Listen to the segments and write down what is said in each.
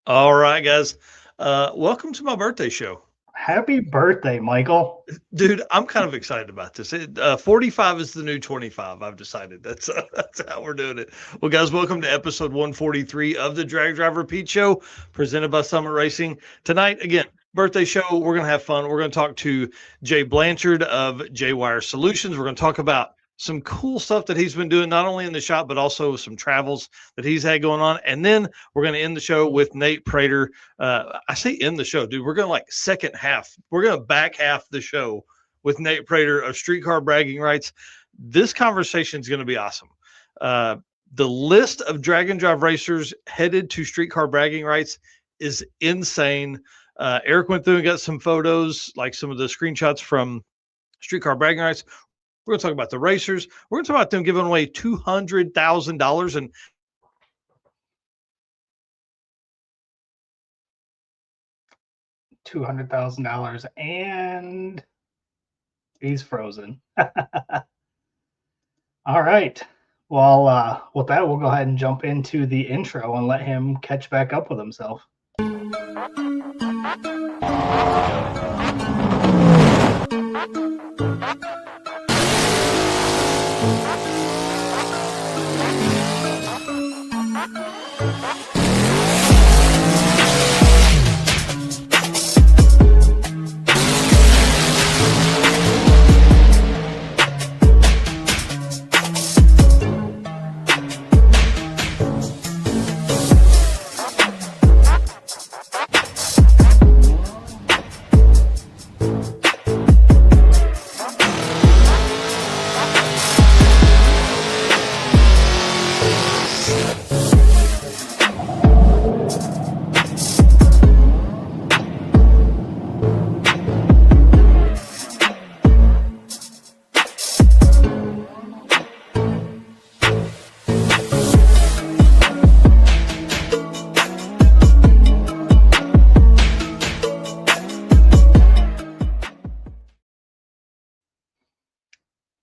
All right, guys. Welcome to my birthday show. Happy birthday, Michael. Dude, I'm kind of excited about this. 45 is the new 25. I've decided that's how we're doing it. Well, guys, welcome to episode 143 of the Drag Driver Pete Show, presented by Summit Racing. Tonight, again, birthday show. We're going to have fun. We're going to talk to Jay Blanchard of JayWire Solutions. We're going to talk about some cool stuff that he's been doing, not only in the shop, but also some travels that he's had going on. And then we're going to end the show with Nate Prater. I say end the show, dude. We're going to like second half. We're going to back half the show with Nate Prater of Street Car Bragging Rights. This conversation is going to be awesome. The list of drag and drive racers headed to Street Car Bragging Rights is insane. Eric went through and got some photos, like some of the screenshots from Street Car Bragging Rights. We're going to talk about the racers. We're going to talk about them giving away $200,000 and $200,000 and he's frozen. All right. Well, with that, we'll go ahead and jump into the intro and let him catch back up with himself.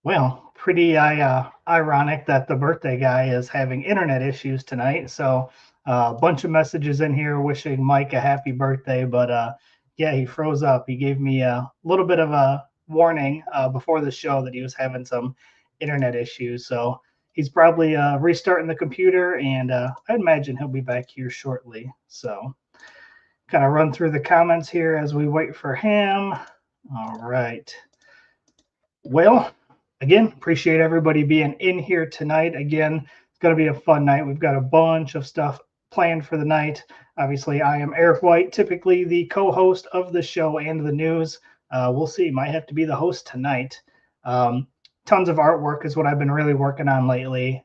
Well, pretty ironic that the birthday guy is having internet issues tonight. So a bunch of messages in here wishing Mike a happy birthday. But yeah, he froze up. He gave me a little bit of a warning before the show that he was having some internet issues. So he's probably restarting the computer, and I imagine he'll be back here shortly. So kind of run through the comments here as we wait for him. All right. Well, again, appreciate everybody being in here tonight. Again, it's going to be a fun night. We've got a bunch of stuff planned for the night. Obviously, I am Eric White, typically the co-host of the show and the news. We'll see. Might have to be the host tonight. Tons of artwork is what I've been really working on lately.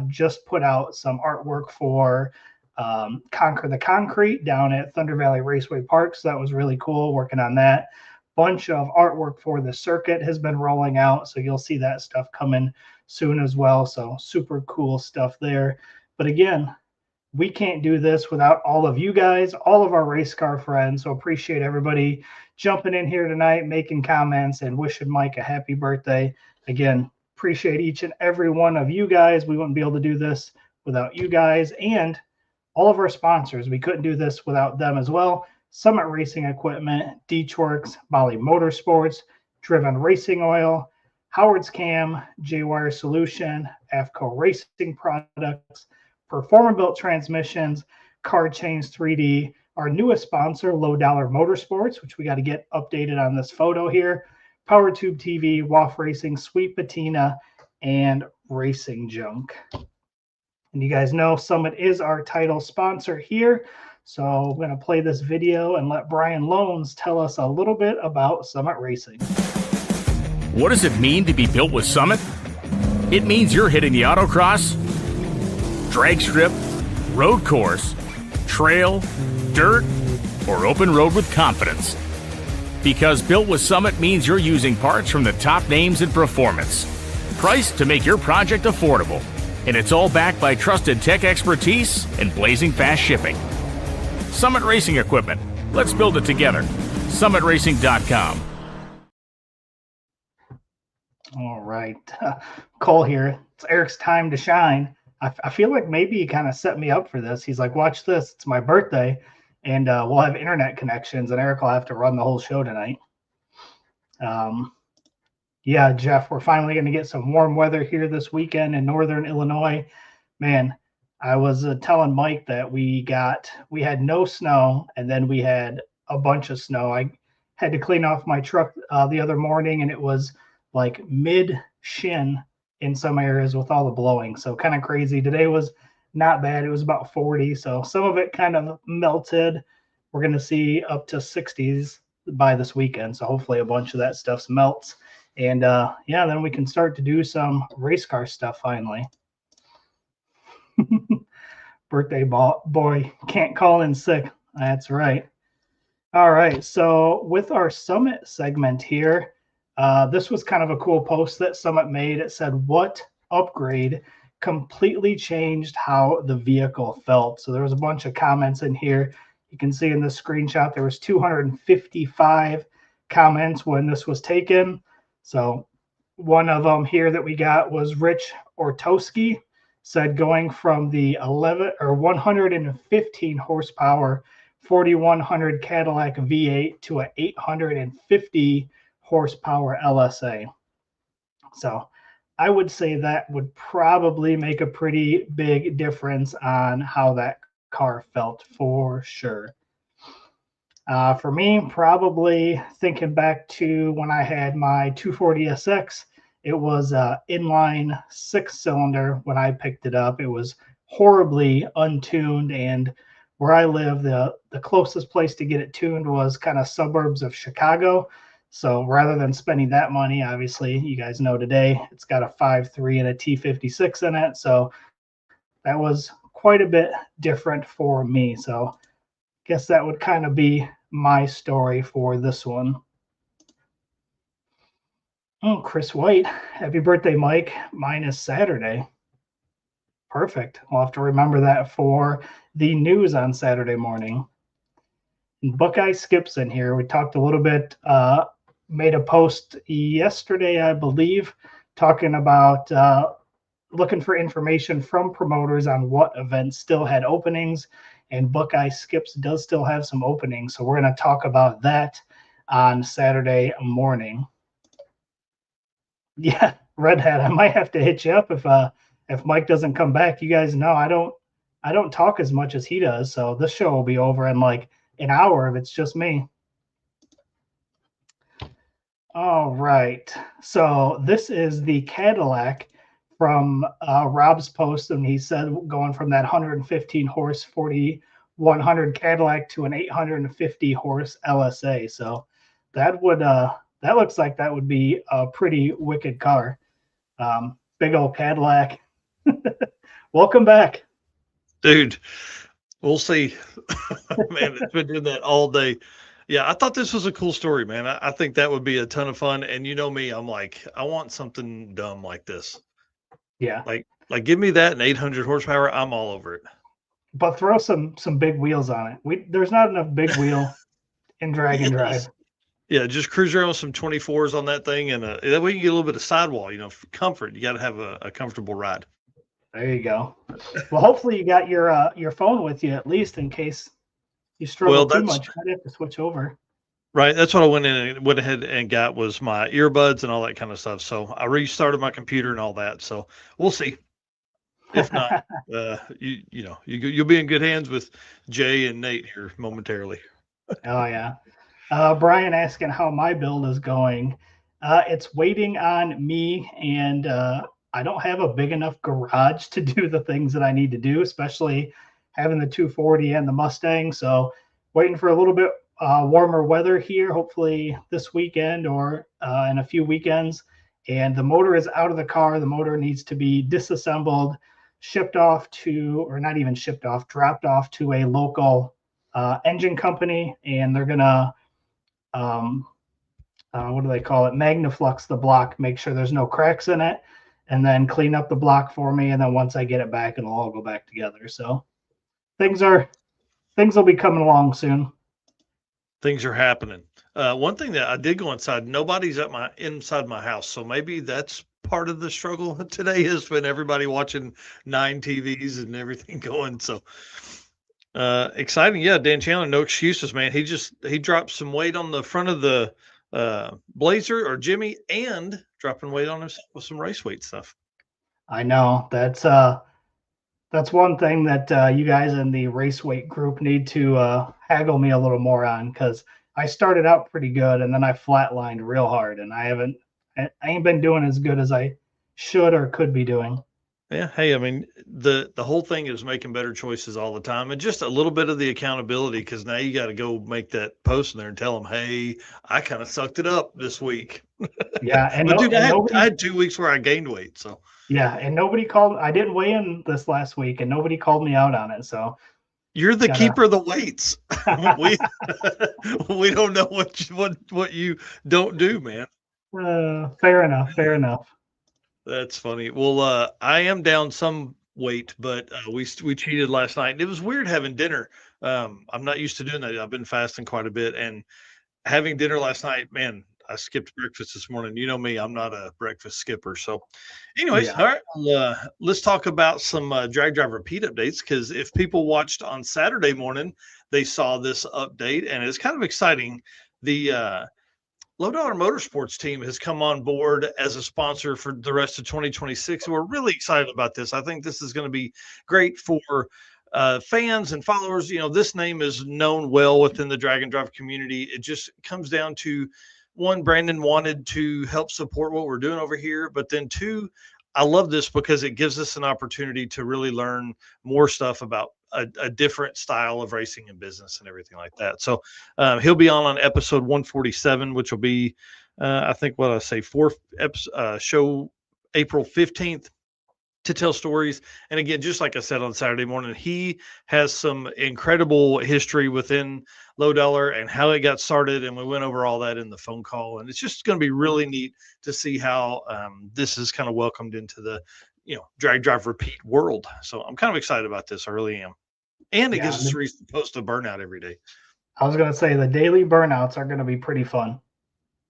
Just put out some artwork for Conquer the Concrete down at Thunder Valley Raceway Park. So that was really cool working on that. Bunch of artwork for the circuit has been rolling out, so you'll see that stuff coming soon as well. So super cool stuff there. But again, we can't do this without all of you guys, all of our race car friends. So appreciate everybody jumping in here tonight, making comments, and wishing Mike a happy birthday. Again, appreciate each and every one of you guys. We wouldn't be able to do this without you guys, and all of our sponsors. We couldn't do this without them as well. Summit Racing Equipment, Deechworks, Bali Motorsports, Driven Racing Oil, Howard's Cam, JayWire Solution, AFCO Racing Products, Performer-Built Transmissions, Car Chains 3D, our newest sponsor, Low Dollar Motorsports, which we got to get updated on this photo here, PowerTube TV, WAF Racing, Sweet Patina, and Racing Junk. And you guys know Summit is our title sponsor here. So I'm going to play this video and let Brian Loans tell us a little bit about Summit Racing. What does it mean to be built with Summit? It means you're hitting the autocross, drag strip, road course, trail, dirt, or open road with confidence. Because built with Summit means you're using parts from the top names in performance, priced to make your project affordable. And it's all backed by trusted tech expertise and blazing fast shipping. Summit Racing Equipment. Let's build it together. SummitRacing.com. All right. Cole here. It's Eric's time to shine. I feel like maybe he kind of set me up for this. He's like, watch this. It's my birthday. and we'll have internet connections, and Eric will have to run the whole show tonight. Yeah, Jeff, we're finally going to get some warm weather here this weekend in northern Illinois. Man, I was telling Mike that we had no snow, and then we had a bunch of snow. I had to clean off my truck the other morning, and it was like mid-shin in some areas with all the blowing. So kind of crazy. Today was not bad. It was about 40. So some of it kind of melted. We're going to see up to 60s by this weekend. So hopefully a bunch of that stuff melts. And yeah, then we can start to do some race car stuff finally. Birthday boy can't call in sick. That's right. All right. So with our Summit segment here, this was kind of a cool post that Summit made. It said, what upgrade completely changed how the vehicle felt? So there was a bunch of comments in here. You can see in the screenshot, there was 255 comments when this was taken. So one of them here that we got was Rich Ortowski, said going from the 115 horsepower 4100 Cadillac V8 to an 850 horsepower LSA. So I would say that would probably make a pretty big difference on how that car felt for sure. For me, probably thinking back to when I had my 240SX, it was an inline 6-cylinder when I picked it up. It was horribly untuned, and where I live, the closest place to get it tuned was kind of suburbs of Chicago. So rather than spending that money, obviously, you guys know today, it's got a 5.3 and a T56 in it. So that was quite a bit different for me. So I guess that would kind of be my story for this one. Oh, Chris White, happy birthday, Mike. Mine is Saturday. Perfect. We'll have to remember that for the news on Saturday morning. And Buckeye Skip's in here. We talked a little bit, made a post yesterday, I believe, talking about looking for information from promoters on what events still had openings, and Buckeye Skips does still have some openings. So we're going to talk about that on Saturday morning. Yeah, Red Hat, I might have to hit you up if Mike doesn't come back. You guys know I don't talk as much as he does, so this show will be over in like an hour if it's just me. All right, so this is the Cadillac from Rob's post, and he said going from that 115 horse 4100 Cadillac to an 850 horse LSA. So that would that looks like that would be a pretty wicked car. Big old Cadillac. Welcome back, dude. We'll see. Man, it's been doing that all day. Yeah, I thought this was a cool story, man. I think that would be a ton of fun. And you know me, I'm like, I want something dumb like this. Yeah. Like give me that and 800 horsepower. I'm all over it. But throw some big wheels on it. There's not enough big wheel in drag and drive. Yeah, just cruise around with some 24s on that thing, and that way you can get a little bit of sidewall, for comfort. You got to have a comfortable ride. There you go. Well, hopefully you got your phone with you at least in case you struggle too much. I'd have to switch over. Right, that's what I went ahead and got was my earbuds and all that kind of stuff. So I restarted my computer and all that. So we'll see. If not, you'll be in good hands with Jay and Nate here momentarily. Oh yeah. Brian asking how my build is going. It's waiting on me, and I don't have a big enough garage to do the things that I need to do, especially having the 240 and the Mustang. So waiting for a little bit warmer weather here, hopefully this weekend or in a few weekends. And the motor is out of the car. The motor needs to be disassembled, shipped off to, or not even shipped off, dropped off to a local engine company, and they're gonna what do they call it? Magnaflux the block, make sure there's no cracks in it, and then clean up the block for me. And then once I get it back, it'll all go back together. So things will be coming along soon. Things are happening. One thing that I did go inside, nobody's inside my house. So maybe that's part of the struggle today has been everybody watching 9 TVs and everything going. So Exciting. Yeah. Dan Chandler, no excuses, man. He dropped some weight on the front of the Blazer or Jimmy and dropping weight on himself with some race weight stuff. I know that's one thing that you guys in the race weight group need to haggle me a little more on, because I started out pretty good and then I flatlined real hard, and I ain't been doing as good as I should or could be doing. Yeah. Hey, I mean, the whole thing is making better choices all the time, and just a little bit of the accountability, because now you got to go make that post in there and tell them, hey, I kind of sucked it up this week. Yeah. And, But dude, nobody, I had 2 weeks where I gained weight. So yeah. And nobody called. I didn't weigh in this last week and nobody called me out on it. So you're the keeper of the weights. we don't know what you don't do, man. Fair enough. Fair enough. That's funny. Well, I am down some weight, but we cheated last night. It was weird having dinner. I'm not used to doing that. I've been fasting quite a bit, and having dinner last night, man, I skipped breakfast this morning. You know me, I'm not a breakfast skipper. So anyways, Yeah. all right, well, let's talk about some drag driver Pete updates, because if people watched on Saturday morning, they saw this update, and it's kind of exciting. The Low Dollar Motorsports team has come on board as a sponsor for the rest of 2026. We're really excited about this. I think this is going to be great for fans and followers. You know, this name is known well within the drag and drive community. It just comes down to, one, Brandon wanted to help support what we're doing over here, but then two, I love this because it gives us an opportunity to really learn more stuff about a different style of racing and business and everything like that. So he'll be on episode 147, which will be, I think, what I say, fourth show, April 15th, to tell stories. And again, just like I said on Saturday morning, he has some incredible history within Low Dollar and how it got started. And we went over all that in the phone call. And it's just going to be really neat to see how this is kind of welcomed into the, drag drive repeat world. So I'm kind of excited about this. I really am. And it gives us a reason to post a burnout every day. I was going to say the daily burnouts are going to be pretty fun.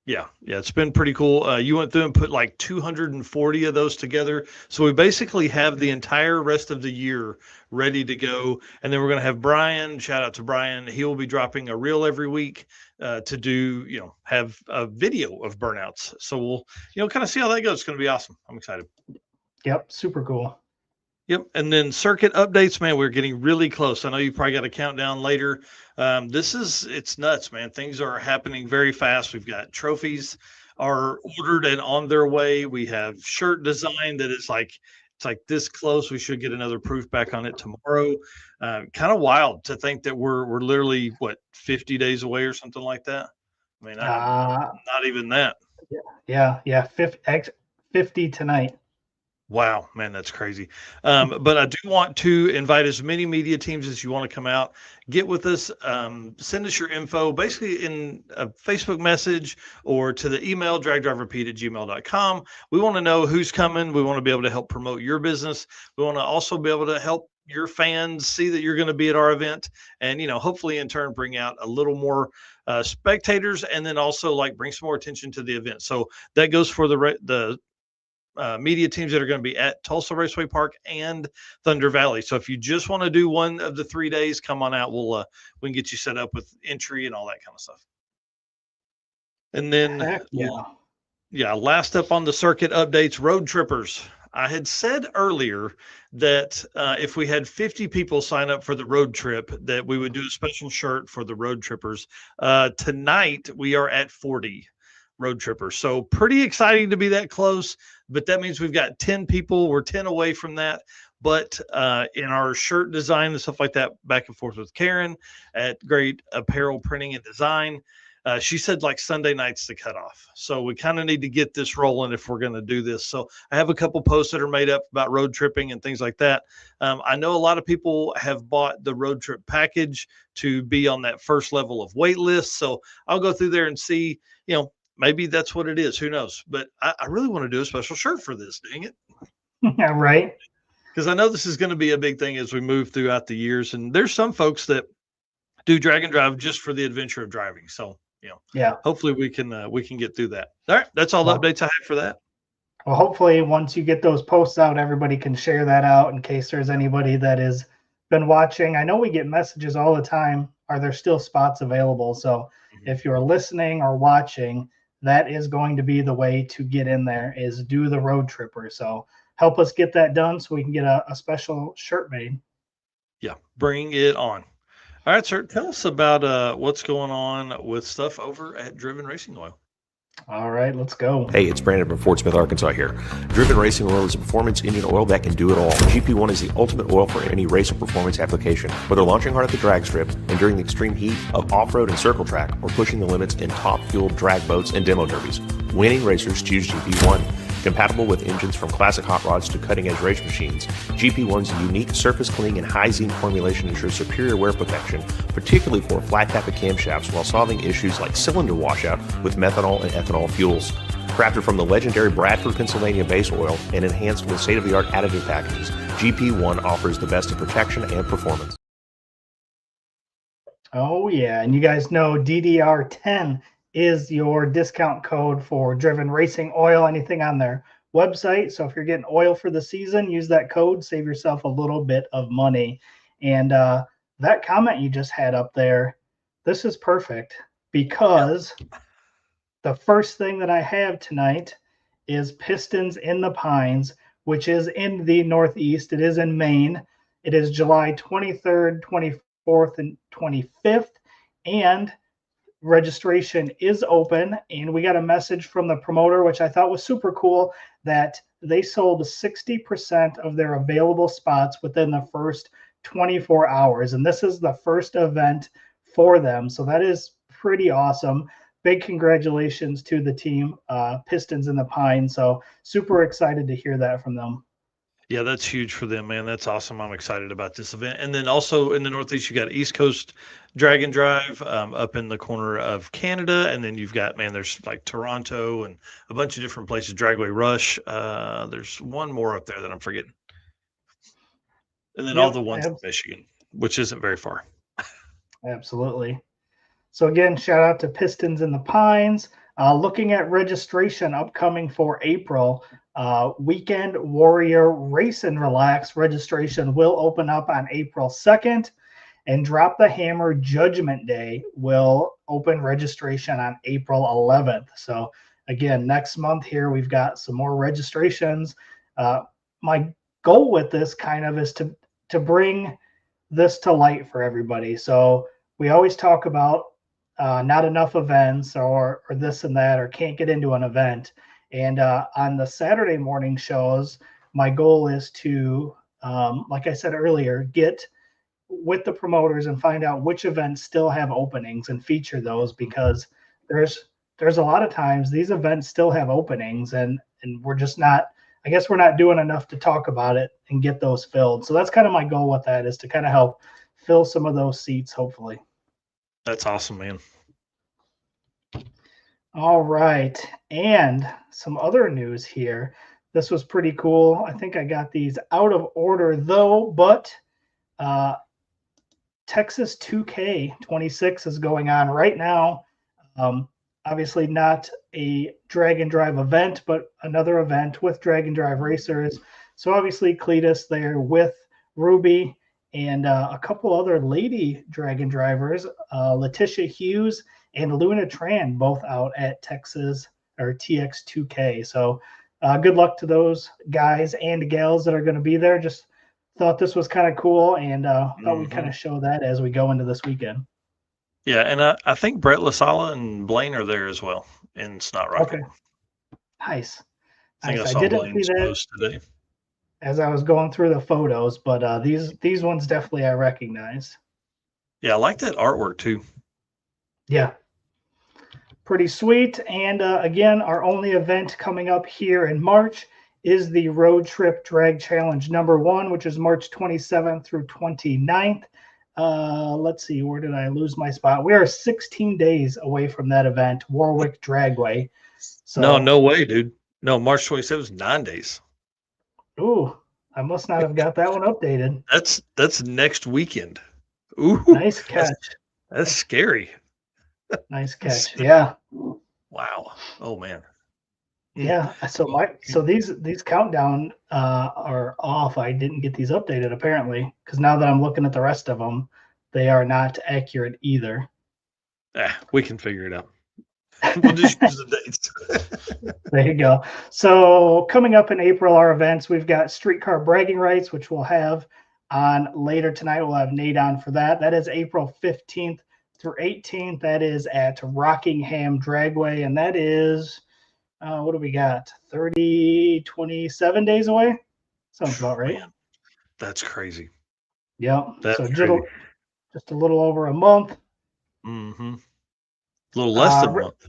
Yeah, it's been pretty cool. You went through and put like 240 of those together. So we basically have the entire rest of the year ready to go. And then we're going to have Brian, shout out to Brian. He will be dropping a reel every week to do, have a video of burnouts. So we'll, kind of see how that goes. It's going to be awesome. I'm excited. Yep, super cool. Yep. And then circuit updates, man, we're getting really close. I know you probably got a countdown later. It's nuts, man. Things are happening very fast. We've got trophies are ordered and on their way. We have shirt design that is like, it's like this close. We should get another proof back on it tomorrow. Kind of wild to think that we're literally 50 days away or something like that. I mean, not even that. Yeah. 50 tonight. Wow, man, that's crazy. But I do want to invite as many media teams as you want to come out, get with us, send us your info, basically in a Facebook message or to the email, dragdriverpete@gmail.com. We want to know who's coming. We want to be able to help promote your business. We want to also be able to help your fans see that you're going to be at our event, and, hopefully in turn bring out a little more spectators, and then also bring some more attention to the event. So that goes for the media teams that are going to be at Tulsa Raceway Park and Thunder Valley. So if you just want to do one of the 3 days, come on out. We can get you set up with entry and all that kind of stuff. And then, last up on the circuit updates, road trippers. I had said earlier that if we had 50 people sign up for the road trip, that we would do a special shirt for the road trippers. Tonight, we are at 40 road trippers. So pretty exciting to be that close, but that means we've got 10 people. We're 10 away from that. But in our shirt design and stuff like that, back and forth with Karen at Great Apparel Printing and Design, she said Sunday night's the cutoff. So we kind of need to get this rolling if we're going to do this. So I have a couple posts that are made up about road tripping and things like that. I know a lot of people have bought the road trip package to be on that first level of wait list. So I'll go through there and see, maybe that's what it is. Who knows? But I really want to do a special shirt for this. Dang it. Yeah, right. Because I know this is going to be a big thing as we move throughout the years. And there's some folks that do drag and drive just for the adventure of driving. So, hopefully we can get through that. All right. That's all the updates I have for that. Well, hopefully once you get those posts out, everybody can share that out in case there's anybody that is been watching, I know we get messages all the time. Are there still spots available? So if you're listening or watching, that is going to be the way to get in there, is do the road tripper. So help us get that done so we can get a special shirt made. Yeah, bring it on. All right, sir. Tell us about what's going on with stuff over at Driven Racing Oil. All right, let's go. Hey, it's Brandon from Fort Smith, Arkansas here. Driven Racing Oil is a performance engine oil that can do it all. GP1 is the ultimate oil for any race or performance application. Whether launching hard at the drag strip, enduring the extreme heat of off-road and circle track, or pushing the limits in top-fueled drag boats and demo derbies, winning racers choose GP1. Compatible with engines from classic hot rods to cutting-edge race machines, GP1's unique surface cleaning and high-zinc formulation ensures superior wear protection, particularly for flat tappet camshafts, while solving issues like cylinder washout with methanol and ethanol fuels. Crafted from the legendary Bradford, Pennsylvania base oil and enhanced with state-of-the-art additive packages, GP1 offers the best in protection and performance. Oh, yeah. And you guys know DDR10 is your discount code for Driven Racing Oil, anything on their website. So if you're getting oil for the season, use that code, save yourself a little bit of money. And that comment you just had up there, this is perfect, because the first thing that I have tonight is Pistons in the Pines, which is in the Northeast. It is in Maine. It is July 23rd, 24th, and 25th. And registration is open, and we got a message from the promoter, which I thought was super cool, that they sold 60% of their available spots within the first 24 hours. And this is the first event for them. So that is pretty awesome. Big congratulations to the team, Pistons in the Pine. So super excited to hear that from them. Yeah, that's huge for them, man. That's awesome. I'm excited about this event. And then also in the Northeast, you got East Coast Drag and Drive up in the corner of Canada. And then you've got, man, there's like Toronto and a bunch of different places, Dragway Rush. There's one more up there that I'm forgetting. And then all the ones in Michigan, which isn't very far. Absolutely. So again, shout out to Pistons in the Pines. Looking at registration upcoming for April, Weekend Warrior Race and Relax registration will open up on April 2nd, and Drop the Hammer Judgment Day will open registration on April 11th. So again, next month here, we've got some more registrations. My goal with this kind of is to bring this to light for everybody. So we always talk about not enough events or this and that, or can't get into an event. And on the Saturday morning shows, my goal is to, like I said earlier, get with the promoters and find out which events still have openings and feature those, because there's a lot of times these events still have openings, and we're just not, I guess we're not doing enough to talk about it and get those filled. So that's kind of my goal with that, is to kind of help fill some of those seats, hopefully. That's awesome, man. All right. And some other news here. This was pretty cool. I think I got these out of order though, but Texas 2K26 is going on right now. Obviously not a drag and drive event, but another event with drag and drive racers. So obviously Cletus there with Ruby and a couple other lady drag and drivers, Letitia Hughes and Luna Tran, both out at Texas or TX2K. So good luck to those guys and gals that are going to be there. Just thought this was kind of cool, and thought we'd kind of show that as we go into this weekend. Yeah, and I think Brett LaSala and Blaine are there as well in Snot Rocket. Okay. Nice. I think nice. I saw didn't Blaine's see that post today. as I was going through the photos, but these ones definitely I recognized. Yeah, I like that artwork too. Yeah. Pretty sweet. And again, our only event coming up here in March is the Road Trip Drag Challenge #1, which is March 27th through 29th. Let's see, where did I lose my spot? We are 16 days away from that event, Warwick Dragway. So, No way, dude. No, March 27th is 9 days. Ooh, I must not have got that one updated. That's next weekend. Ooh, Nice catch. That's scary. Nice catch. Yeah. Wow. Oh man. Yeah. So these countdown are off. I didn't get these updated apparently, because now that I'm looking at the rest of them, they are not accurate either. We can figure it out. We'll just use the dates. There you go. So coming up in April, our events, we've got Street Car Bragging Rights, which we'll have on later tonight. We'll have Nate on for that. That is April 15th through 18th. That is at Rockingham Dragway. And that is, what do we got? 27 days away? Sounds about right. Man, that's crazy. Yeah. That's so crazy. just a little over a month. Mm-hmm. A little less than a month.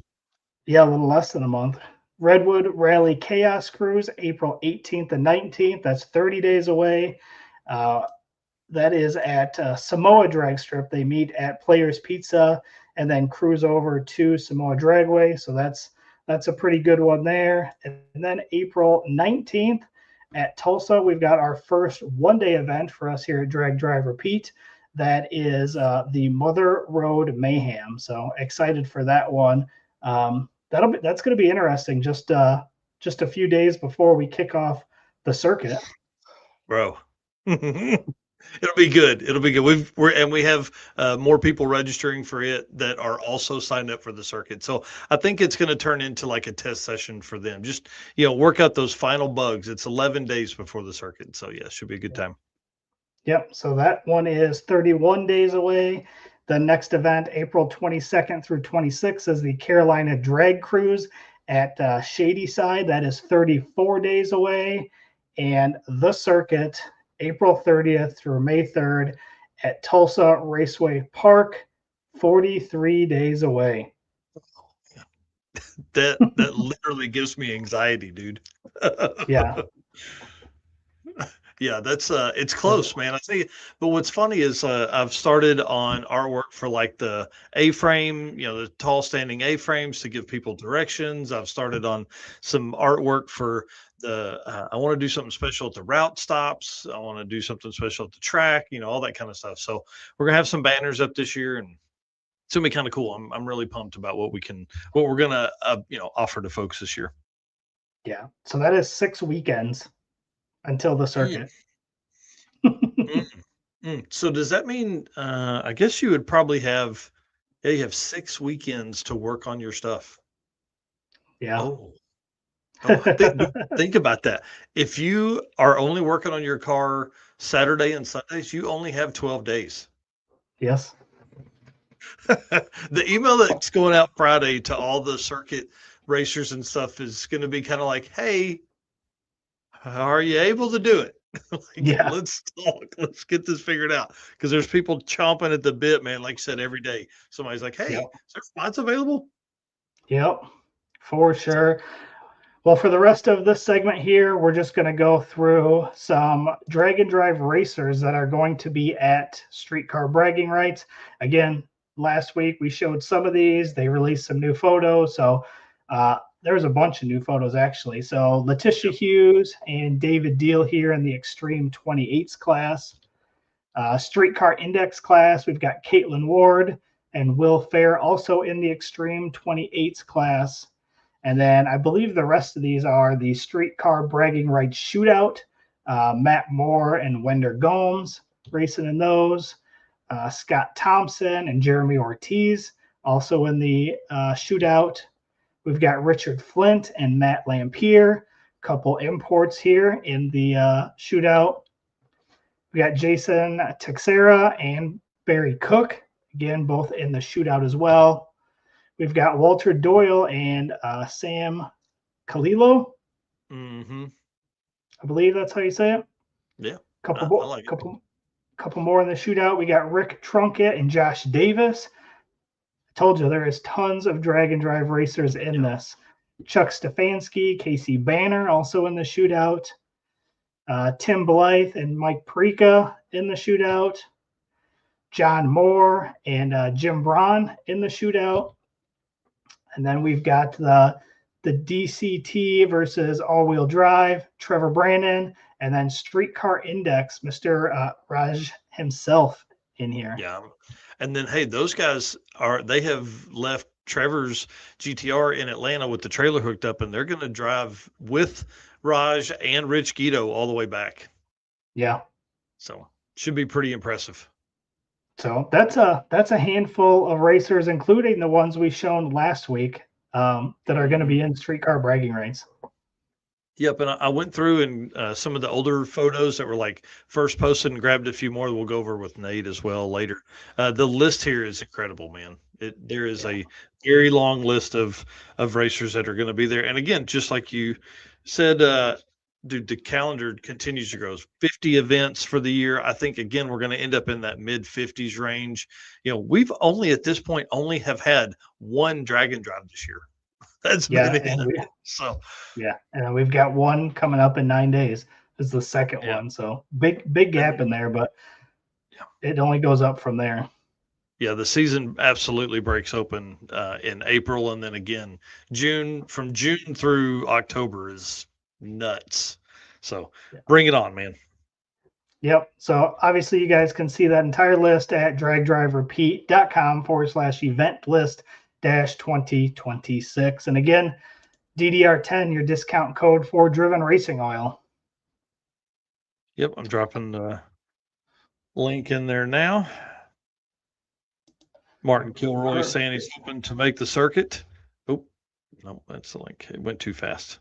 Yeah, a little less than a month. Redwood Rally Chaos Cruise, April 18th and 19th. That's 30 days away. That is at Samoa Drag Strip. They meet at Players Pizza and then cruise over to Samoa Dragway. So that's a pretty good one there. And then April 19th at Tulsa, we've got our first one-day event for us here at Drag Drive Repeat. That is the Mother Road Mayhem. So excited for that one. That's going to be interesting. Just a few days before we kick off the circuit, bro. It'll be good. It'll be good. We have more people registering for it that are also signed up for the circuit. So I think it's going to turn into like a test session for them. Just work out those final bugs. It's 11 days before the circuit. So yeah, it should be a good time. Yep. So that one is 31 days away. The next event, April 22nd through 26th, is the Carolina Drag Cruise at Shadyside. That is 34 days away. And the circuit, April 30th through May 3rd at Tulsa Raceway Park, 43 days away. That literally gives me anxiety, dude. Yeah. Yeah, that's it's close, man. I think, but what's funny is I've started on artwork for like the A-frame, the tall standing A-frames to give people directions. I've started on some artwork for I want to do something special at the route stops. I want to do something special at the track, all that kind of stuff. So we're gonna have some banners up this year, and it's gonna be kind of cool. I'm really pumped about what we're gonna offer to folks this year. Yeah. So that is 6 weekends until the circuit. So does that mean I guess you would probably have you have 6 weekends to work on your stuff? Yeah. Oh, think about that. If you are only working on your car Saturday and Sundays, you only have 12 days. Yes. The email that's going out Friday to all the circuit racers and stuff is going to be kind of like, hey, are you able to do it? Yeah. Let's talk. Let's get this figured out, because there's people chomping at the bit, man. Like you said, every day somebody's like, hey, Is there spots available? Yep, for sure. Well, for the rest of this segment here, we're just going to go through some drag and drive racers that are going to be at Street Car Bragging Rights. Again, last week we showed some of these. They released some new photos. So there's a bunch of new photos, actually. So Letitia Hughes and David Deal here in the Extreme 28s class. Streetcar Index class, we've got Caitlin Ward and Will Fair also in the Extreme 28s class. And then I believe the rest of these are the Streetcar Bragging Rights Shootout. Matt Moore and Wender Gomes racing in those. Scott Thompson and Jeremy Ortiz also in the Shootout. We've got Richard Flint and Matt Lampier, couple imports here in the Shootout. We got Jason Texera and Barry Cook, again, both in the Shootout as well. We've got Walter Doyle and Sam Kalilo. Mm-hmm. I believe that's how you say it. Yeah. Couple more in the Shootout. We got Rick Trunkett and Josh Davis. I told you there is tons of drag and drive racers in this. Chuck Stefanski, Casey Banner also in the Shootout. Tim Blythe and Mike Perica in the Shootout. John Moore and Jim Braun in the Shootout. And then we've got the DCT versus all-wheel drive, Trevor Brandon, and then Streetcar Index, Mr. Raj himself in here. Yeah. And then, hey, those guys they have left Trevor's GTR in Atlanta with the trailer hooked up, and they're going to drive with Raj and Rich Guido all the way back. Yeah. So should be pretty impressive. So that's a handful of racers, including the ones we shown last week, that are going to be in Street Car Bragging Rights. Yep, and I went through and some of the older photos that were like first posted and grabbed a few more that we'll go over with Nate as well later. The list here is incredible, man. There is a very long list of racers that are going to be there. And again, just like you said, dude, the calendar continues to grow. 50 events for the year. I think, again, we're going to end up in that mid-50s range. You know, we've only at this point only have had one Dragon Drive this year. That's Yeah, been and it. So and we've got one coming up in 9 days. This is the second one, so big gap in there, but it only goes up from there. Yeah, the season absolutely breaks open in April, and then again from June through October is nuts. So bring it on, man. Yep. So obviously you guys can see that entire list at dragdriverepeat.com/event list -2026. And again, DDR10, your discount code for driven racing oil. Yep, I'm dropping the link in there now. Martin Kilroy saying he's hoping to make the circuit. Oh, no, that's the link. It went too fast.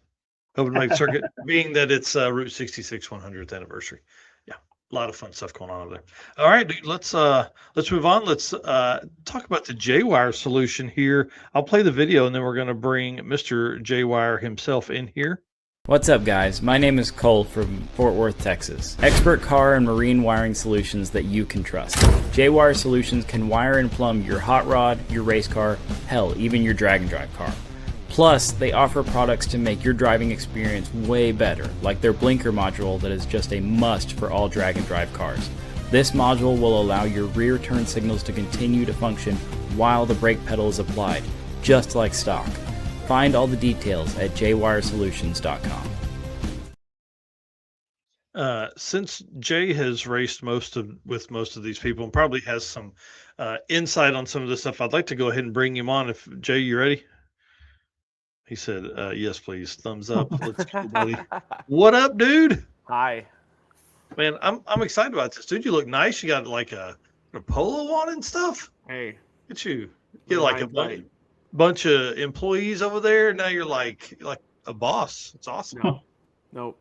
Hoping to make the circuit, being that it's Route 66 100th anniversary. Yeah, a lot of fun stuff going on over there. All right, dude, let's move on. Let's talk about the JayWire solution here. I'll play the video, and then we're going to bring Mr. JayWire himself in here. What's up, guys? My name is Cole from Fort Worth, Texas. Expert car and marine wiring solutions that you can trust. JayWire Solutions can wire and plumb your hot rod, your race car, hell, even your drag and drive car. Plus, they offer products to make your driving experience way better, like their blinker module that is just a must for all drag and drive cars. This module will allow your rear turn signals to continue to function while the brake pedal is applied, just like stock. Find all the details at jaywiresolutions.com. Since Jay has raced with most of these people and probably has some insight on some of this stuff, I'd like to go ahead and bring him on. If Jay, you ready? He said, yes, please. Thumbs up. Let's go, buddy. What up, dude? Hi. Man, I'm excited about this, dude. You look nice. You got like a polo on and stuff. Hey. Look at you. Get like a bunch of employees over there. Now you're like a boss. It's awesome. No. Nope.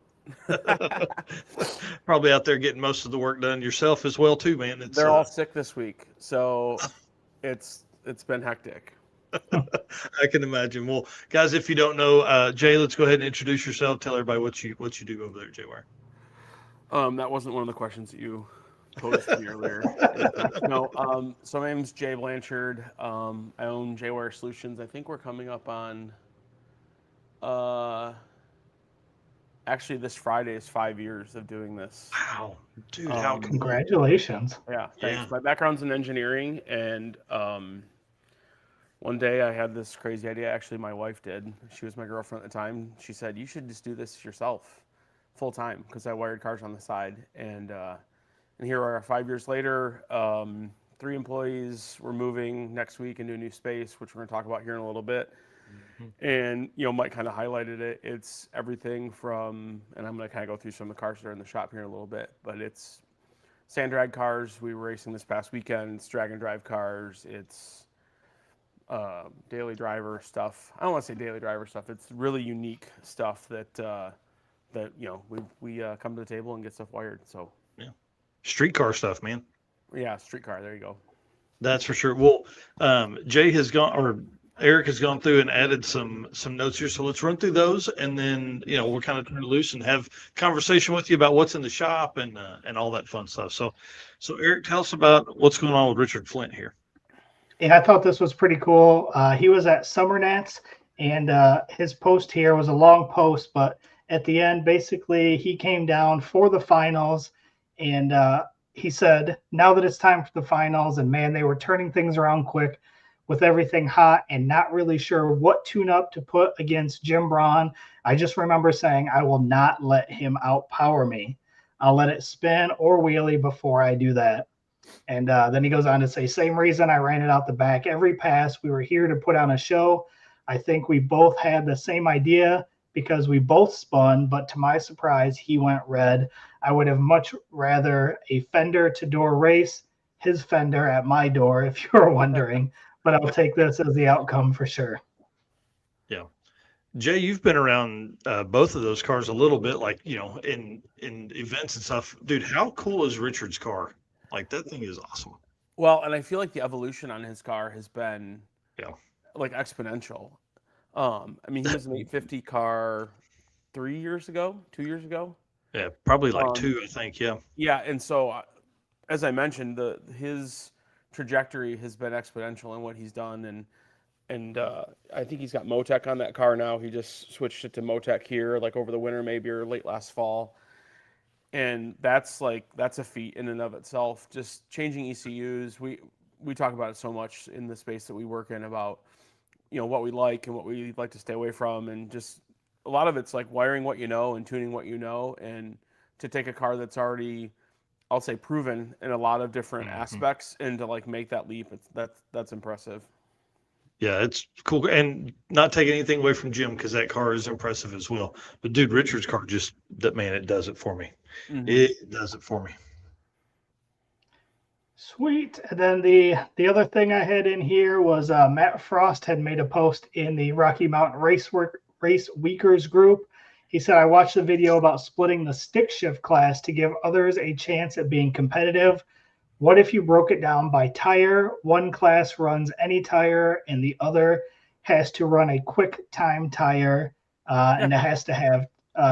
Probably out there getting most of the work done yourself as well too, man. They're all sick this week, so it's been hectic. I can imagine. Well, guys, if you don't know, Jay, let's go ahead and introduce yourself. Tell everybody what you do over there at JayWire. That wasn't one of the questions that you posed to me earlier. No. So my name's Jay Blanchard. I own JayWire Solutions. I think we're coming up on. Actually, this Friday is 5 years of doing this. Wow, dude! How congratulations! Yeah, thanks. Yeah. My background's in engineering, and one day I had this crazy idea. Actually, my wife did. She was my girlfriend at the time. She said, "You should just do this yourself, full time," because I wired cars on the side. And here we are 5 years later. 3 employees. We're moving next week into a new space, which we're going to talk about here in a little bit. And, Mike kind of highlighted it. It's everything from, and I'm going to kind of go through some of the cars that are in the shop here in a little bit, but it's sand drag cars. We were racing this past weekend. It's drag and drive cars. It's daily driver stuff. I don't want to say daily driver stuff. It's really unique stuff that we come to the table and get stuff wired. So yeah, street car stuff, man. Yeah, street car. There you go. That's for sure. Well, Jay has gone, or Eric has gone through and added some notes here. So let's run through those, and then we'll kind of turn loose and have conversation with you about what's in the shop and all that fun stuff. So Eric, tell us about what's going on with Richard Flint here. Yeah, I thought this was pretty cool. He was at Summer Nats, and his post here was a long post, but at the end, basically, he came down for the finals, and he said, now that it's time for the finals, and man, they were turning things around quick with everything hot and not really sure what tune-up to put against Jim Braun. I just remember saying, I will not let him outpower me. I'll let it spin or wheelie before I do that. And then he goes on to say, same reason I ran it out the back every pass. We were here to put on a show. I think we both had the same idea because we both spun, but to my surprise, he went red. I would have much rather a fender to door race, his fender at my door, if you're wondering, but I'll take this as the outcome for sure. Yeah. Jay, you've been around both of those cars a little bit, like, you know, in events and stuff. Dude, how cool is Richard's car? Like, that thing is awesome. Well, and I feel like the evolution on his car has been like exponential. I mean, he was an 850 car 2 years ago. Yeah, probably like 2, I think. Yeah. Yeah, and so as I mentioned, his trajectory has been exponential in what he's done, and I think he's got Motec on that car now. He just switched it to Motec here, like over the winter maybe, or late last fall. And that's a feat in and of itself. Just changing ECUs. We talk about it so much in the space that we work in about, you know, what we like and what we like to stay away from, and just a lot of it's like wiring what you know and tuning what you know, and to take a car that's already, I'll say, proven in a lot of different aspects, and to like make that leap. That's impressive. Yeah, it's cool. And not taking anything away from Jim, because that car is impressive as well. But dude, Richard's car it does it for me. It does it for me. Sweet. And then the other thing I had in here was Matt Frost had made a post in the Rocky Mountain Race Weekers group. He said, I watched the video about splitting the stick shift class to give others a chance at being competitive. What if you broke it down by tire? One class runs any tire and the other has to run a quick time tire, and it has to have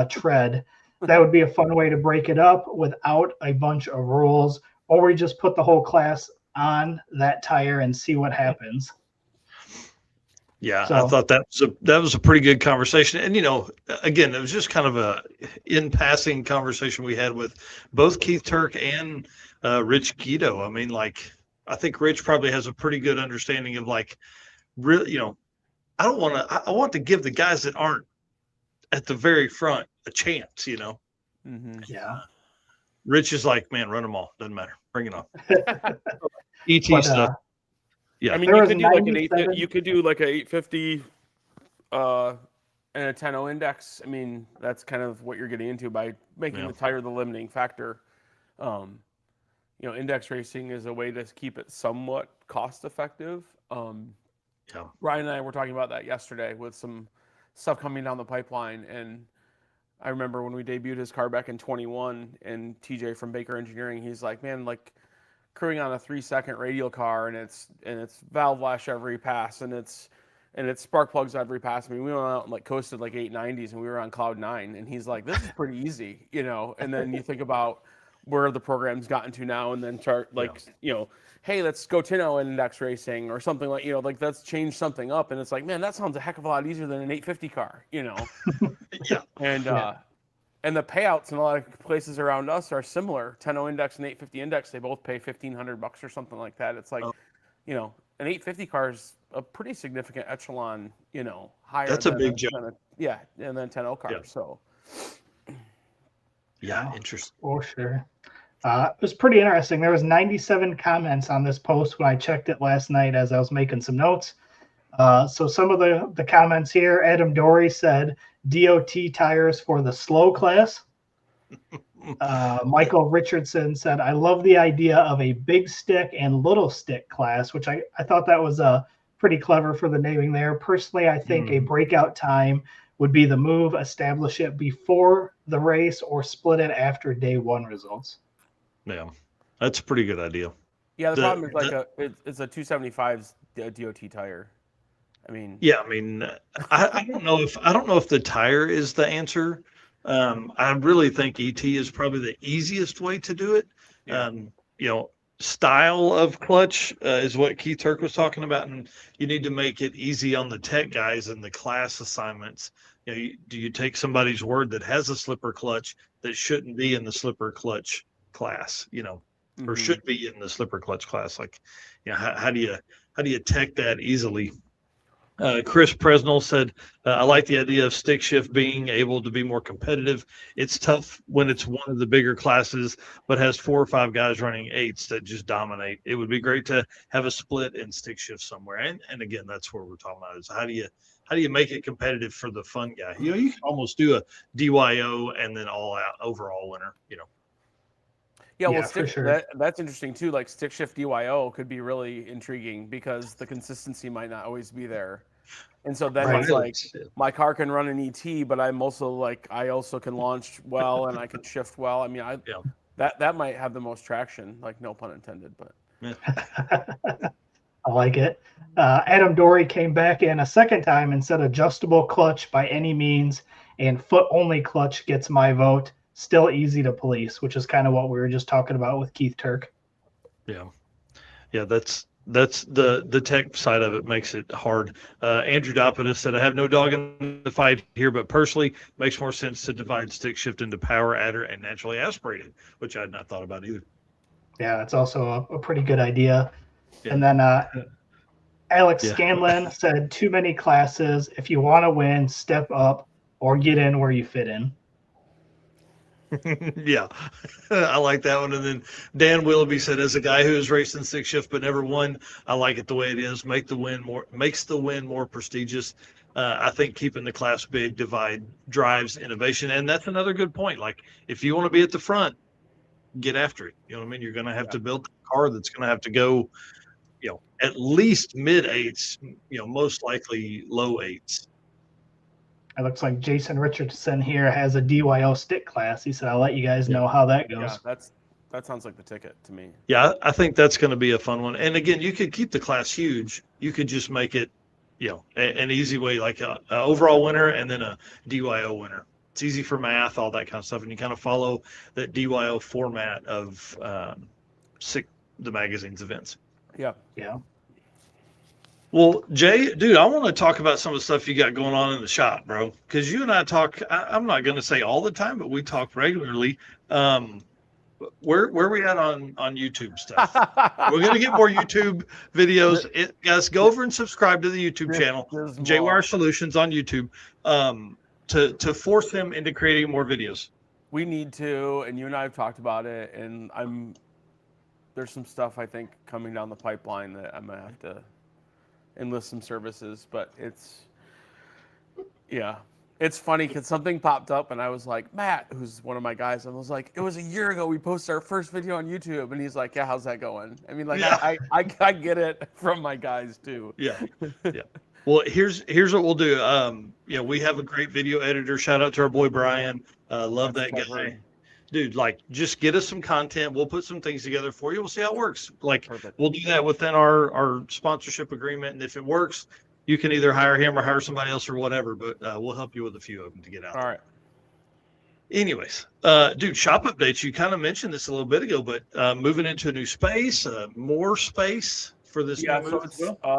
tread. That would be a fun way to break it up without a bunch of rules. Or we just put the whole class on that tire and see what happens. Yeah, so I thought that was a pretty good conversation. And, you know, again, it was just kind of a in passing conversation we had with both Keith Turk and Rich Guido. I mean, like, I think Rich probably has a pretty good understanding of, like, really, you know, I want to give the guys that aren't at the very front a chance, you know? Yeah. Rich is like, man, run them all. Doesn't matter. Bring it on. ET stuff. Yeah. I mean, you could do like an 850 and a 10.0 index. I mean, that's kind of what you're getting into by making the tire the limiting factor. You know, index racing is a way to keep it somewhat cost effective. Ryan and I were talking about that yesterday with some stuff coming down the pipeline, and I remember when we debuted his car back in 21, and TJ from Baker Engineering, he's like, man, like crewing on a 3-second radial car, and it's valve lash every pass, and it's spark plugs every pass. I mean, we went out and like coasted like 890s, and we were on cloud 9, and he's like, this is pretty easy, you know. And then you think about where the program's gotten to now, and then start like, you know, hey, let's go 10.0 index racing or something, like, you know, like let's change something up. And it's like, man, that sounds a heck of a lot easier than an 850 car, you know? And the payouts in a lot of places around us are similar. 10.0 index and 850 index, they both pay $1,500 or something like that. It's like, you know, an 850 car is a pretty significant echelon, you know, higher. That's a big jump. And then 10.0 car. So. Yeah, interesting. For sure. It was pretty interesting. There was 97 comments on this post when I checked it last night as I was making some notes. So some of the comments here, Adam Dory said, DOT tires for the slow class. Michael Richardson said, I love the idea of a big stick and little stick class, which I thought that was pretty clever for the naming there. Personally, I think a breakout time would be the move, establish it before the race or split it after day one results. Yeah, that's a pretty good idea. Yeah, the problem is like it's a 275's DOT tire. I mean, yeah, I mean, I don't know if the tire is the answer. I really think ET is probably the easiest way to do it. You know, style of clutch is what Keith Turk was talking about, and you need to make it easy on the tech guys and the class assignments. You know, do you take somebody's word that has a slipper clutch that shouldn't be in the slipper clutch class, you know, or should be in the slipper clutch class? Like, you know, how do you tech that easily? Chris Presnell said, I like the idea of stick shift being able to be more competitive. It's tough when it's one of the bigger classes, but has 4 or 5 guys running 8s that just dominate. It would be great to have a split in stick shift somewhere. And again, that's where we're talking about is how do you make it competitive for the fun guy? You can almost do a DYO and then all out overall winner, Yeah, well, for sure. that's interesting too. Like stick shift DYO could be really intriguing because the consistency might not always be there, and so then it's like my car can run an ET, but I'm also like I also can launch well and I can shift well. I mean, that might have the most traction. Like no pun intended, but I like it. Adam Dory came back in a second time and said adjustable clutch by any means and foot only clutch gets my vote. Still easy to police, which is kind of what we were just talking about with Keith Turk. Yeah, that's the tech side of it makes it hard. Andrew Doppinus said, I have no dog in the fight here, but personally makes more sense to divide stick shift into power, adder, and naturally aspirated, which I had not thought about either. Yeah, that's also a pretty good idea. Yeah. And then Alex Scanlon said, too many classes. If you want to win, step up or get in where you fit in. Yeah, I like that one. And then Dan Willoughby said, as a guy who has raced in stick shift but never won, I like it the way it is. Makes the win more prestigious. I think keeping the class big divide drives innovation, and that's another good point. Like if you want to be at the front, get after it. You know what I mean? You're going to have to build a car that's going to have to go, at least mid 8s. Most likely low 8s. It looks like Jason Richardson here has a DYO stick class. He said, I'll let you guys know how that goes. Yeah, that sounds like the ticket to me. Yeah, I think that's going to be a fun one. And again, you could keep the class huge. You could just make it, an easy way, like a overall winner and then a DYO winner. It's easy for math, all that kind of stuff. And you kind of follow that DYO format of the magazine's events. Yeah. Yeah. Well, Jay, dude, I want to talk about some of the stuff you got going on in the shop, bro. Because you and I talk, I'm not going to say all the time, but we talk regularly. Where we at on YouTube stuff? We're going to get more YouTube videos. Guys, go over and subscribe to the YouTube channel, JayWire Solutions on YouTube, to force them into creating more videos. We need to, and you and I have talked about it, and there's some stuff I think coming down the pipeline that I'm going to have to enlist some services, but it's funny because something popped up and I was like, Matt, who's one of my guys, and I was like, it was a year ago we posted our first video on YouTube, and he's like, yeah, how's that going? I mean, like, yeah. I get it from my guys too. Yeah. Well, here's what we'll do. We have a great video editor. Shout out to our boy Brian. Love that guy. Dude, like, just get us some content. We'll put some things together for you. We'll see how it works. Like, perfect. We'll do that within our sponsorship agreement. And if it works, you can either hire him or hire somebody else or whatever. But we'll help you with a few of them to get out. All right. Anyways, dude, shop updates. You kind of mentioned this a little bit ago, but moving into a new space, more space for this. Yeah, so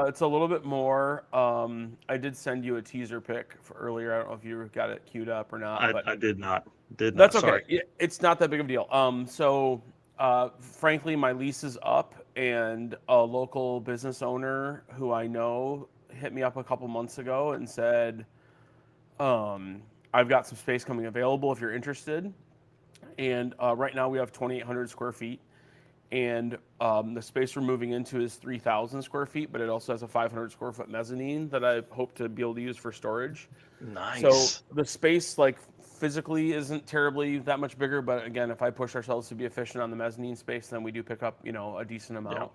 it's a little bit more. I did send you a teaser pic for earlier. I don't know if you got it queued up or not. I did not. That's okay. Sorry. It's not that big of a deal. So frankly, my lease is up, and a local business owner who I know hit me up a couple months ago and said, I've got some space coming available if you're interested. And right now we have 2,800 square feet. And the space we're moving into is 3,000 square feet, but it also has a 500 square foot mezzanine that I hope to be able to use for storage. Nice. So the space, like, physically isn't terribly that much bigger, but again, if I push ourselves to be efficient on the mezzanine space, then we do pick up, a decent amount.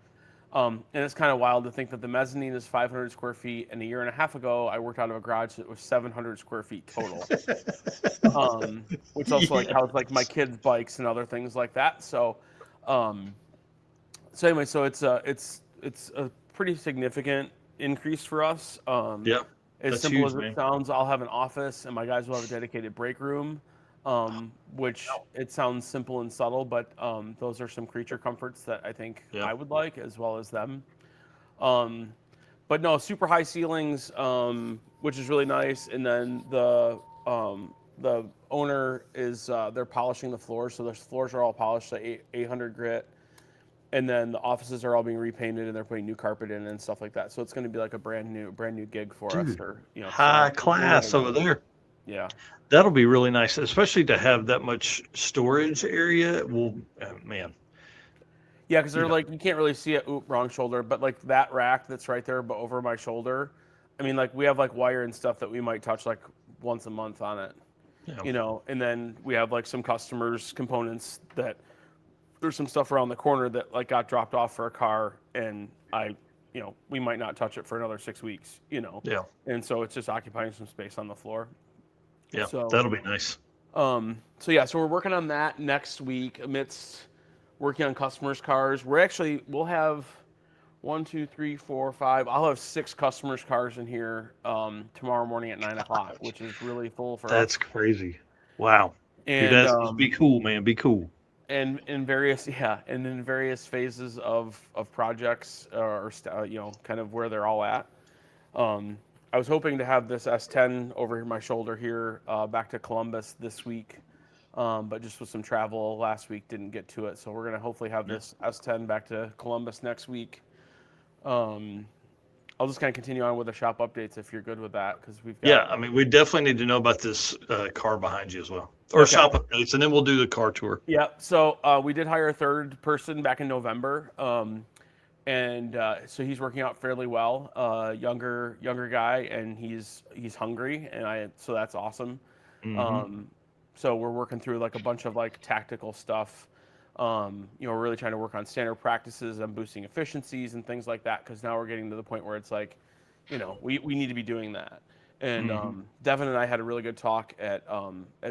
Yeah. And it's kind of wild to think that the mezzanine is 500 square feet, and a year and a half ago, I worked out of a garage that was 700 square feet total. Which also housed like my kids' bikes and other things like that. So anyway, so it's a pretty significant increase for us. Yeah. As simple as it sounds, I'll have an office and my guys will have a dedicated break room, which it sounds simple and subtle, but those are some creature comforts that I think I would like as well as them. But no, super high ceilings, which is really nice. And then the owner is, they're polishing the floors. So the floors are all polished to 800 grit. And then the offices are all being repainted and they're putting new carpet in and stuff like that. So it's going to be like a brand new gig for us. Or high class over there. Yeah, that'll be really nice, especially to have that much storage area. Well, man. Yeah, because they're like, you can't really see it. Oop, wrong shoulder. But like that rack that's right there, but over my shoulder. I mean, like we have like wire and stuff that we might touch like once a month on it. Yeah. And then we have like some customers' components that there's some stuff around the corner that like got dropped off for a car, and we might not touch it for another 6 weeks. Yeah. And so it's just occupying some space on the floor. Yeah, so that'll be nice. So we're working on that next week amidst working on customers' cars. We'll have 1, 2, 3, 4, 5. I'll have 6 customers' cars in here tomorrow morning at 9 o'clock, which is really full for us. That's crazy. Wow. And dude, be cool, man. Be cool. And in various phases of projects or kind of where they're all at. I was hoping to have this S10 over my shoulder here back to Columbus this week, but just with some travel last week, didn't get to it. So we're going to hopefully have this S10 back to Columbus next week. I'll just kind of continue on with the shop updates if you're good with that, because we've got... Yeah, I mean, we definitely need to know about this car behind you as well, or shop updates, and then we'll do the car tour. Yeah, so we did hire a third person back in November. So he's working out fairly well, younger guy, and he's hungry, and so that's awesome. Mm-hmm. So we're working through like a bunch of like tactical stuff. We're really trying to work on standard practices and boosting efficiencies and things like that, because now we're getting to the point where it's like, we need to be doing that. And Devin and I had a really good talk at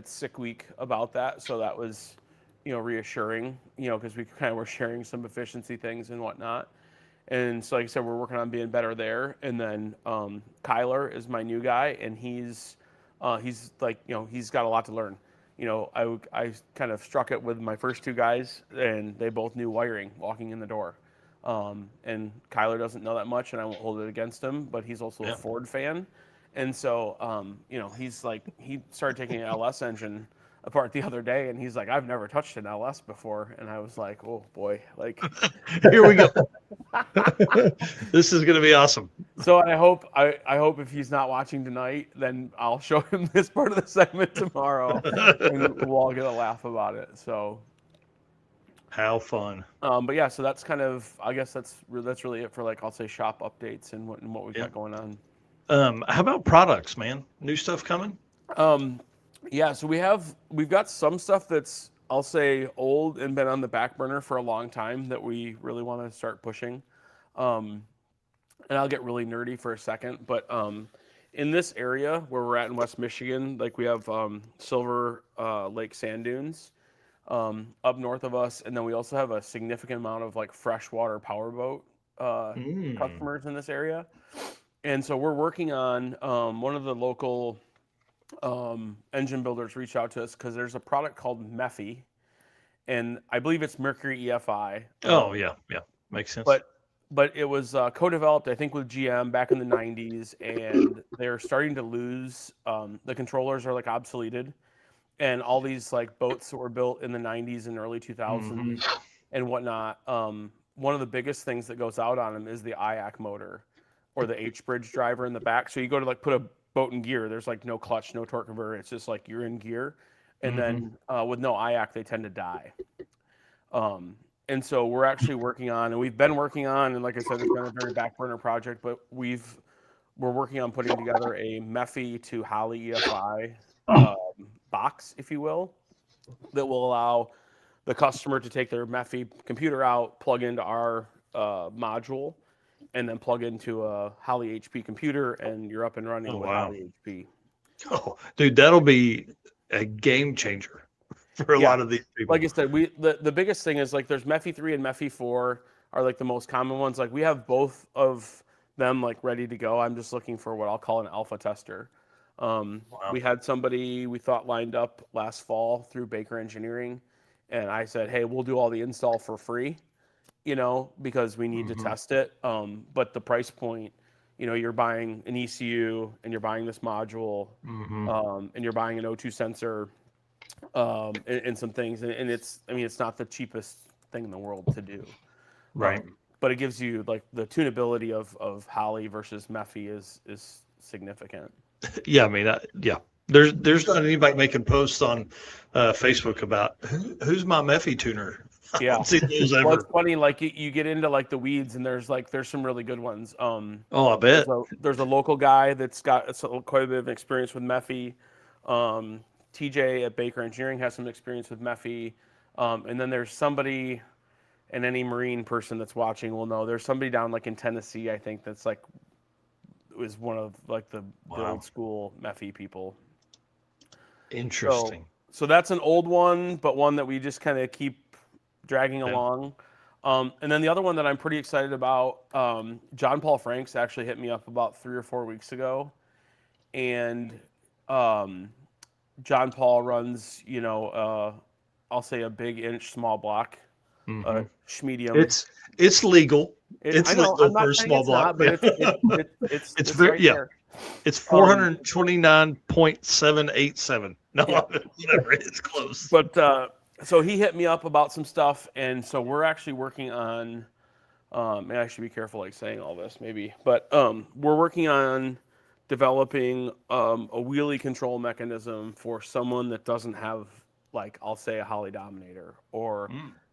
Sick Week about that, so that was reassuring, because we kind of were sharing some efficiency things and whatnot. And so, like I said, we're working on being better there. And then Kyler is my new guy, and he's like, he's got a lot to learn. I kind of struck it with my first 2 guys, and they both knew wiring walking in the door. And Kyler doesn't know that much, and I won't hold it against him, but he's also a Ford fan. And so, he's like, he started taking an LS engine apart the other day, and he's like, I've never touched an LS before. And I was like, oh boy, like here we go. This is going to be awesome. So I hope if he's not watching tonight, then I'll show him this part of the segment tomorrow, and we'll all get a laugh about it. So how fun. But yeah, so that's kind of, I guess that's really it for, like, I'll say shop updates and what we've got going on. How about products, man? New stuff coming? Yeah, so we've got some stuff that's, I'll say, old and been on the back burner for a long time that we really want to start pushing. And I'll get really nerdy for a second, but in this area where we're at in West Michigan, like we have Silver Lake Sand Dunes up north of us, and then we also have a significant amount of like freshwater powerboat customers in this area. And so we're working on one of the local engine builders reached out to us because there's a product called Mephi, and I believe it's Mercury EFI. Yeah, makes sense. But it was co-developed, I think, with GM back in the 90s, and they're starting to lose. The controllers are like obsoleted, and all these like boats that were built in the 90s and early 2000s and whatnot. One of the biggest things that goes out on them is the IAC motor or the H-bridge driver in the back. So you go to like put a boat in gear, there's like no clutch, no torque converter. It's just like you're in gear, and then with no IAC, they tend to die. And so we're actually working on, and we've been working on, and like I said, it's been a very back burner project, but we're working on putting together a Mephi to Holley EFI box, if you will, that will allow the customer to take their Mephi computer out, plug into our module, and then plug into a Holley HP computer, and you're up and running with Holley HP. Oh, dude, that'll be a game changer for a lot of these people. Like I said, the biggest thing is like there's Mephi 3 and Mephi 4 are like the most common ones. Like we have both of them like ready to go. I'm just looking for what I'll call an alpha tester. We had somebody we thought lined up last fall through Baker Engineering, and I said, hey, we'll do all the install for free, because we need to test it. But the price point, you're buying an ECU and you're buying this module, and you're buying an O2 sensor, and some things, and it's not the cheapest thing in the world to do. Right. But it gives you like the tunability of Holly versus Mephi is significant. Yeah, I mean, yeah. There's not anybody making posts on Facebook about who's my Mephi tuner. I Yeah. don't see those Well, ever. it's funny, like you get into like the weeds, and there's some really good ones. Oh, I bet. There's a local guy that's got quite a bit of experience with Mephi. TJ at Baker Engineering has some experience with Mephi. And then there's somebody, and any Marine person that's watching will know, there's somebody down like in Tennessee, I think, that's like was one of like the old school Mephi people. Interesting. So that's an old one, but one that we just kind of keep dragging along. And then the other one that I'm pretty excited about, John Paul Franks actually hit me up about 3 or 4 weeks ago. And John Paul runs, I'll say a big inch small block, medium. It's legal. It's legal for a small block. But it's very right there. It's 429.787. No, whatever. It's close. But so he hit me up about some stuff, and so we're actually working on. And I should be careful like saying all this maybe, but we're working on developing a wheelie control mechanism for someone that doesn't have, like, I'll say a Holly Dominator, or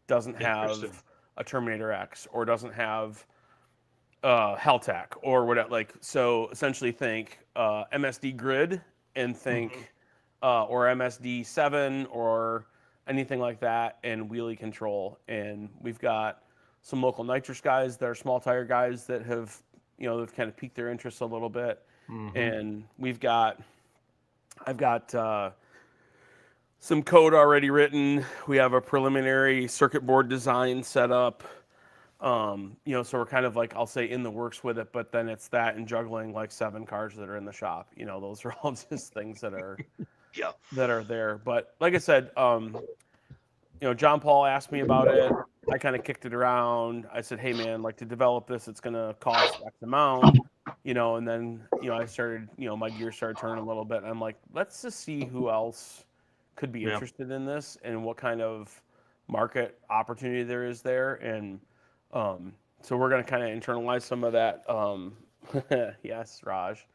doesn't have a Terminator X, or doesn't have Helltac, or whatever. Like, so essentially think MSD Grid, and think or MSD 7 or anything like that, and wheelie control. And we've got some local nitrous guys that are small tire guys that have, they've kind of piqued their interest a little bit. And I've got some code already written. We have a preliminary circuit board design set up. So we're kind of like, I'll say, in the works with it, but then it's that and juggling like 7 cars that are in the shop. Those are all just things that are that are there. But like I said, John Paul asked me about it. I kind of kicked it around. I said, hey man, like, to develop this, it's gonna cost X amount, and then I started, my gears started turning a little bit. And I'm like, let's just see who else could be interested in this and what kind of market opportunity there is there. And so we're gonna kind of internalize some of that. Yes, Raj.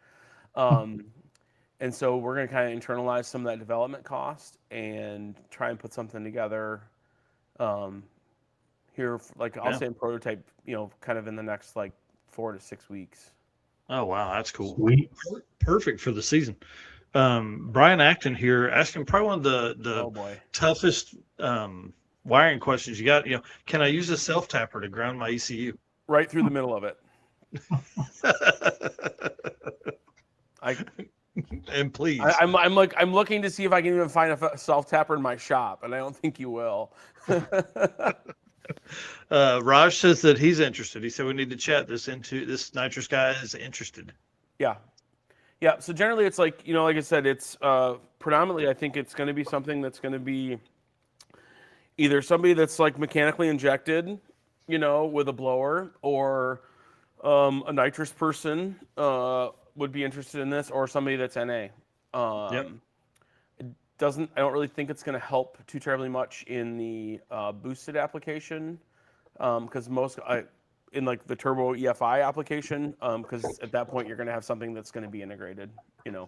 And so we're going to kind of internalize some of that development cost and try and put something together here, like I'll say in prototype, kind of in the next like 4 to 6 weeks. Oh, wow. That's cool. Sweet. Perfect for the season. Brian Acton here asking probably one of the toughest wiring questions you got. Can I use a self-tapper to ground my ECU? Right through the middle of it. And please, I'm looking to see if I can even find a self tapper in my shop, and I don't think you will. Raj says that he's interested. He said we need to chat this into this nitrous guy is interested. Yeah. So generally, it's like like I said, it's predominantly I think it's going to be something that's going to be either somebody that's like mechanically injected, with a blower, or a nitrous person. Would be interested in this, or somebody that's NA. I don't really think it's going to help too terribly much in the boosted application, because most in like the turbo EFI application, because at that point you're going to have something that's going to be integrated. Yeah,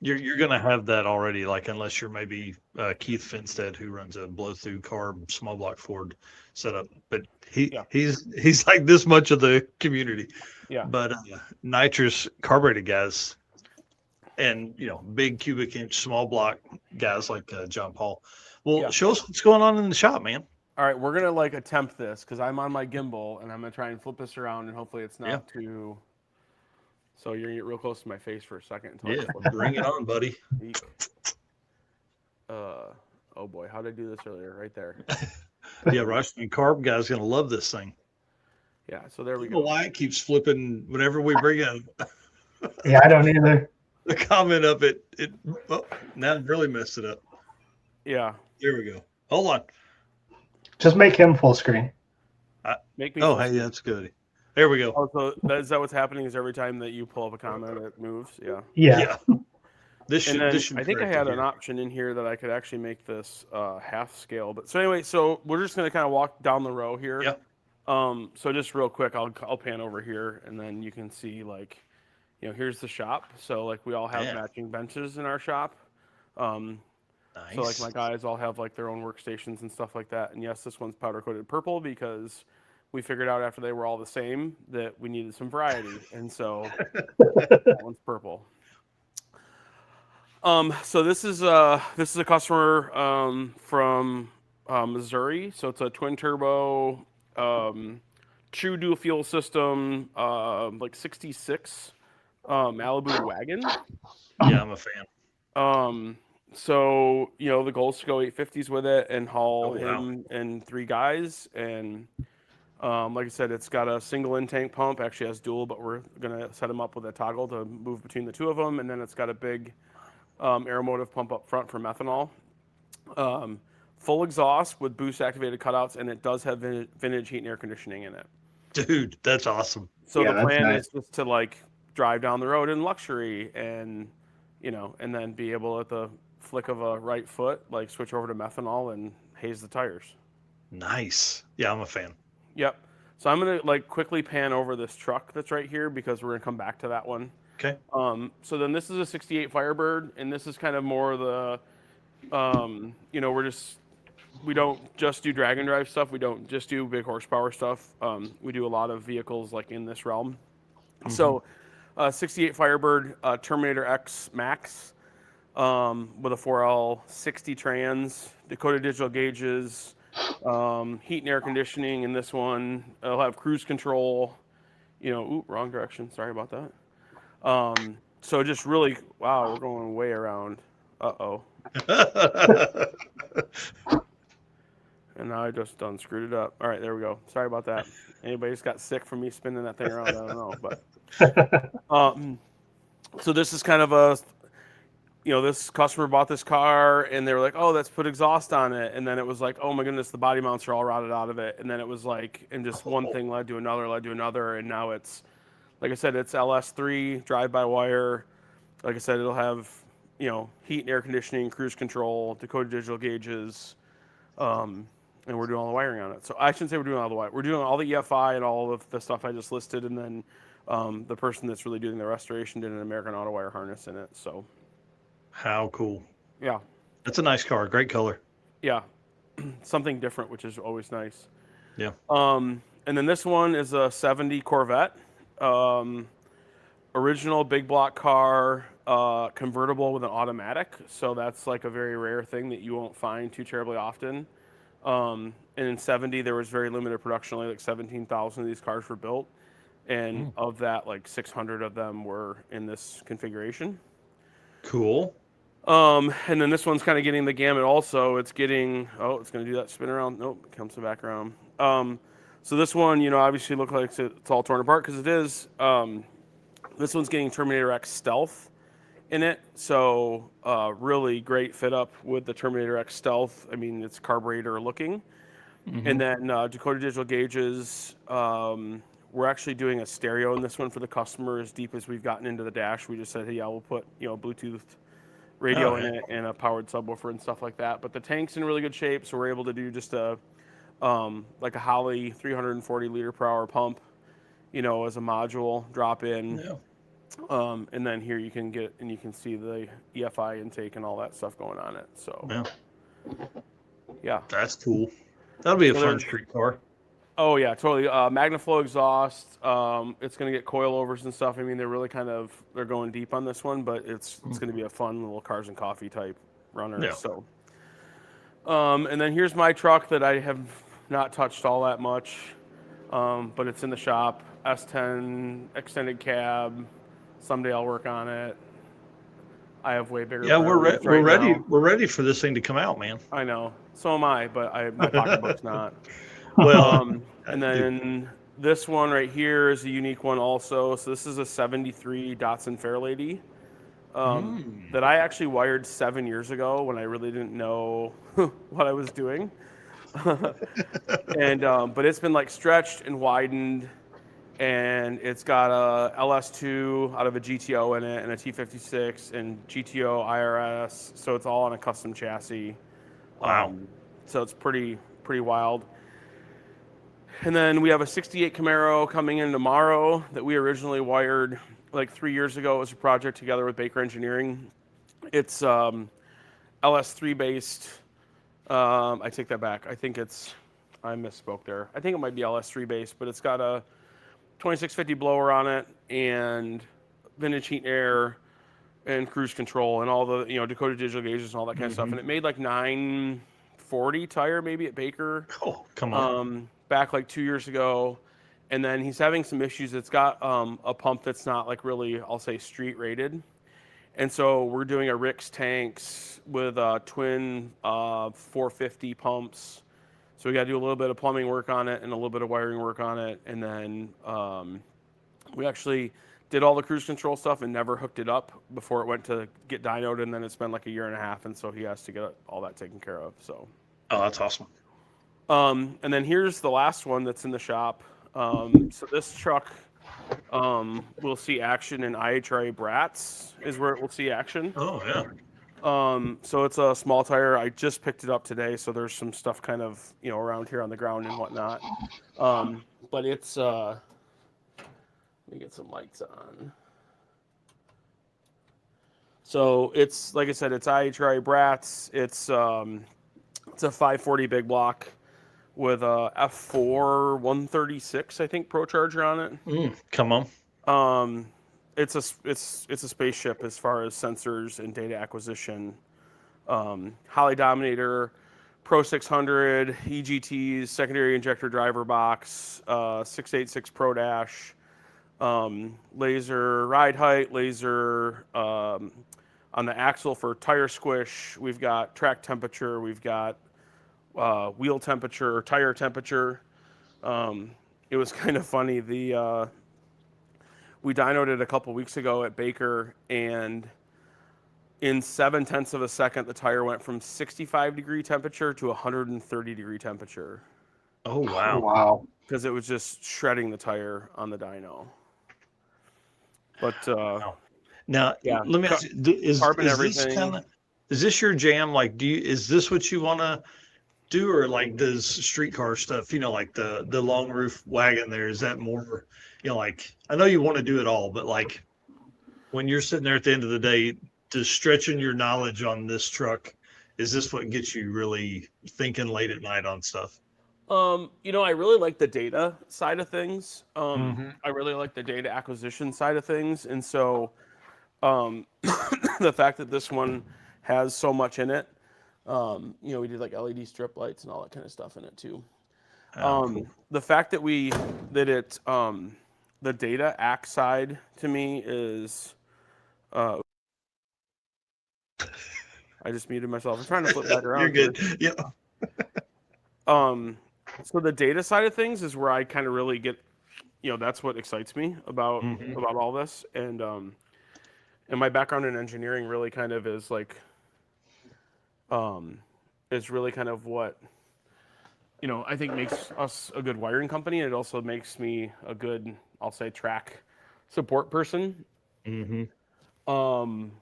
you're going to have that already. Like, unless you're maybe Keith Finstead, who runs a blow through carb small block Ford setup, but he's like this much of the community. Yeah. But nitrous carbureted guys, and big cubic inch small block guys like John Paul. Well, show us what's going on in the shop, man. All right, we're gonna like attempt this because I'm on my gimbal and I'm gonna try and flip this around, and hopefully it's not too. So you're gonna get real close to my face for a second. Bring it on, buddy. Oh boy, how did I do this earlier? Right there. Yeah, Russian carb guy's gonna love this thing. Yeah, so there we I go. don't know why it keeps flipping whenever we bring in. Yeah, I don't either. The comment up now it really messed it up. Yeah. There we go. Hold on. Just make him full screen. Make me. Hey, that's good. There we go. Oh, so is that what's happening? Is every time that you pull up a comment, it moves? Yeah. Yeah. This And then should I think I correct it had an here. option in here that I could actually make this half scale. But so anyway, so we're just gonna kind of walk down the row here. Yep. So just real quick, I'll pan over here, and then you can see like, here's the shop. So like we all have Yeah. matching benches in our shop. Nice. So like my guys all have like their own workstations and stuff like that. And yes, this one's powder coated purple because we figured out after they were all the same that we needed some variety, and so that one's purple. So this is a customer from Missouri. So it's a twin turbo, true dual fuel system, like 66 Malibu wagon. Yeah, I'm a fan. So the goal is to go 850s with it and haul Oh, wow. him and 3 guys. And like I said, it's got a single in-tank pump. Actually has dual, but we're gonna set him up with a toggle to move between the two of them. And then it's got a big aeromotive pump up front for methanol. Full exhaust with boost activated cutouts, and it does have vintage heat and air conditioning in it. Dude, that's awesome. So Yeah, the that's plan nice. is just to like drive down the road in luxury and and then be able at the flick of a right foot like switch over to methanol and haze the tires. Nice. Yeah, I'm a fan. Yep. So I'm gonna like quickly pan over this truck that's right here because we're gonna come back to that one. Okay. So then this is a 68 Firebird, and this is kind of more the we don't just do drag and drive stuff. We don't just do big horsepower stuff. We do a lot of vehicles like in this realm. Mm-hmm. So 68 Firebird Terminator X Max with a 4L 60 trans, Dakota digital gauges, heat and air conditioning in this one. It'll have cruise control. Wrong direction. Sorry about that. So just really, wow, we're going way around. Uh-oh. And now I just done screwed it up. All right, there we go. Sorry about that. Anybody just got sick from me spinning that thing around? I don't know, but so this is kind of a, this customer bought this car and they were like, oh, let's put exhaust on it, and then it was like, oh my goodness, the body mounts are all rotted out of it, and then it was like, and just one thing led to another, and now it's, like I said, it's LS3 drive-by-wire. Like I said, it'll have heat and air conditioning, cruise control, Dakota digital gauges. And we're doing all the wiring on it. So I shouldn't say we're doing all the wiring. We're doing all the EFI and all of the stuff I just listed, and then the person that's really doing the restoration did an American Auto Wire harness in it. So How cool. yeah, That's a nice car. Great color. yeah, something different, which is always nice. Yeah. And then this one is a 70 Corvette, original big block car, convertible with an automatic. So that's like a very rare thing that you won't find too terribly often. And in 70, there was very limited production. Only like 17,000 of these cars were built. And of that, like 600 of them were in this configuration. Cool. And then this one's kind of getting the gamut also. It's getting, it's going to do that spin around. Nope, it comes back around. So this one, obviously looks like it's all torn apart because it is. This one's getting Terminator X Stealth in it. So really great fit up with the Terminator X Stealth. I mean, it's carburetor looking. Mm-hmm. And then Dakota digital gauges. We're actually doing a stereo in this one for the customer as deep as we've gotten into the dash. We just said, hey, yeah, we'll put, Bluetooth radio in it and a powered subwoofer and stuff like that. But the tank's in really good shape, so we're able to do just a like a Holley 340 liter per hour pump, as a module drop in. Yeah. And then here you can see the EFI intake and all that stuff going on it. So yeah. That's cool. That'll be a fun street car. Oh yeah, totally. Magnaflow exhaust. It's going to get coilovers and stuff. I mean, they're going deep on this one, but it's going to be a fun little cars and coffee type runner. Yeah. So, and then here's my truck that I have not touched all that much, but it's in the shop. S10 extended cab. Someday I'll work on it. I have way bigger. Yeah, we're ready. Now. We're ready for this thing to come out, man. I know. So am I, but my pocketbook's not. Well, and then this one right here is a unique one also. So this is a 73 Datsun Fairlady that I actually wired 7 years ago when I really didn't know what I was doing. And but it's been like stretched and widened and it's got a LS2 out of a GTO in it, and a T56 and GTO IRS. So it's all on a custom chassis. Wow. So it's pretty wild. And then we have a 68 Camaro coming in tomorrow that we originally wired like 3 years ago. It was a project together with Baker Engineering. It's LS3 based. I take that back. I misspoke there. I think it might be LS3 based, but it's got a 2650 blower on it and vintage heat and air and cruise control and all the, Dakota digital gauges and all that kind of stuff. And it made like 940 tire maybe at Baker. Oh, come on. Back like 2 years ago. And then he's having some issues. It's got a pump that's not like really, I'll say, street rated. And so we're doing a Rix tanks with twin 450 pumps. So we got to do a little bit of plumbing work on it and a little bit of wiring work on it. And then we actually did all the cruise control stuff and never hooked it up before it went to get dynoed. And then it's been like a year and a half. And so he has to get all that taken care of. So. Oh, that's awesome. And then here's the last one that's in the shop. So this truck will see action in IHRA Bratz is where it will see action. Oh, yeah. So it's a small tire. I just picked it up today, so there's some stuff kind of, around here on the ground and whatnot. But it's, let me get some lights on. So it's, like I said, it's IHRA Bratz. It's a 540 big block with a F4 136, I think, Pro Charger on it. Come on. It's a spaceship as far as sensors and data acquisition. Holly Dominator, Pro 600, EGTs, secondary injector driver box, 686 Pro Dash, laser ride height, laser on the axle for tire squish. We've got track temperature. We've got wheel temperature, tire temperature. It was kind of funny. We dynoed it a couple weeks ago at Baker, and in 0.7 of a second, the tire went from 65 degree temperature to 130 degree temperature. Oh, wow. Wow. Because it was just shredding the tire on the dyno. But now, yeah, let me ask you, is everything. Is this your jam? Like, is this what you want to do, or like does streetcar stuff? Like the long roof wagon there. Is that more? Like, I know you want to do it all, but like when you're sitting there at the end of the day, does stretching your knowledge on this truck, is this what gets you really thinking late at night on stuff? I really like the data side of things. I really like the data acquisition side of things. And so the fact that this one has so much in it, we did like LED strip lights and all that kind of stuff in it too. Cool. The fact that the data act side to me is, I just muted myself. I'm trying to flip back around. You're good. Yeah. So the data side of things is where I kind of really get, that's what excites me about all this. And my background in engineering really kind of is like, is really kind of what, I think makes us a good wiring company. And it also makes me a good, I'll say, track support person. And one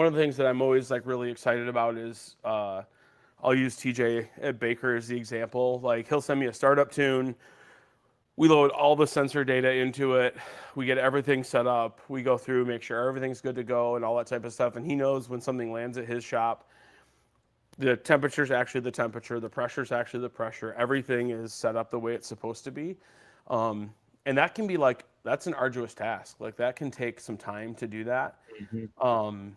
of the things that I'm always like really excited about is, I'll use TJ at Baker as the example. Like, he'll send me a startup tune. We load all the sensor data into it. We get everything set up. We go through, make sure everything's good to go and all that type of stuff. And he knows when something lands at his shop, the temperature's actually the temperature, the pressure's actually the pressure. Everything is set up the way it's supposed to be. And that can be like, that's an arduous task. Like, that can take some time to do that. And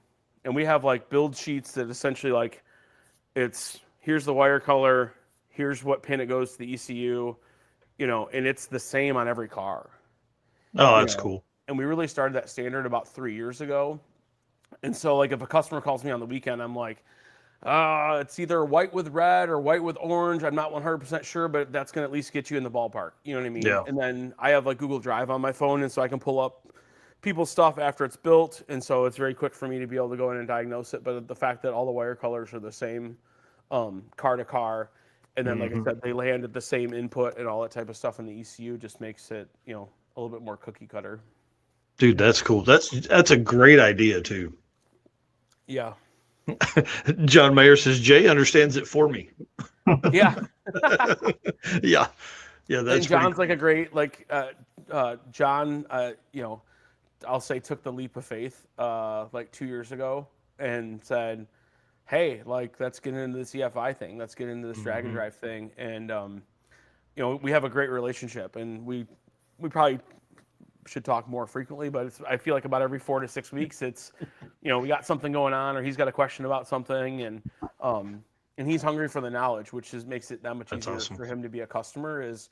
we have like build sheets that essentially like, here's the wire color, here's what pin it goes to the ECU, and it's the same on every car. Oh, that's cool. And we really started that standard about 3 years ago. And so like if a customer calls me on the weekend, I'm like, it's either white with red or white with orange. I'm not 100% sure, but that's going to at least get you in the ballpark. You know what I mean? Yeah. And then I have like Google Drive on my phone, and so I can pull up people's stuff after it's built. And so it's very quick for me to be able to go in and diagnose it. But the fact that all the wire colors are the same car to car, And then, like I said, they landed the same input and all that type of stuff in the ECU. Just makes it, a little bit more cookie cutter. Dude, that's cool. That's a great idea too. Yeah. John Mayer says Jay understands it for me. Yeah. Yeah. Yeah, that's and John's like a great, John, I'll say took the leap of faith 2 years ago and said, hey, let's get into the CFI thing. Let's get into this drag and drive thing. And, we have a great relationship, and we probably should talk more frequently, but I feel like about every 4 to 6 weeks, it's, we got something going on, or he's got a question about something, and he's hungry for the knowledge, which makes it that much easier for him to be a customer, is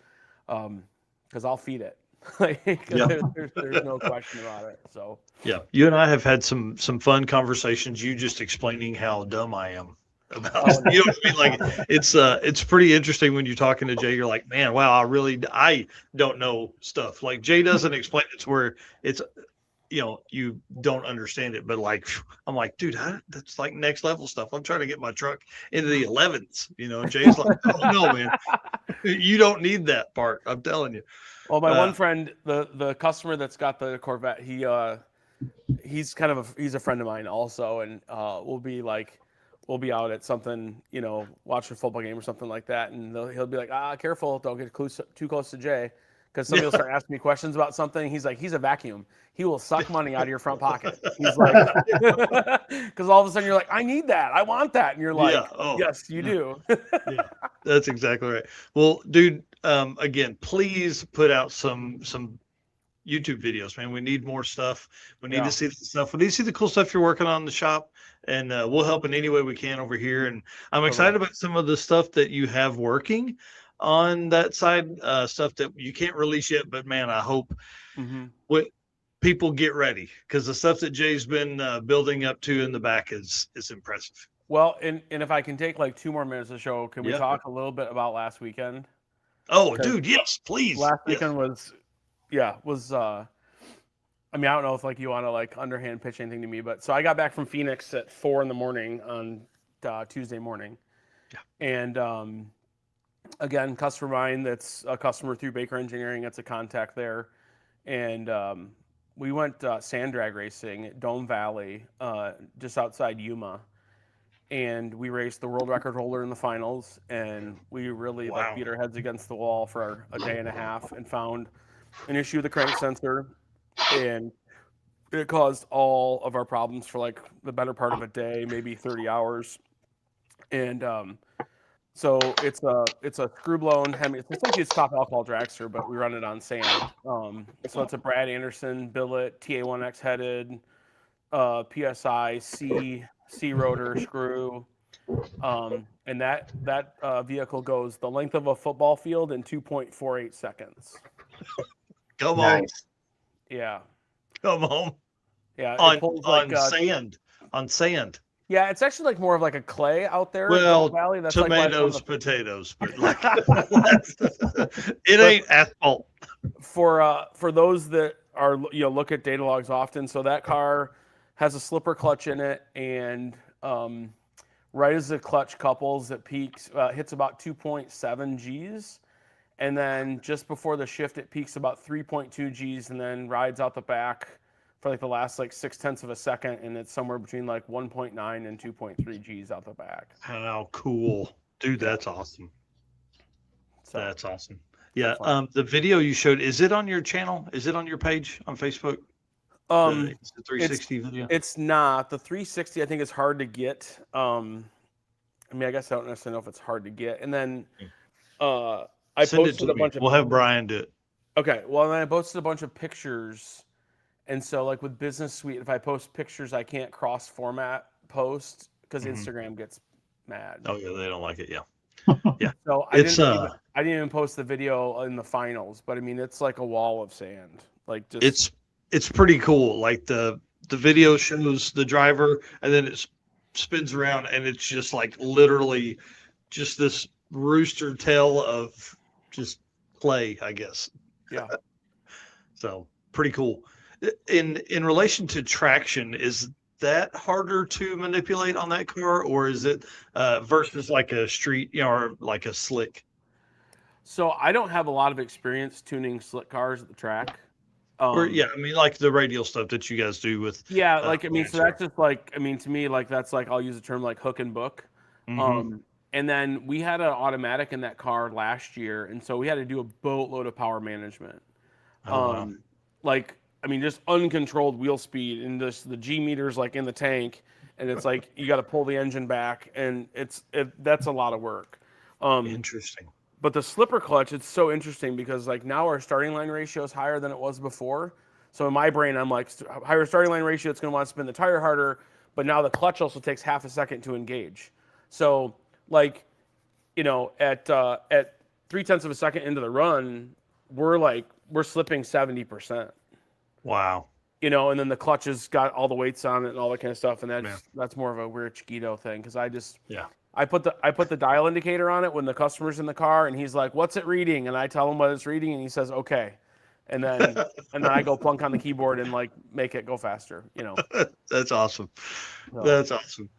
because I'll feed it. There's no question about it. So yeah, you and I have had some fun conversations. You just explaining how dumb I am about, you know what I mean? Like it's pretty interesting when you're talking to Jay. You're like, man, wow, I don't know stuff. Like Jay doesn't explain it to where it's, you don't understand it. But I'm like, dude, that's like next level stuff. I'm trying to get my truck into the 11s. Jay's like, oh no, man, you don't need that part. I'm telling you. Well, my one friend, the customer that's got the Corvette, he's a friend of mine also, and we'll be out at something, watching a football game or something like that, and he'll be like, careful, don't get too close to Jay, because somebody will start asking me questions about something. He's like, he's a vacuum. He will suck money out of your front pocket. He's like, because all of a sudden you're like, I need that, I want that, and you're like, yes, you do. Yeah, that's exactly right. Well, dude, again, please put out some YouTube videos, man. We need more stuff. We need to see the stuff. We need to see the cool stuff you're working on in the shop, and we'll help in any way we can over here. And I'm excited about some of the stuff that you have working on that side, stuff that you can't release yet. But man, I hope what people get ready, because the stuff that Jay's been building up to in the back is impressive. Well, and if I can take 2 more minutes of the show, can we talk a little bit about last weekend? Oh, dude, yes, please. Last weekend was I mean, I don't know if you want to underhand pitch anything to me, but so I got back from Phoenix at 4 a.m. on Tuesday morning. Yeah. And again, customer mine that's a customer through Baker Engineering, that's a contact there. And we went sand drag racing at Dome Valley, just outside Yuma. And we raced the world record holder in the finals, and we really beat our heads against the wall for a day and a half and found an issue with the crank sensor, and it caused all of our problems for the better part of a day, maybe 30 hours. And so it's a screw blown Hemi. It's essentially a top alcohol dragster, but we run it on sand. So it's a Brad Anderson billet, TA1X headed, PSI C rotor screw, and that vehicle goes the length of a football field in 2.48 seconds. Come on. Yeah. Come on. Yeah. On sand. Yeah, it's actually more of a clay out there. Well, Valley. That's tomatoes, potatoes, but it ain't asphalt. For those that are look at data logs often, so that car has a slipper clutch in it, and right as the clutch couples, it peaks, hits about 2.7 Gs. And then just before the shift, it peaks about 3.2 Gs and then rides out the back for the last 0.6 of a second. And it's somewhere between 1.9 and 2.3 Gs out the back. How cool. Dude, that's awesome. So, that's awesome. Yeah. The video you showed, is it on your channel? Is it on your page on Facebook? The 360 video? It's not. The 360, I think, is hard to get. I guess I don't necessarily know if it's hard to get. And then I posted a bunch of. We'll have Brian do it. Okay. Well, then I posted a bunch of pictures, and so with Business Suite, if I post pictures, I can't cross format post because Instagram gets mad. Oh yeah, they don't like it. Yeah. Yeah. So I didn't even post the video in the finals, but it's like a wall of sand. It's pretty cool. The video shows the driver, and then it spins around, and it's just literally just this rooster tail of just clay, I guess. Yeah. So pretty cool. In relation to traction, is that harder to manipulate on that car, or is it versus like a street, or like a slick? So I don't have a lot of experience tuning slick cars at the track. Or I mean, like the radial stuff that you guys do with. Yeah, like I mean, so Blanchard. that's just like to me, like that's like I'll use the term like hook and book. And then we had an automatic in that car last year, and so we had to do a boatload of power management. Wow. Like I mean, just uncontrolled wheel speed, and just the G meters like in the tank, and it's like you got to pull the engine back, and that's a lot of work. Interesting. But the slipper clutch, it's so interesting because like now our starting line ratio is higher than it was before. So in my brain, I'm like, higher starting line ratio, it's going to want to spin the tire harder. But now the clutch also takes half a second to engage. So like, at 0.3 of a second into the run, we're slipping 70%. Wow. And then the clutch has got all the weights on it and all that kind of stuff. And that's more of a weird Chiquito thing because I put the dial indicator on it when the customer's in the car, and he's like, "What's it reading?" And I tell him what it's reading, and he says, "Okay." And then I go plunk on the keyboard and like make it go faster. That's awesome. That's awesome.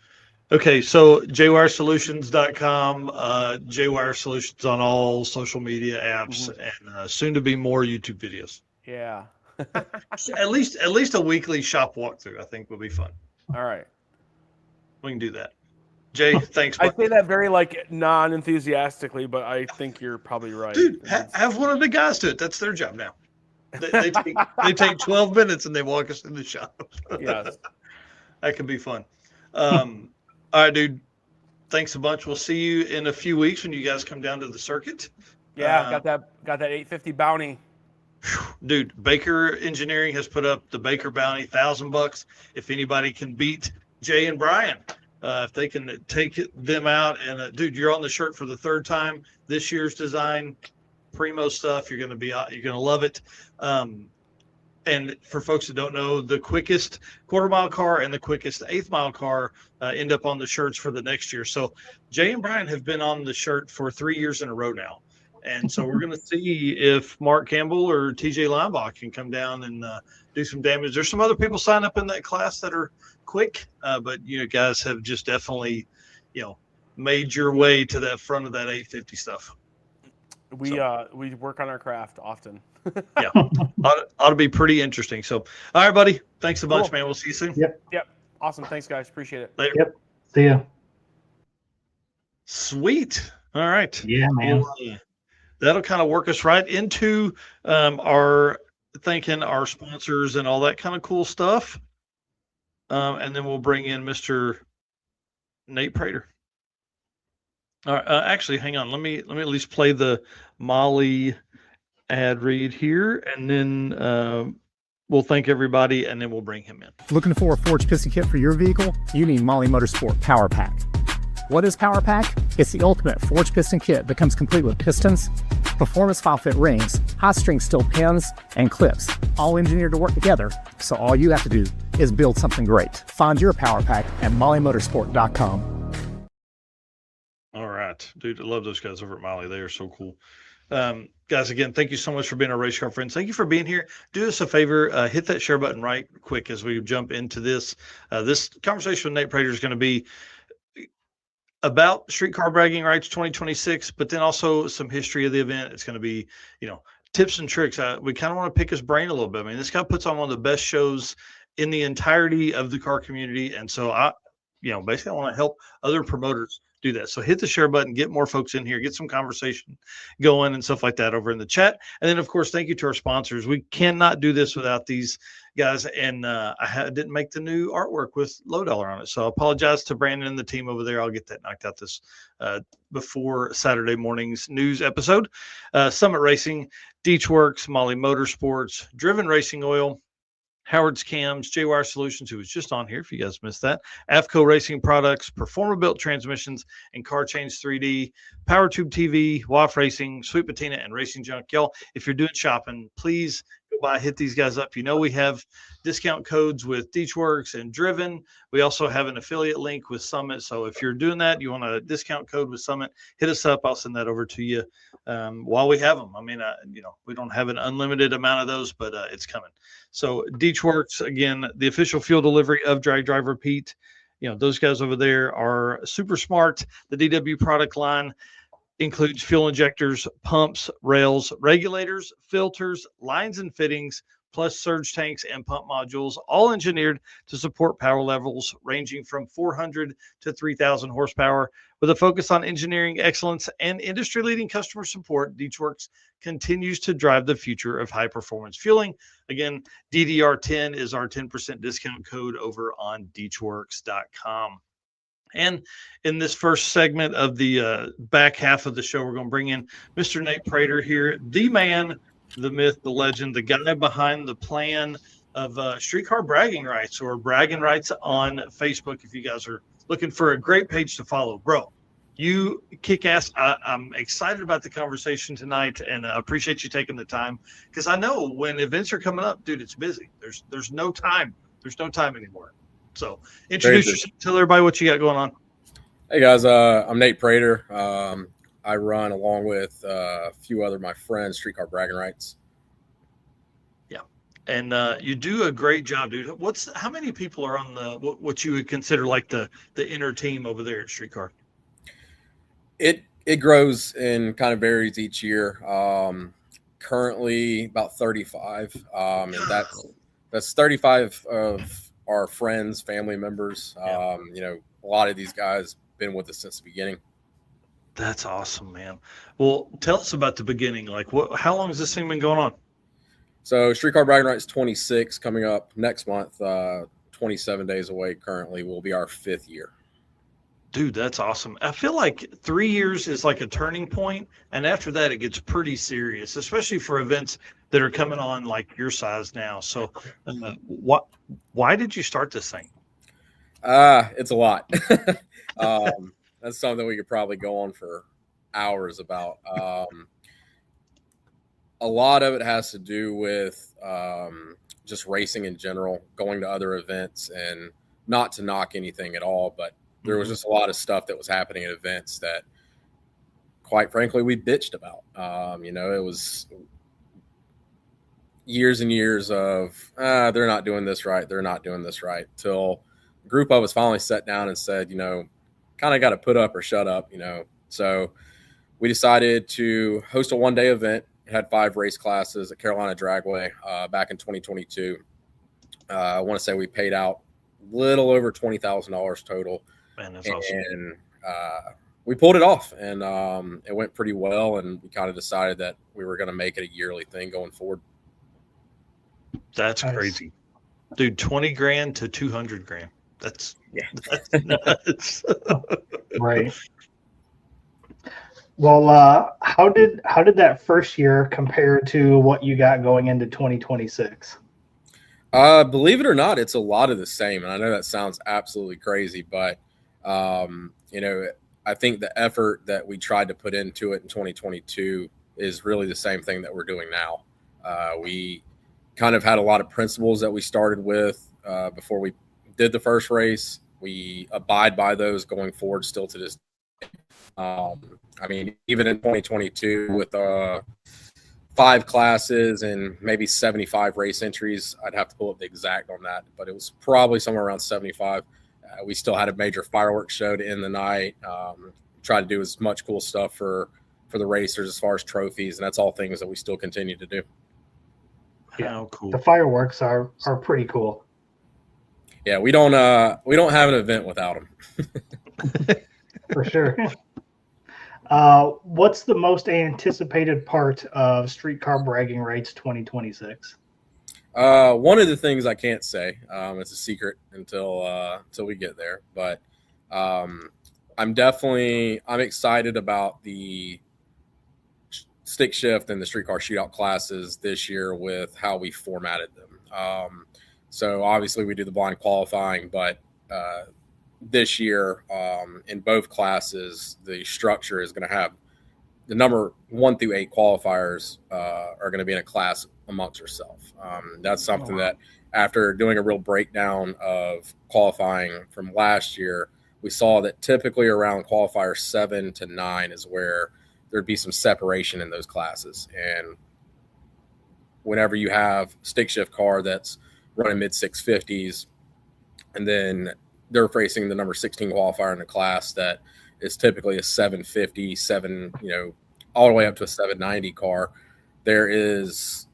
Okay, so JayWireSolutions.com, JayWire Solutions on all social media apps, and soon to be more YouTube videos. Yeah. at least a weekly shop walkthrough, I think, will be fun. All right. We can do that. Jay, thanks. I say that very like non-enthusiastically, but I think you're probably right. Dude, have one of the guys do it. That's their job now. They take 12 minutes and they walk us in the shop. Yes. That could be fun. All right, dude. Thanks a bunch. We'll see you in a few weeks when you guys come down to the circuit. Yeah, got that $850 bounty. Dude, Baker Engineering has put up the Baker bounty, $1,000. If anybody can beat Jay and Brian. If they can take them out, and dude, you're on the shirt for the third time. This year's design, primo stuff. You're gonna love it. And for folks that don't know, the quickest quarter-mile car and the quickest eighth-mile car end up on the shirts for the next year. So Jay and Brian have been on the shirt for 3 years in a row now, and so we're gonna see if Mark Campbell or TJ Leinbach can come down and do some damage. There's some other people signed up in that class that are quick, but guys have just definitely made your way to that front of that 850 stuff. We work on our craft often. Yeah, ought to be pretty interesting. So all right, buddy, thanks a bunch. Cool. Man, we'll see you soon. Yep, awesome. Thanks guys, appreciate it. Later. Yep, see ya. Sweet. All right, yeah, man. Well, that'll kind of work us right into our thanking our sponsors and all that kind of cool stuff. And then we'll bring in Mr. Nate Prater. All right, actually, hang on. Let me at least play the Molly ad read here, and then we'll thank everybody, and then we'll bring him in. Looking for a forged piston kit for your vehicle? You need Molly Motorsport Power Pack. What is Power Pack? It's the ultimate forged piston kit that comes complete with pistons, performance file fit rings, hot string steel pins, and clips, all engineered to work together, so all you have to do is build something great. Find your Power Pack at mollymotorsport.com. All right, dude, I love those guys over at Molly. They are so cool. Guys, again, thank you so much for being our race car friends. Thank you for being here. Do us a favor, hit that share button right quick as we jump into this. This conversation with Nate Prater is going to be about Street Car Bragging Rights 2026, but then also some history of the event. It's going to be, tips and tricks. We kind of want to pick his brain a little bit. I mean, this guy puts on one of the best shows in the entirety of the car community. And so basically I want to help other promoters do that. So hit the share button, get more folks in here, get some conversation going and stuff like that over in the chat. And then of course, thank you to our sponsors. We cannot do this without these guys. And I didn't make the new artwork with Low Dollar on it. So I apologize to Brandon and the team over there. I'll get that knocked out this before Saturday morning's news episode. Summit Racing, Deech Works, Molly Motorsports, Driven Racing Oil, Howard's Cams, JayWire Solutions, who was just on here, if you guys missed that, AFCO Racing Products, Performer-Built Transmissions, and Car Change 3D, Power Tube TV, WAF Racing, Sweet Patina, and Racing Junk. Y'all, if you're doing shopping, please go by, hit these guys up. We have discount codes with Deechworks and Driven. We also have an affiliate link with Summit. So if you're doing that, you want a discount code with Summit, hit us up. I'll send that over to you while we have them. I mean, we don't have an unlimited amount of those, but it's coming. So Deechworks, again, the official fuel delivery of Drag Driver Pete. Those guys over there are super smart. The DW product line includes fuel injectors, pumps, rails, regulators, filters, lines and fittings, plus surge tanks and pump modules, all engineered to support power levels ranging from 400 to 3,000 horsepower. With a focus on engineering excellence and industry-leading customer support, Deechworks continues to drive the future of high-performance fueling. Again, DDR10 is our 10% discount code over on Deechworks.com. And in this first segment of the back half of the show, we're going to bring in Mr. Nate Prater here, the man, the myth, the legend, the guy behind the plan of Street Car Bragging Rights, or Braggin Rights on Facebook. If you guys are looking for a great page to follow, bro, you kick ass. I'm excited about the conversation tonight, and I appreciate you taking the time, because I know when events are coming up, dude, it's busy. There's no time. There's no time anymore. So introduce yourself, tell everybody what you got going on. Hey guys, I'm Nate Prater. I run, along with a few other my friends, Street Car Braggin Rights. Yeah, and you do a great job, dude. How many people are on the what you would consider like the inner team over there at Street Car? It grows and kind of varies each year. Currently about 35, and that's 35 of our friends, family members. A lot of these guys been with us since the beginning. That's awesome, man. Well, tell us about the beginning. Like, how long has this thing been going on? So Street Car Braggin Rights 26 coming up next month, 27 days away currently, will be our 5th year. Dude, that's awesome. I feel like 3 years is like a turning point, and after that it gets pretty serious, especially for events that are coming on like your size now. So why did you start this thing? It's a lot. That's something we could probably go on for hours about. A lot of it has to do with just racing in general, going to other events, and not to knock anything at all, but there was just a lot of stuff that was happening at events that, quite frankly, we bitched about. It was years and years of, they're not doing this right, they're not doing this right, till a group of us finally sat down and said, kind of got to put up or shut up, So we decided to host a one-day event. It had 5 race classes at Carolina Dragway back in 2022. I want to say we paid out a little over $20,000 total. Man, that's awesome. And we pulled it off, and it went pretty well, and we kind of decided that we were going to make it a yearly thing going forward. That's crazy. Dude, 20 grand to 200 grand. That's nuts. Right. Well, how did that first year compare to what you got going into 2026? Believe it or not, it's a lot of the same. And I know that sounds absolutely crazy, but I think the effort that we tried to put into it in 2022 is really the same thing that we're doing now. We kind of had a lot of principles that we started with before we did the first race. We abide by those going forward still to this day. Even in 2022 with 5 classes and maybe 75 race entries, I'd have to pull up the exact on that, but it was probably somewhere around 75. We still had a major fireworks show to end the night. Try to do as much cool stuff for the racers as far as trophies, and that's all things that we still continue to do. How cool. The fireworks are pretty cool. Yeah, we don't have an event without them. For sure. What's the most anticipated part of Street Car Bragging Rights 2026? One of the things I can't say, it's a secret until we get there, but I'm excited about the stick shift and the street car shootout classes this year with how we formatted them. So obviously we do the blind qualifying, but this year in both classes, the structure is going to have the number 1 through 8 qualifiers are going to be in a class amongst yourself. That's something that after doing a real breakdown of qualifying from last year, we saw that typically around qualifier 7 to 9 is where there'd be some separation in those classes. And whenever you have stick shift car that's running mid 650s, and then they're facing the number 16 qualifier in a class that is typically a 750, all the way up to a 790 car, there's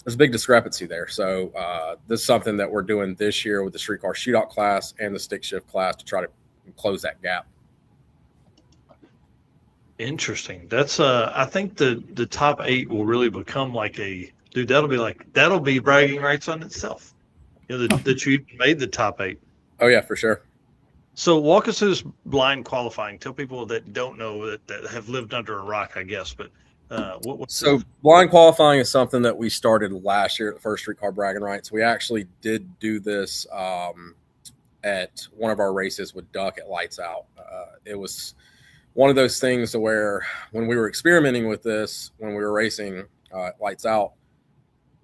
a big discrepancy there. So this is something that we're doing this year with the street car shootout class and the stick shift class to try to close that gap. Interesting. That's I think the top 8 will really become like that'll be bragging rights on itself. That you made the top 8. Oh yeah, for sure. So walk us through this blind qualifying. Tell people that don't know that have lived under a rock, I guess. But so blind qualifying is something that we started last year at the first Street Car Braggin Rights. We actually did do this at one of our races with Duck at Lights Out. It was one of those things to where when we were experimenting with this, when we were racing Lights Out,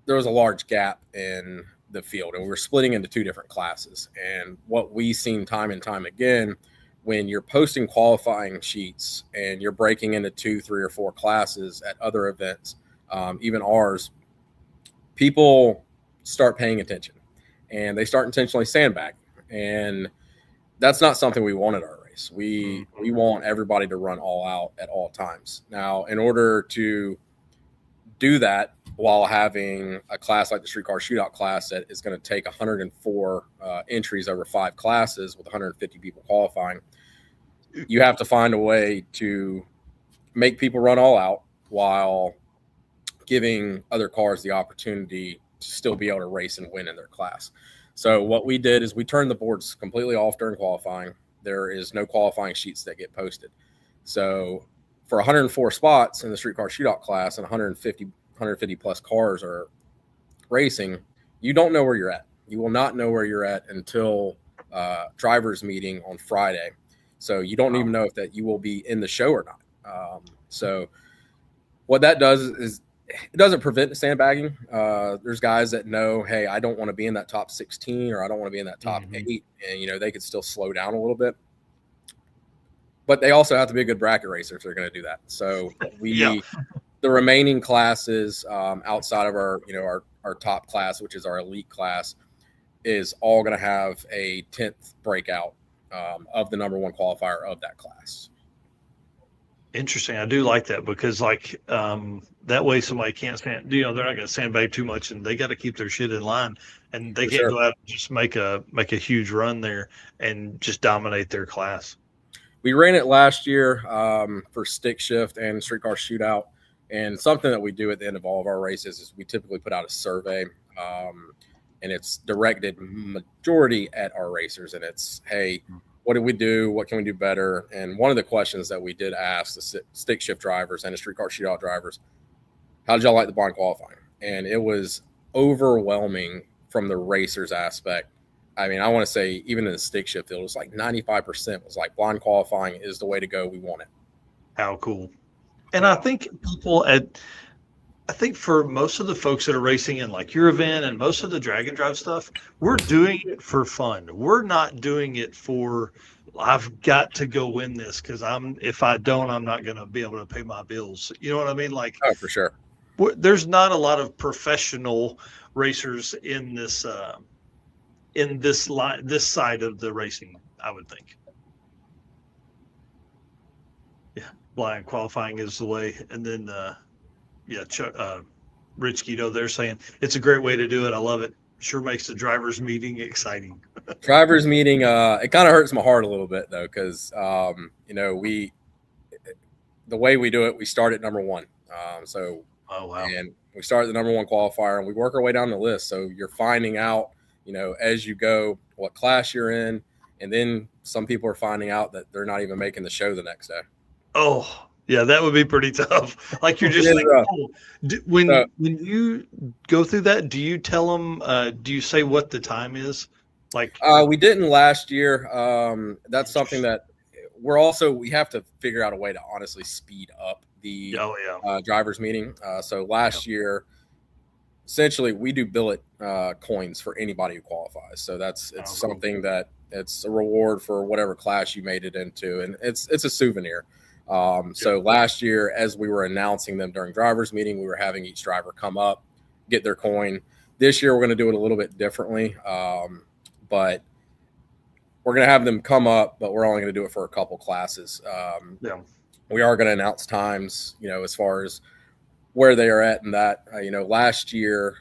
there was a large gap in the field, and we were splitting into 2 different classes. And what we seen time and time again, when you're posting qualifying sheets and you're breaking into 2, 3, or 4 classes at other events, even ours, people start paying attention and they start intentionally sandbagging. And that's not something we want at our race. We want everybody to run all out at all times. Now, in order to do that while having a class like the street car shootout class that is going to take 104 entries over 5 classes with 150 people qualifying, you have to find a way to make people run all out while giving other cars the opportunity to still be able to race and win in their class. So what we did is we turned the boards completely off during qualifying. There is no qualifying sheets that get posted. So for 104 spots in the street car shootout class and 150 plus cars are racing, you don't know where you're at. You will not know where you're at until drivers meeting on Friday. So you don't even know if that you will be in the show or not. So what that does is it doesn't prevent sandbagging. There's guys that know, hey, I don't want to be in that top 16 or I don't want to be in that top 8. And, they could still slow down a little bit. But they also have to be a good bracket racer if they're going to do that. So the remaining classes outside of our top class, which is our elite class, is all going to have a 10th breakout of the number 1 qualifier of that class. Interesting. I do like that because that way somebody can't stand, they're not going to sandbag too much and they got to keep their shit in line and they can't go out and just make a huge run there and just dominate their class. We ran it last year for stick shift and street car shootout. And something that we do at the end of all of our races is we typically put out a survey, and it's directed majority at our racers. And it's, hey, what did we do? What can we do better? And one of the questions that we did ask the stick shift drivers and the street car shootout drivers, how did y'all like the blind qualifying? And it was overwhelming from the racers aspect. I mean, I want to say even in the stick shift field, it was like 95% was like blind qualifying is the way to go. We want it. How cool. And I think for most of the folks that are racing in like your event and most of the drag and drive stuff, we're doing it for fun. We're not doing it for, I've got to go win this because if I don't, I'm not going to be able to pay my bills. You know what I mean? Like, oh, for sure. There's not a lot of professional racers in this side of the racing, I would think. Yeah, blind qualifying is the way. And then, Rich Keto, they're saying it's a great way to do it. I love it. Sure makes the drivers meeting exciting. Drivers meeting, it kind of hurts my heart a little bit though, because the way we do it, we start at number 1. Oh wow! And we start at the number 1 qualifier, and we work our way down the list. So you're finding out, as you go, what class you're in, and then some people are finding out that they're not even making the show the next day. Oh, yeah, that would be pretty tough. Like you're just like, when you go through that, do you tell them? Do you say what the time is? Like we didn't last year. That's something that we have to figure out a way to honestly speed up the drivers meeting. So last year, essentially, we do billet coins for anybody who qualifies. So it's something that it's a reward for whatever class you made it into, and it's a souvenir. So last year, as we were announcing them during drivers meeting, we were having each driver come up, get their coin. This year, we're going to do it a little bit differently, but we're going to have them come up, but we're only going to do it for a couple classes. We are going to announce times, as far as where they are at and that. Last year,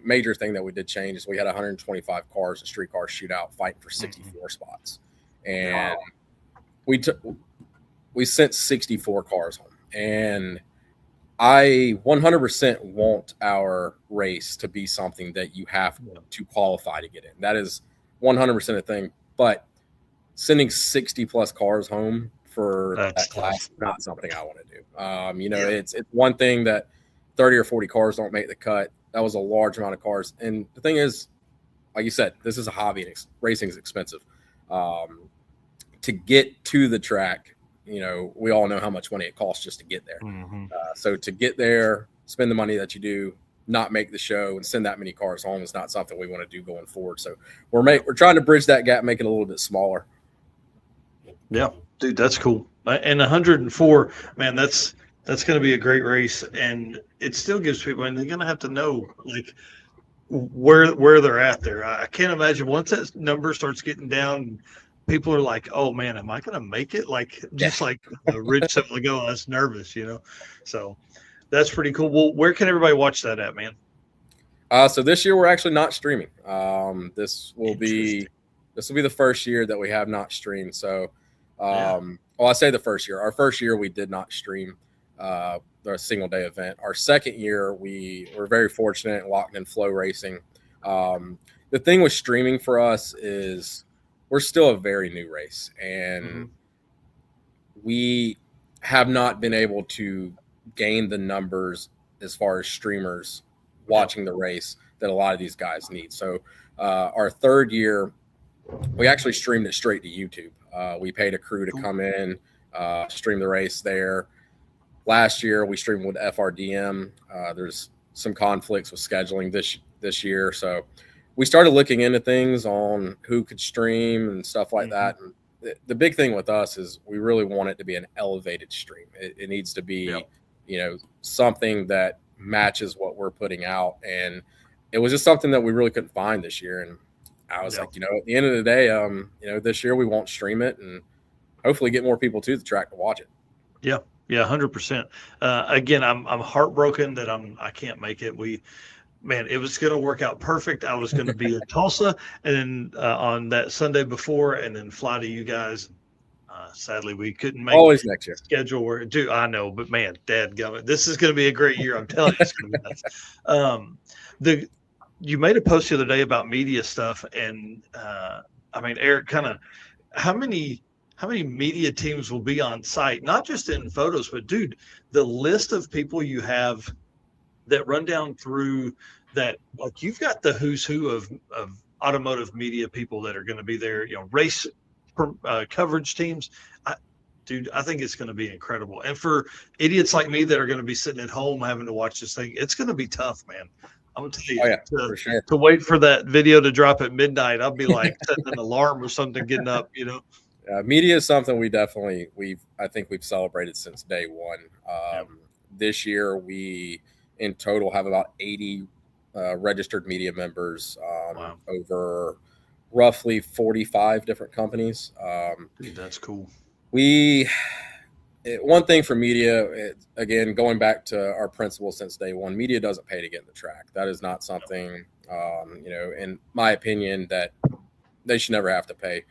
major thing that we did change is we had 125 cars in Street Car Shootout fighting for 64 spots. And we sent 64 cars home. And I 100% want our race to be something that you have to qualify to get in. That is 100% a thing. But sending 60 plus cars home for that class is not something I want to do. It's one thing that 30 or 40 cars don't make the cut. That was a large amount of cars. And the thing is, like you said, this is a hobby and racing is expensive. To get to the track, we all know how much money it costs just to get there. So to get there, spend the money that you do, not make the show and send that many cars home is not something we want to do going forward. So we're trying to bridge that gap, make it a little bit smaller. Yeah, dude, that's cool. And 104, man, that's going to be a great race. And it still gives people, and they're going to have to know like where they're at there. I can't imagine once that number starts getting down, people are like, oh man, am I going to make it? Like, just like Rich said ago, I was nervous, so that's pretty cool. Well, where can everybody watch that at, man? So this year we're actually not streaming. This will be the first year that we have not streamed. So, well, I say the first year. Our first year we did not stream the single day event. Our second year we were very fortunate and locked in Flow Racing. The thing with streaming for us is we're still a very new race, and we have not been able to gain the numbers as far as streamers watching the race that a lot of these guys need. So our third year, we actually streamed it straight to YouTube. We paid a crew to come in, stream the race there. Last year, we streamed with FRDM. There's some conflicts with scheduling this year. So we started looking into things on who could stream and stuff like that. And the big thing with us is we really want it to be an elevated stream. It needs to be, something that matches what we're putting out. And it was just something that we really couldn't find this year. And I was like, at the end of the day, this year we won't stream it and hopefully get more people to the track to watch it. Yeah. Yeah. 100%. Again, I'm heartbroken that I can't make it. It was going to work out perfect. I was going to be in Tulsa and then on that Sunday before and then fly to you guys. Sadly, we couldn't make always next year schedule work. Dude, I know, but man, dadgummit, this is going to be a great year. I'm telling you, it's going to be nuts. You made a post the other day about media stuff, and Eric, kind of how many media teams will be on site, not just in photos, but dude, the list of people you have that run down through that, like you've got the who's who of automotive media people that are going to be there, race coverage teams. I think it's going to be incredible. And for idiots like me that are going to be sitting at home having to watch this thing, it's going to be tough, man. I'm going to tell you, for sure. To wait for that video to drop at midnight, I'll be like setting an alarm or something, getting up, Media is something I think we've celebrated since day one. This year, we in total have about 80 registered media members over roughly 45 different companies. Dude, that's cool. One thing for media, again, going back to our principle since day one, media doesn't pay to get in the track. That is not something, in my opinion, that they should never have to pay.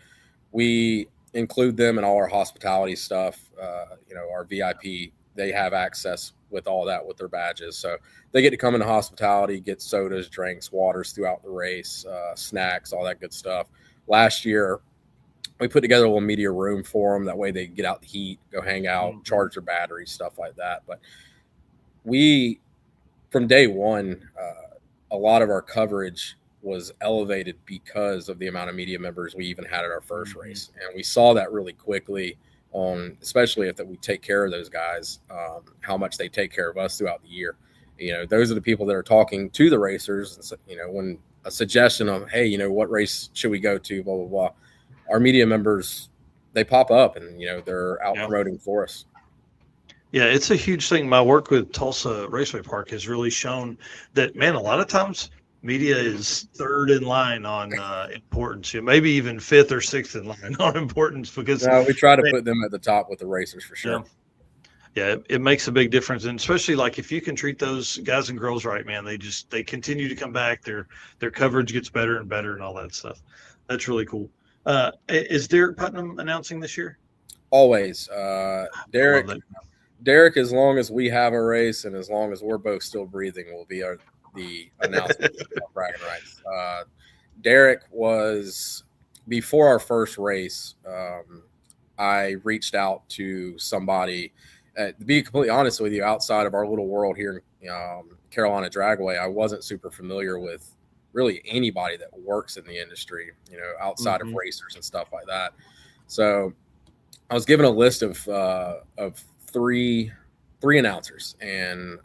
We include them in all our hospitality stuff. Our VIP, they have access with all that with their badges. So they get to come into hospitality, get sodas, drinks, waters throughout the race, snacks, all that good stuff. Last year, we put together a little media room for them. That way they get out the heat, go hang out, charge their batteries, stuff like that. But from day one, a lot of our coverage was elevated because of the amount of media members we even had at our first race. And we saw that really quickly especially if we take care of those guys, how much they take care of us throughout the year. Those are the people that are talking to the racers. And, when a suggestion of, hey, what race should we go to, blah, blah, blah. Our media members they pop up and, they're out Yeah. promoting for us. Yeah, it's a huge thing. My work with Tulsa Raceway Park has really shown that, man, a lot of times media is third in line on importance. Maybe even fifth or sixth in line on importance, because We try to put them at the top with the racers for sure. Yeah, it makes a big difference, and especially like if you can treat those guys and girls right, man, they continue to come back. Their coverage gets better and better, and all that stuff. That's really cool. Is Derek Putnam announcing this year? Always, Derek, as long as we have a race and as long as we're both still breathing, will be the announcer of Braggin Rights. Derek was, before our first race, I reached out to somebody. To be completely honest with you, outside of our little world here in Carolina Dragway, I wasn't super familiar with really anybody that works in the industry, outside of racers and stuff like that. So I was given a list of three announcers, and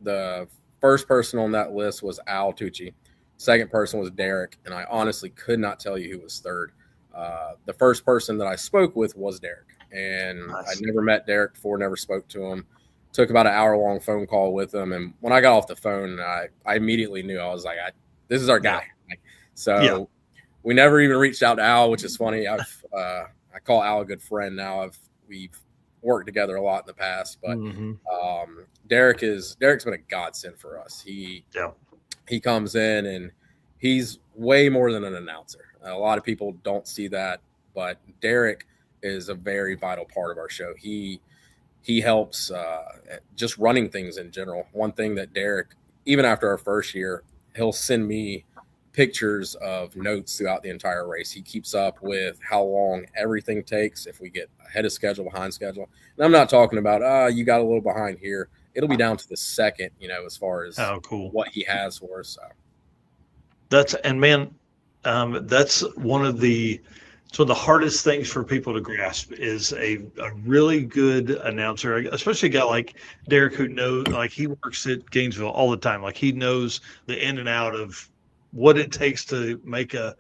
the first person on that list was Al Tucci. Second person was Derek, and I honestly could not tell you who was third. The first person that I spoke with was Derek, and I never met Derek before, never spoke to him. Took about an hour-long phone call with him, and when I got off the phone, I immediately knew. I was like, this is our guy. We never even reached out to Al, which is funny. I call Al a good friend now. We've worked together a lot in the past, but Derek's been a godsend for us. He comes in and he's way more than an announcer. A lot of people don't see that, but Derek is a very vital part of our show. He helps just running things in general. One thing that Derek, even after our first year, he'll send me pictures of notes throughout the entire race. He keeps up with how long everything takes, if we get ahead of schedule, behind schedule. And I'm not talking about, you got a little behind here. It'll be down to the second, as far as what he has for us. So. That's one of the hardest things for people to grasp is a really good announcer, especially a guy like Derek, who knows, like, he works at Gainesville all the time. Like, he knows the in and out of what it takes to make a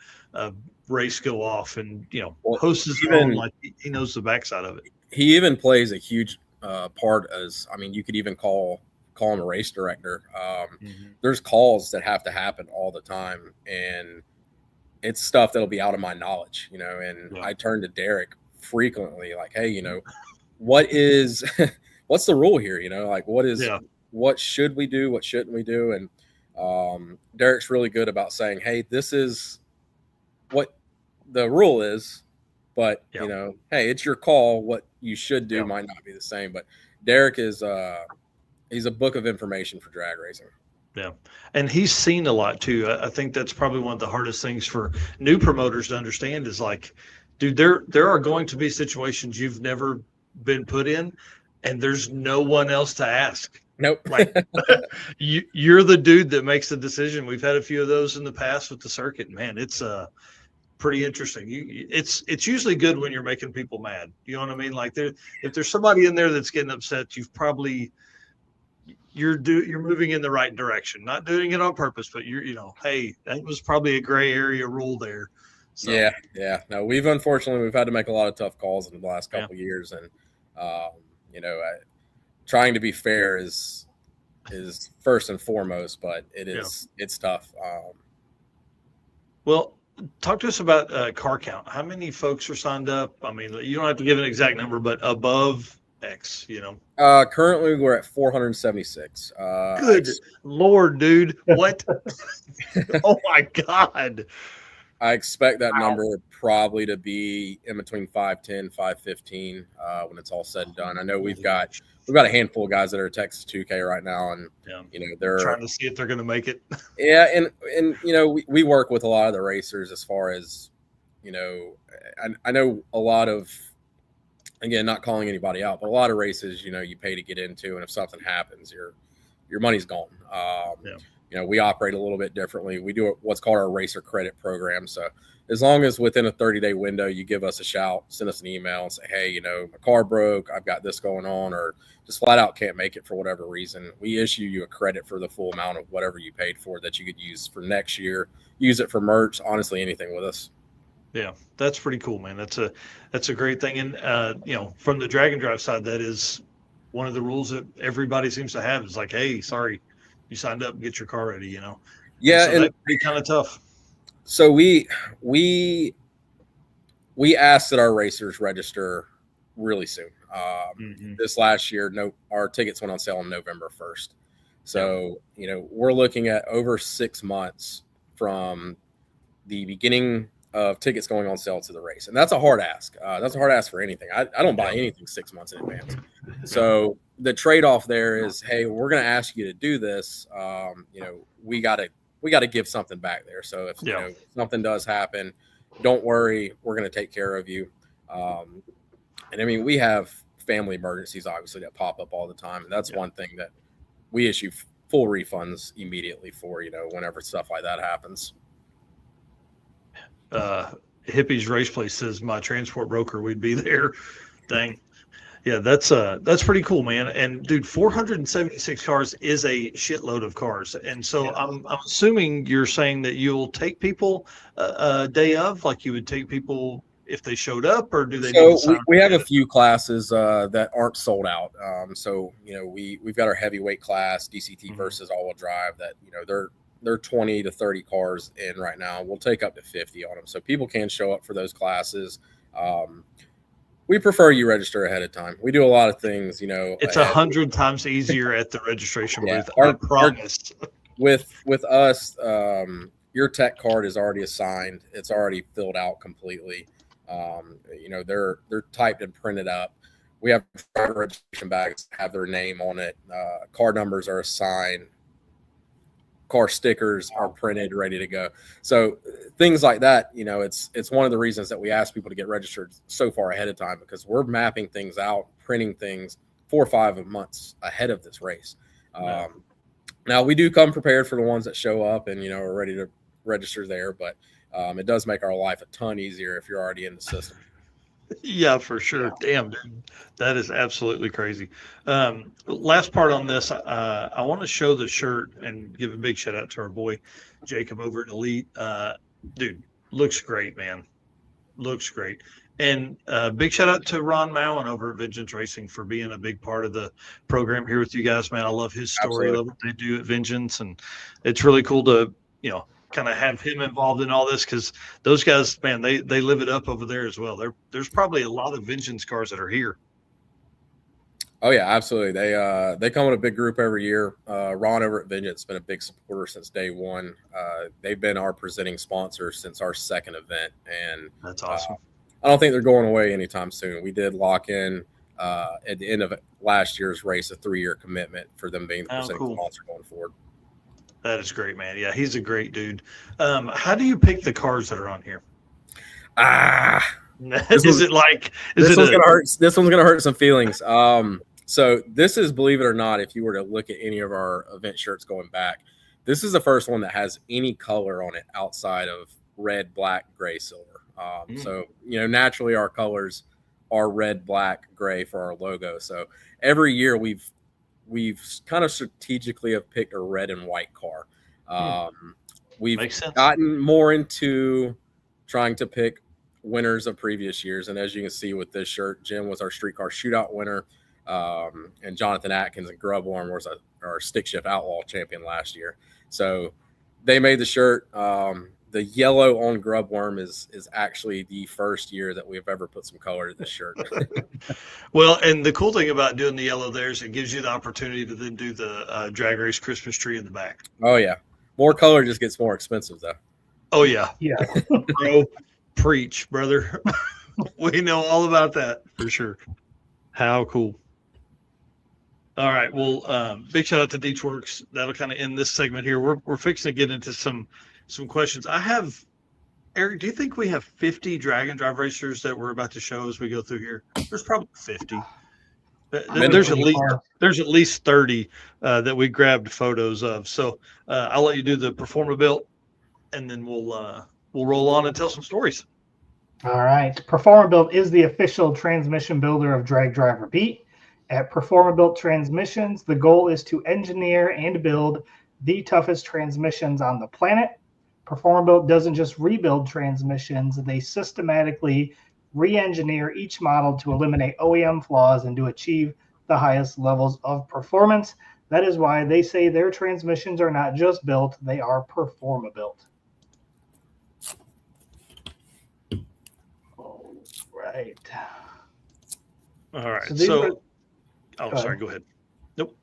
race go off, and host his own. Like, he knows the backside of it. He even plays a huge part as, you could even call him a race director. There's calls that have to happen all the time, and it's stuff that'll be out of my knowledge, and I turn to Derek frequently, like, hey, what's the rule here? Like, what should we do? What shouldn't we do? And Derek's really good about saying, hey, this is what the rule is, but hey, it's your call. What you should do might not be the same, but Derek is he's a book of information for drag racing. Yeah. And he's seen a lot too. I think that's probably one of the hardest things for new promoters to understand is, like, dude, there are going to be situations you've never been put in, and there's no one else to ask. Nope. Like, you're the dude that makes the decision. We've had a few of those in the past with the circuit. Man, it's pretty interesting. It's usually good when you're making people mad. You know what I mean? Like, if there's somebody in there that's getting upset, you're moving in the right direction. Not doing it on purpose, but hey, that was probably a gray area rule there. So. Yeah. No, we've had to make a lot of tough calls in the last couple of years, and trying to be fair is first and foremost, but it's tough. Well, talk to us about car count. How many folks are signed up? You don't have to give an exact number, but above X, currently we're at 476. Good Lord, dude. What? Oh my God. I expect that number probably to be in between 510, 515 when it's all said and done. I know we've got a handful of guys that are at Texas 2K right now, and they're trying to see if they're going to make it. Yeah, and we work with a lot of the racers as far as I know a lot of, again, not calling anybody out, but a lot of races you pay to get into, and if something happens, your money's gone. We operate a little bit differently. We do what's called our racer credit program. So as long as within a 30-day window, you give us a shout, send us an email and say, hey, my car broke, I've got this going on, or just flat out can't make it for whatever reason, we issue you a credit for the full amount of whatever you paid for that you could use for next year. Use it for merch, honestly, anything with us. Yeah, that's pretty cool, man. That's a great thing. And you know, from the drag and drive side, that is one of the rules that everybody seems to have is like, hey, sorry, you signed up, get your car ready, you know. Yeah, so that'd be kind of tough. So we asked that our racers register really soon. This last year, our tickets went on sale on November 1st. So, you know, we're looking at over 6 months from the beginning of tickets going on sale to the race. And that's a hard ask. That's a hard ask for anything. I don't buy anything 6 months in advance. So the trade-off there is, hey, we're going to ask you to do this. You know, we got to give something back there. So if you know, something does happen, don't worry, we're going to take care of you. And I mean, we have family emergencies, obviously, that pop up all the time. And that's one thing that we issue full refunds immediately for, you know, whenever stuff like that happens. Hippie's Race Place says my transport broker, we'd be there. Dang. Yeah, that's pretty cool, man. And dude, 476 cars is a shitload of cars. And so I'm assuming you're saying that you'll take people a day of, like you would take people if they showed up, or do they? So we have a few classes that aren't sold out. So you know, we've got our heavyweight class, DCT versus all-wheel drive, that you know they're 20 to 30 cars in right now. We'll take up to 50 on them, so people can show up for those classes. We prefer you register ahead of time. We do a lot of things, you know. It's 100 times easier at the registration booth. I promise. With us, your tech card is already assigned. It's already filled out completely. You know, they're typed and printed up. We have driver registration bags that have their name on it. Car numbers are assigned. Car stickers are printed, ready to go. So things like that, you know, it's one of the reasons that we ask people to get registered so far ahead of time, because we're mapping things out, printing things 4 or 5 months ahead of this race. Now we do come prepared for the ones that show up and, you know, are ready to register there, but it does make our life a ton easier if you're already in the system. Yeah, for sure. Damn, dude. That is absolutely crazy. Last part on this, I want to show the shirt and give a big shout out to our boy Jacob over at Elite. Dude, looks great, man. Looks great. And big shout out to Ron Mowen over at Vengeance Racing for being a big part of the program here with you guys, man. I love his story. I love what they do at Vengeance, and it's really cool to, you know, kind of have him involved in all this, because those guys, man, they live it up over there as well. There's probably a lot of Vengeance cars that are here. Oh yeah, absolutely. They come in a big group every year. Ron over at Vengeance has been a big supporter since day one. They've been our presenting sponsor since our second event, and that's awesome. I don't think they're going away anytime soon. We did lock in at the end of last year's race a 3-year commitment for them being the presenting sponsor going forward. That is great, man. Yeah, he's a great dude. How do you pick the cars that are on here? This one's gonna hurt some feelings. So this is, believe it or not, if you were to look at any of our event shirts going back, this is the first one that has any color on it outside of red, black, gray, silver. So, you know, naturally our colors are red, black, gray for our logo. So every year we've kind of strategically have picked a red and white car. We've gotten more into trying to pick winners of previous years. And as you can see with this shirt, Jim was our Street Car Shootout winner. And Jonathan Atkins and Grubworm was our Stick Shift Outlaw champion last year. So they made the shirt. The yellow on Grubworm is actually the first year that we've ever put some color to this shirt. Well, and the cool thing about doing the yellow there is it gives you the opportunity to then do the drag race Christmas tree in the back. Oh yeah, more color just gets more expensive though. Oh yeah, yeah. Bro, preach, brother. We know all about that for sure. How cool. All right, well, big shout out to Deechworks. That'll kind of end this segment here. We're fixing to get into some questions. I have, Eric, do you think we have 50 drag and drive racers that we're about to show as we go through here? There's probably 50. There's at least 30 that we grabbed photos of. So I'll let you do the Performabuilt, and then we'll roll on and tell some stories. All right. Performabuilt is the official transmission builder of Drag Drive Repeat. At Performabuilt Transmissions, the goal is to engineer and build the toughest transmissions on the planet. Performabuilt doesn't just rebuild transmissions, they systematically re-engineer each model to eliminate OEM flaws and to achieve the highest levels of performance. That is why they say their transmissions are not just built, they are Performabuilt. All right. All right. Go sorry. Go ahead. Nope.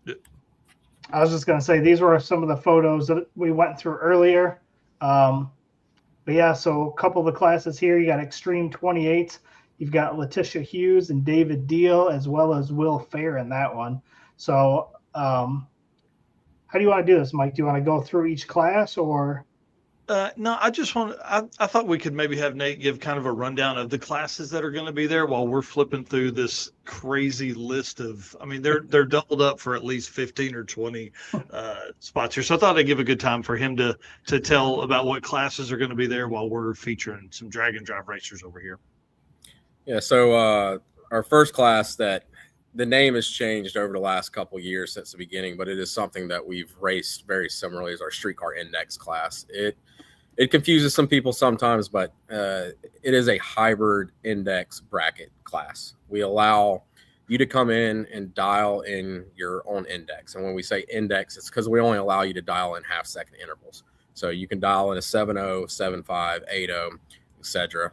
I was just going to say these were some of the photos that we went through earlier. But yeah, so a couple of the classes here. You got Extreme 28s. You've got Letitia Hughes and David Deal, as well as Will Fair in that one. So how do you want to do this, Mike? Do you want to go through each class or? No, I just want to, I thought we could maybe have Nate give kind of a rundown of the classes that are going to be there while we're flipping through this crazy list of, I mean, they're doubled up for at least 15 or 20 spots here. So I thought I'd give a good time for him to tell about what classes are going to be there while we're featuring some drag and drive racers over here. Yeah. So our first class, that the name has changed over the last couple of years since the beginning, but it is something that we've raced very similarly, as our Street Car Index class. It confuses some people sometimes, but it is a hybrid index bracket class. We allow you to come in and dial in your own index. And when we say index, it's because we only allow you to dial in half-second intervals. So you can dial in a 7.0, 7.5, 8.0, etc.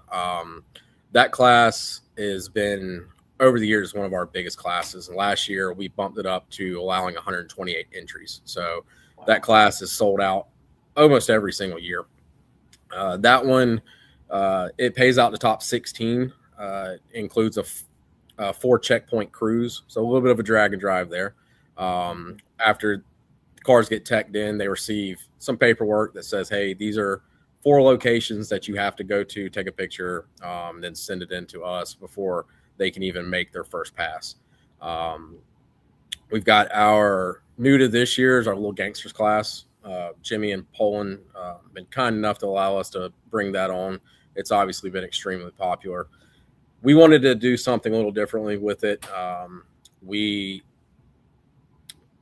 That class has been, over the years, one of our biggest classes. And last year, we bumped it up to allowing 128 entries. So that class is sold out almost every single year. That one, it pays out the top 16, includes a 4 checkpoint cruise. So a little bit of a drag and drive there. After the cars get teched in, they receive some paperwork that says, hey, these are 4 locations that you have to go to, take a picture, then send it in to us before they can even make their first pass. We've got our new to this year is our Little Gangsters class. Jimmy and Poland been kind enough to allow us to bring that on. It's obviously been extremely popular. We wanted to do something a little differently with it. We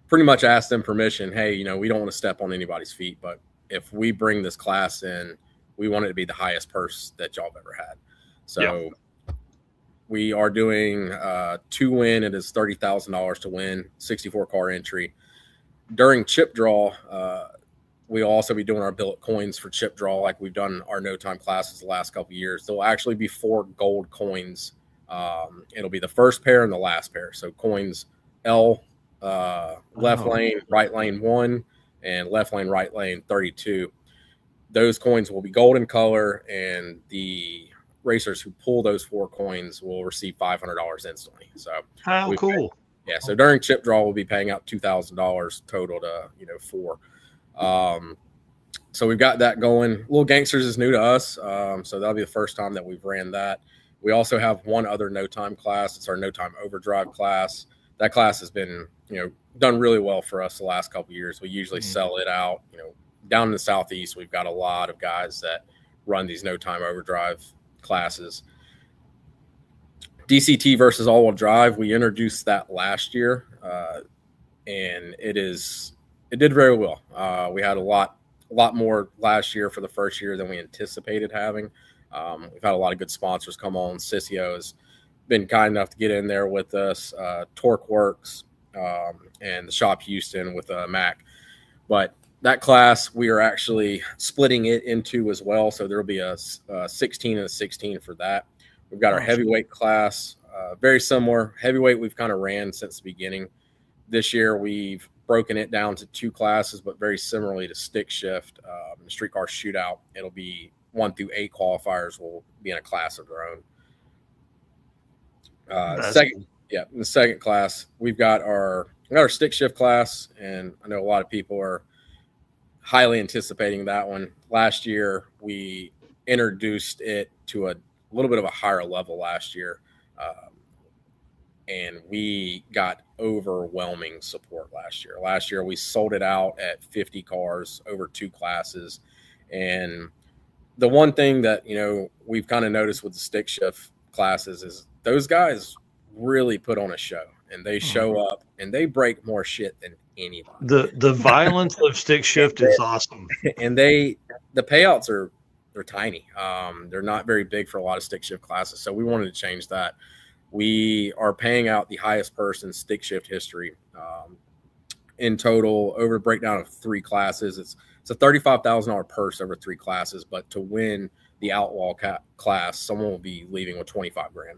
pretty much asked them permission. Hey, you know, we don't want to step on anybody's feet, but if we bring this class in, we want it to be the highest purse that y'all have ever had. So we are doing 2 win. It is $30,000 to win, 64 car entry. During chip draw, we'll also be doing our billet coins for chip draw, like we've done our no time classes the last couple of years. There'll actually be 4 gold coins. It'll be the first pair and the last pair. So coins L, left lane, right lane 1, and left lane, right lane 32. Those coins will be gold in color, and the racers who pull those 4 coins will receive $500 instantly. So how cool. Yeah, so during chip draw, we'll be paying out $2,000 total to 4. So we've got that going. Little Gangsters is new to us, so that'll be the first time that we've ran that. We also have one other no time class. It's our no time overdrive class. That class has been done really well for us the last couple of years. We usually sell it out. Down in the Southeast, we've got a lot of guys that run these no time overdrive classes. DCT versus all-wheel drive, we introduced that last year, and it did very well. We had a lot more last year for the first year than we anticipated having. We've had a lot of good sponsors come on. Sissio has been kind enough to get in there with us, Torque Works, and the Shop Houston with Mac. But that class, we are actually splitting it into as well, so there will be a 16 and a 16 for that. We've got our heavyweight class, very similar. Heavyweight we've kind of ran since the beginning. This year we've broken it down to 2 classes, but very similarly to stick shift, the street car shootout. It'll be 1 through 8 qualifiers will be in a class of their own. In the second class, we've got our stick shift class, and I know a lot of people are highly anticipating that one. Last year we introduced it to a little bit of a higher level last year, and we got overwhelming support last year. Last year we sold it out at 50 cars over 2 classes, and the one thing that we've kind of noticed with the stick shift classes is those guys really put on a show, and they show up and they break more shit than anybody. The violence of stick shift is awesome. And the payouts they're tiny. They're not very big for a lot of stick shift classes. So we wanted to change that. We are paying out the highest person stick shift history in total over a breakdown of 3 classes. It's a $35,000 purse over 3 classes, but to win the outlaw class, someone will be leaving with $25,000.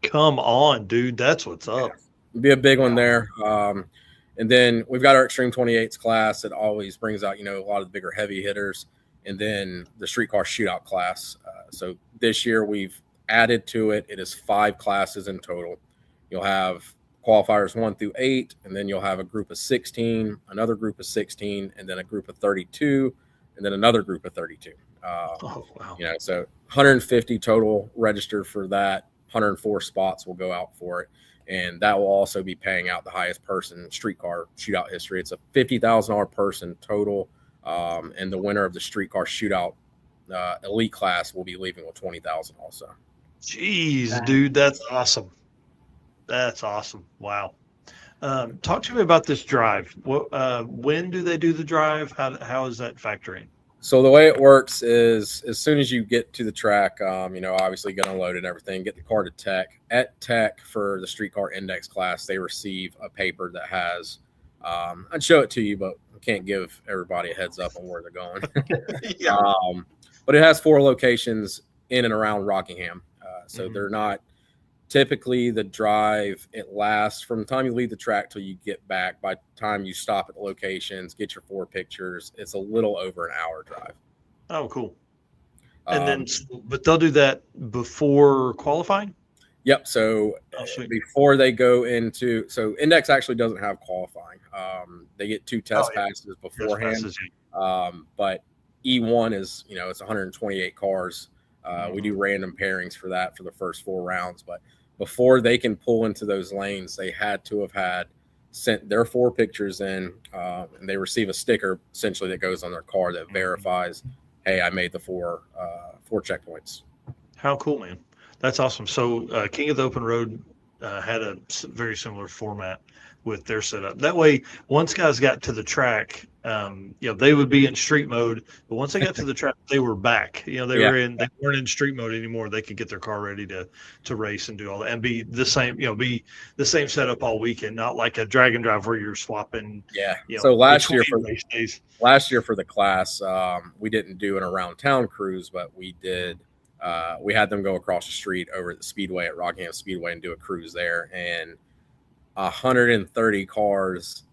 Come on, dude. That's what's up. It'll be a big one there. And then we've got our Extreme 28s class that always brings out, a lot of the bigger heavy hitters. And then the Street Car Shootout class. So this year we've added to it. It is 5 classes in total. You'll have qualifiers 1 through 8, and then you'll have a group of 16, another group of 16, and then a group of 32, and then another group of 32. Oh, wow. So 150 total registered for that. 104 spots will go out for it. And that will also be paying out the highest person streetcar shootout history. It's a $50,000 person total. And the winner of the streetcar shootout elite class will be leaving with $20,000 also. Jeez, dude, that's awesome. That's awesome. Wow. Talk to me about this drive. When do they do the drive? How is that factoring? So the way it works is as soon as you get to the track, obviously get unloaded and everything, get the car to tech. At tech for the streetcar index class, they receive a paper that has, I'd show it to you, but I can't give everybody a heads up on where they're going. Yeah. But it has 4 locations in and around Rockingham. So they're not typically the drive. It lasts from the time you leave the track till you get back. By the time you stop at the locations, get your 4 pictures, it's a little over an hour drive. Oh, cool. And but they'll do that before qualifying? Yep. So before they go into, so index actually doesn't have qualifying. They get 2 test passes beforehand. But E1 is, it's 128 cars. We do random pairings for that for the first 4 rounds. But before they can pull into those lanes, they had to have sent their 4 pictures in, and they receive a sticker essentially that goes on their car that verifies, hey, I made the 4 checkpoints. How cool, man. That's awesome. So King of the Open Road had a very similar format with their setup. That way, once guys got to the track, they would be in street mode, but once they got to the track, they were back. They weren't in street mode anymore. They could get their car ready to race and do all that and be the same, be the same setup all weekend, not like a drag and drive where you're swapping. Yeah. So last year for the class, we didn't do an around town cruise, but we did. We had them go across the street over at the Speedway at Rockingham Speedway and do a cruise there, and 130 cars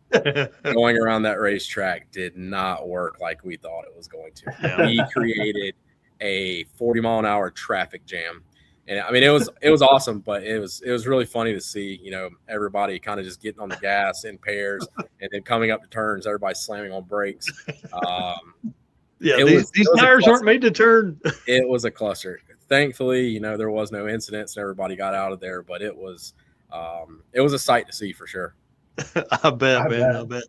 going around that racetrack did not work like we thought it was going to. Yeah. We created a 40-mile-an-hour traffic jam, and I mean it was awesome, but it was really funny to see everybody kind of just getting on the gas in pairs, and then coming up to turns, everybody slamming on brakes. These tires aren't made to turn. It was a cluster. Thankfully, there was no incidents and everybody got out of there, but it was a sight to see for sure. I bet.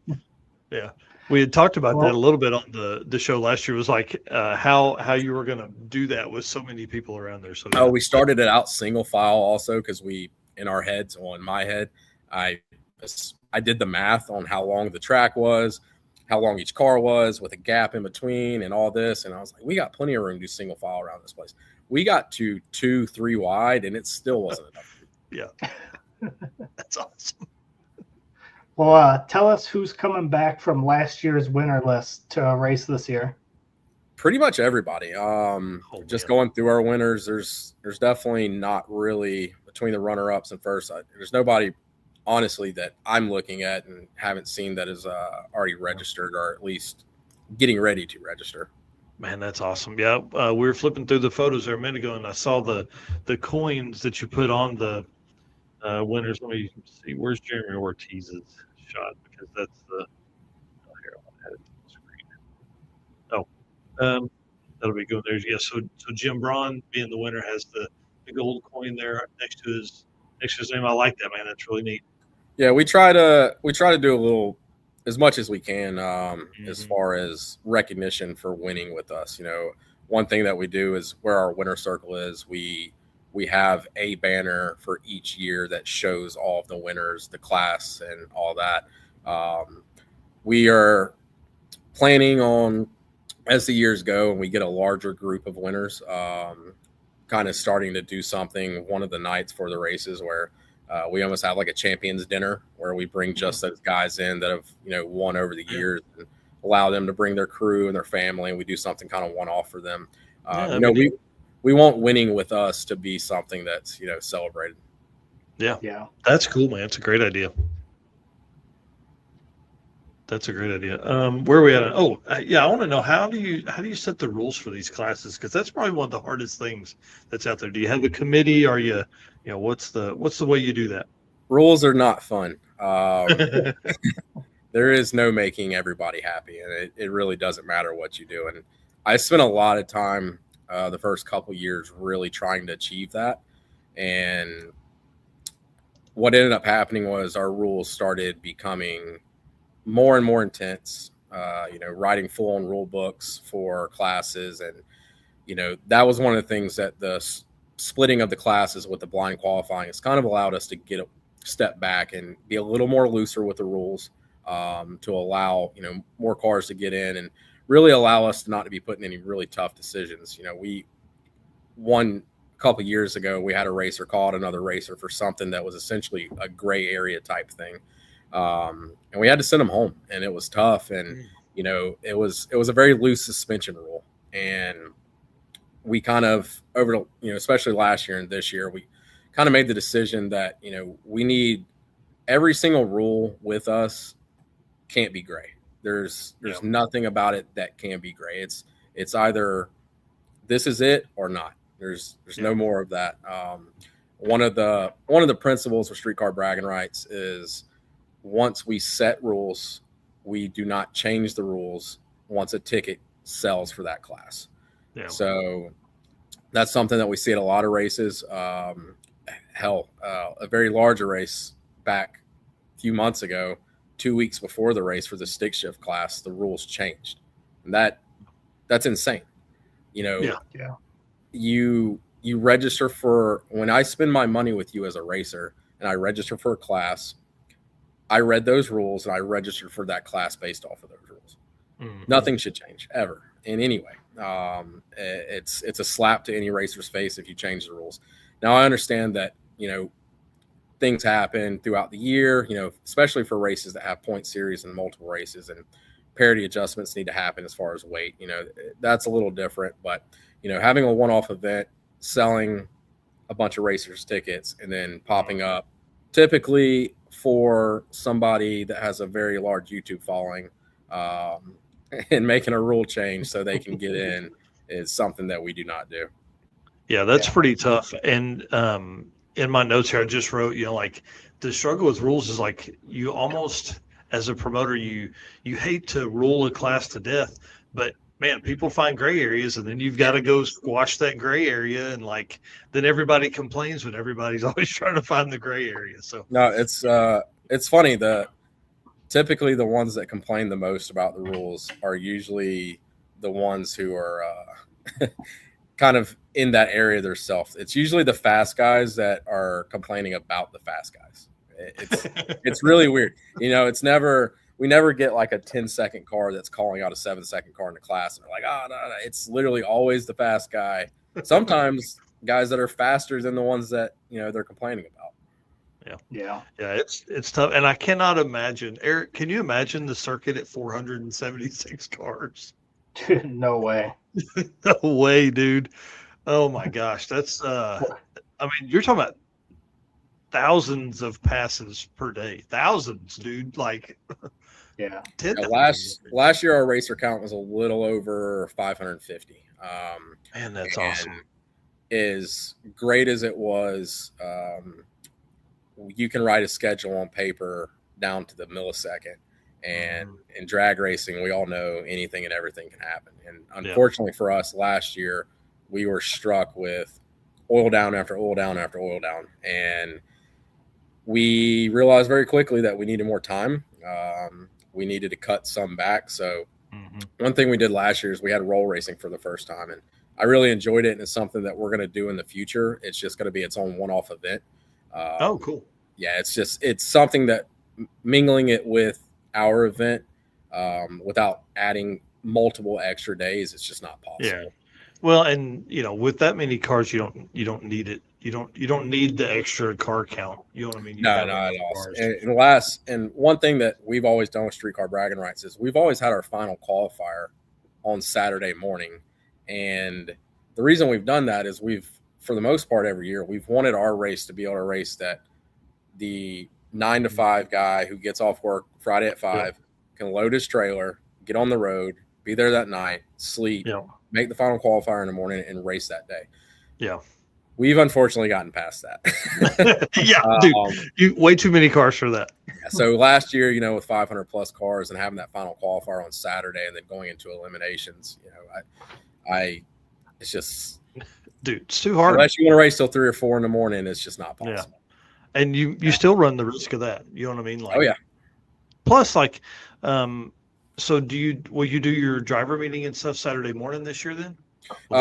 Yeah. We had talked about that a little bit on the show last year. It was like how you were going to do that with so many people around there. So we started it out single file also because in our heads, in my head, I did the math on how long the track was, how long each car was with a gap in between and all this. And I was like, we got plenty of room to do single file around this place. We got to 2-3 wide and it still wasn't enough. Yeah. That's awesome. Well, tell us who's coming back from last year's winner list to race this year. Pretty much everybody. Going through our winners, there's definitely not really between the runner-ups and first. There's nobody, honestly, that I'm looking at and haven't seen that is already registered or at least getting ready to register. Man, that's awesome. Yeah, we were flipping through the photos there a minute ago, and I saw the coins that you put on the winners. Let me see. Where's Jeremy Ortiz's shot? Because that's the. Oh, here, I'll add it to the screen. That'll be good. There's So Jim Braun, being the winner, has the gold coin there next to his name. I like that, man. That's really neat. Yeah, we try to do a little as much as we can as far as recognition for winning with us. One thing that we do is where our winner circle is. We have a banner for each year that shows all of the winners, the class, and all that. we are planning on, as the years go and we get a larger group of winners, kind of starting to do something one of the nights for the races where we almost have like a champions dinner where we bring just those guys in that have, won over the years and allow them to bring their crew and their family. And we do something kind of one-off for them. We want winning with us to be something that's, celebrated. Yeah. That's cool, man. It's a great idea. That's a great idea. Where are we at? I want to know how do you set the rules for these classes? Because that's probably one of the hardest things that's out there. Do you have a committee? Are you, what's the way you do that? Rules are not fun. There is no making everybody happy, and it really doesn't matter what you do. And I spent a lot of time the first couple years really trying to achieve that. And what ended up happening was our rules started becoming more and more intense, writing full on rule books for classes. And, that was one of the things that the splitting of the classes with the blind qualifying has kind of allowed us to get a step back and be a little more looser with the rules, to allow, more cars to get in and really allow us not to be put in any really tough decisions. We won a couple years ago, we had a racer call out another racer for something that was essentially a gray area type thing. And we had to send them home, and it was tough. And, it was a very loose suspension rule. And we kind of especially last year and this year, we kind of made the decision that, we need every single rule with us can't be gray. There's nothing about it that can be gray. It's either this is it or not. There's no more of that. One of the principles of Street Car Braggin Rights is once we set rules, we do not change the rules once a ticket sells for that class. Yeah. So that's something that we see at a lot of races. A very large race back a few months ago, 2 weeks before the race for the stick shift class, the rules changed. And that's insane. You register for, when I spend my money with you as a racer and I register for a class, I read those rules and I registered for that class based off of those rules. Mm-hmm. Nothing should change ever in any way. It's a slap to any racer's face if you change the rules. Now I understand that, things happen throughout the year, especially for races that have point series and multiple races, and parity adjustments need to happen as far as weight. That's a little different, but having a one-off event, selling a bunch of racers tickets and then popping up typically for somebody that has a very large YouTube following, and making a rule change so they can get in is something that we do not do. Yeah, that's pretty tough. And in my notes here, I just wrote, the struggle with rules is like you almost, as a promoter, you hate to rule a class to death, but man, people find gray areas, and then you've got to go squash that gray area, and then everybody complains, but everybody's always trying to find the gray area. So no, it's funny that typically the ones that complain the most about the rules are usually the ones who are kind of in that area themselves. It's usually the fast guys that are complaining about the fast guys. It's really weird. We never get like a 10-second car that's calling out a 7-second car in the class, and they're like, oh, no. It's literally always the fast guy. Sometimes guys that are faster than the ones that, they're complaining about. Yeah. It's tough. And I cannot imagine, Eric, can you imagine the circuit at 476 cars? No way. No way, dude. Oh my gosh. That's, you're talking about thousands of passes per day. Thousands, dude. Yeah. Last year our racer count was a little over 550. Man, that's awesome. As great as it was, you can write a schedule on paper down to the millisecond, and in drag racing, we all know anything and everything can happen. And unfortunately for us, last year we were struck with oil down after oil down after oil down, and we realized very quickly that we needed more time. We needed to cut some back. So one thing we did last year is we had roll racing for the first time, and I really enjoyed it. And it's something that we're going to do in the future. It's just going to be its own one-off event. Cool. Yeah. It's something that mingling it with our event without adding multiple extra days. It's just not possible. Yeah. Well, and with that many cars, you don't need it. You don't need the extra car count. You know what I mean? No, not at all. And one thing that we've always done with Street Car Braggin Rights is we've always had our final qualifier on Saturday morning. And the reason we've done that is for the most part, every year, we've wanted our race to be able to race that the 9 to 5 guy who gets off work Friday at 5 can load his trailer, get on the road, be there that night, sleep, make the final qualifier in the morning, and race that day. Yeah. We've unfortunately gotten past that. Dude, you way too many cars for that. So last year, with 500 plus cars and having that final qualifier on Saturday and then going into eliminations, it's just, dude, it's too hard. Unless you want to race till 3 or 4 in the morning, it's just not possible. Yeah. And you still run the risk of that. You know what I mean? Like, oh yeah. Plus, so will you do your driver meeting and stuff Saturday morning this year then?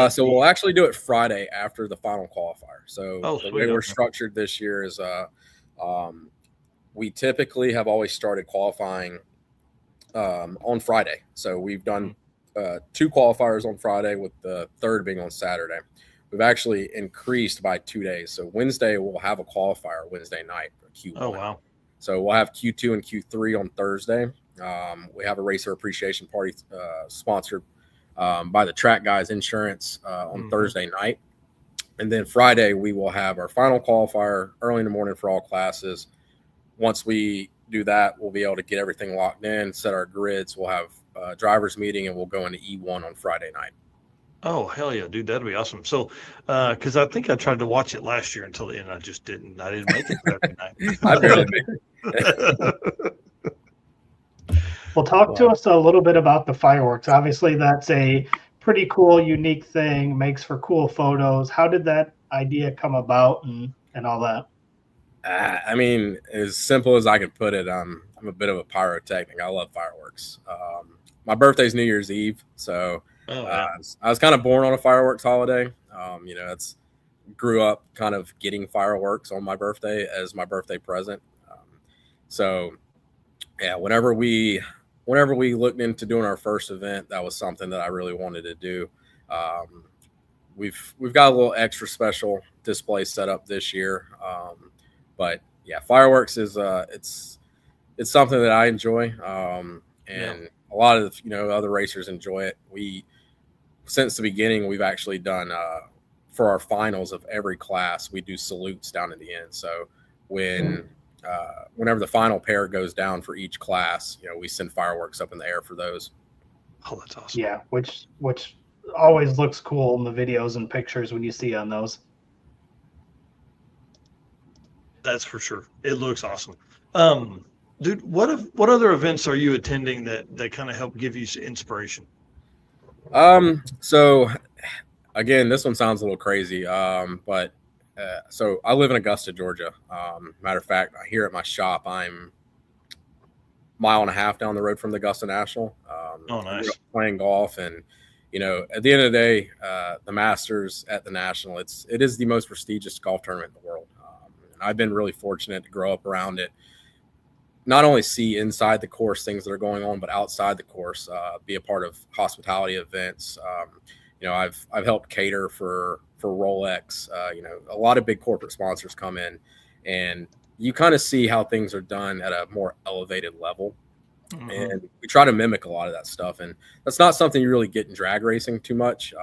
So we'll actually do it Friday after the final qualifier. So the way we're structured this year is we typically have always started qualifying on Friday. So we've done 2 qualifiers on Friday, with the third being on Saturday. We've actually increased by 2 days. So Wednesday we'll have a qualifier Wednesday night for Q1. Oh, wow. So we'll have Q2 and Q3 on Thursday. We have a racer appreciation party sponsored by the Track Guys Insurance on Thursday night. And then Friday, we will have our final qualifier early in the morning for all classes. Once we do that, we'll be able to get everything locked in, set our grids. We'll have a driver's meeting, and we'll go into E1 on Friday night. Oh, hell yeah, dude. That'd be awesome. So, because I think I tried to watch it last year until the end. I just didn't. I didn't make it Saturday night. I barely made it. Well, talk to us a little bit about the fireworks. Obviously, that's a pretty cool, unique thing, makes for cool photos. How did that idea come about and all that? I mean, as simple as I can put it, I'm a bit of a pyrotechnic. I love fireworks. My birthday's New Year's Eve, so I was kind of born on a fireworks holiday. It's grew up kind of getting fireworks on my birthday as my birthday present. So yeah, whenever we looked into doing our first event, that was something that I really wanted to do. We've got a little extra special display set up this year. But yeah, fireworks is it's something that I enjoy. And a lot of other racers enjoy it. Since the beginning, we've actually done for our finals of every class, we do salutes down at the end. So whenever the final pair goes down for each class, we send fireworks up in the air for those. Oh, that's awesome. Yeah, which always looks cool in the videos and pictures when you see on those. That's for sure. It looks awesome. Dude, what other events are you attending that kind of help give you inspiration? So again, this one sounds a little crazy, but so I live in Augusta, Georgia. Matter of fact, here at my shop, I'm a mile and a half down the road from the Augusta National. Oh, nice. Playing golf, and at the end of the day, the Masters at the National, it is the most prestigious golf tournament in the world. And I've been really fortunate to grow up around it. Not only see inside the course things that are going on, but outside the course, be a part of hospitality events. I've helped cater for Rolex. A lot of big corporate sponsors come in, and you kind of see how things are done at a more elevated level. Mm-hmm. And we try to mimic a lot of that stuff, and that's not something you really get in drag racing too much.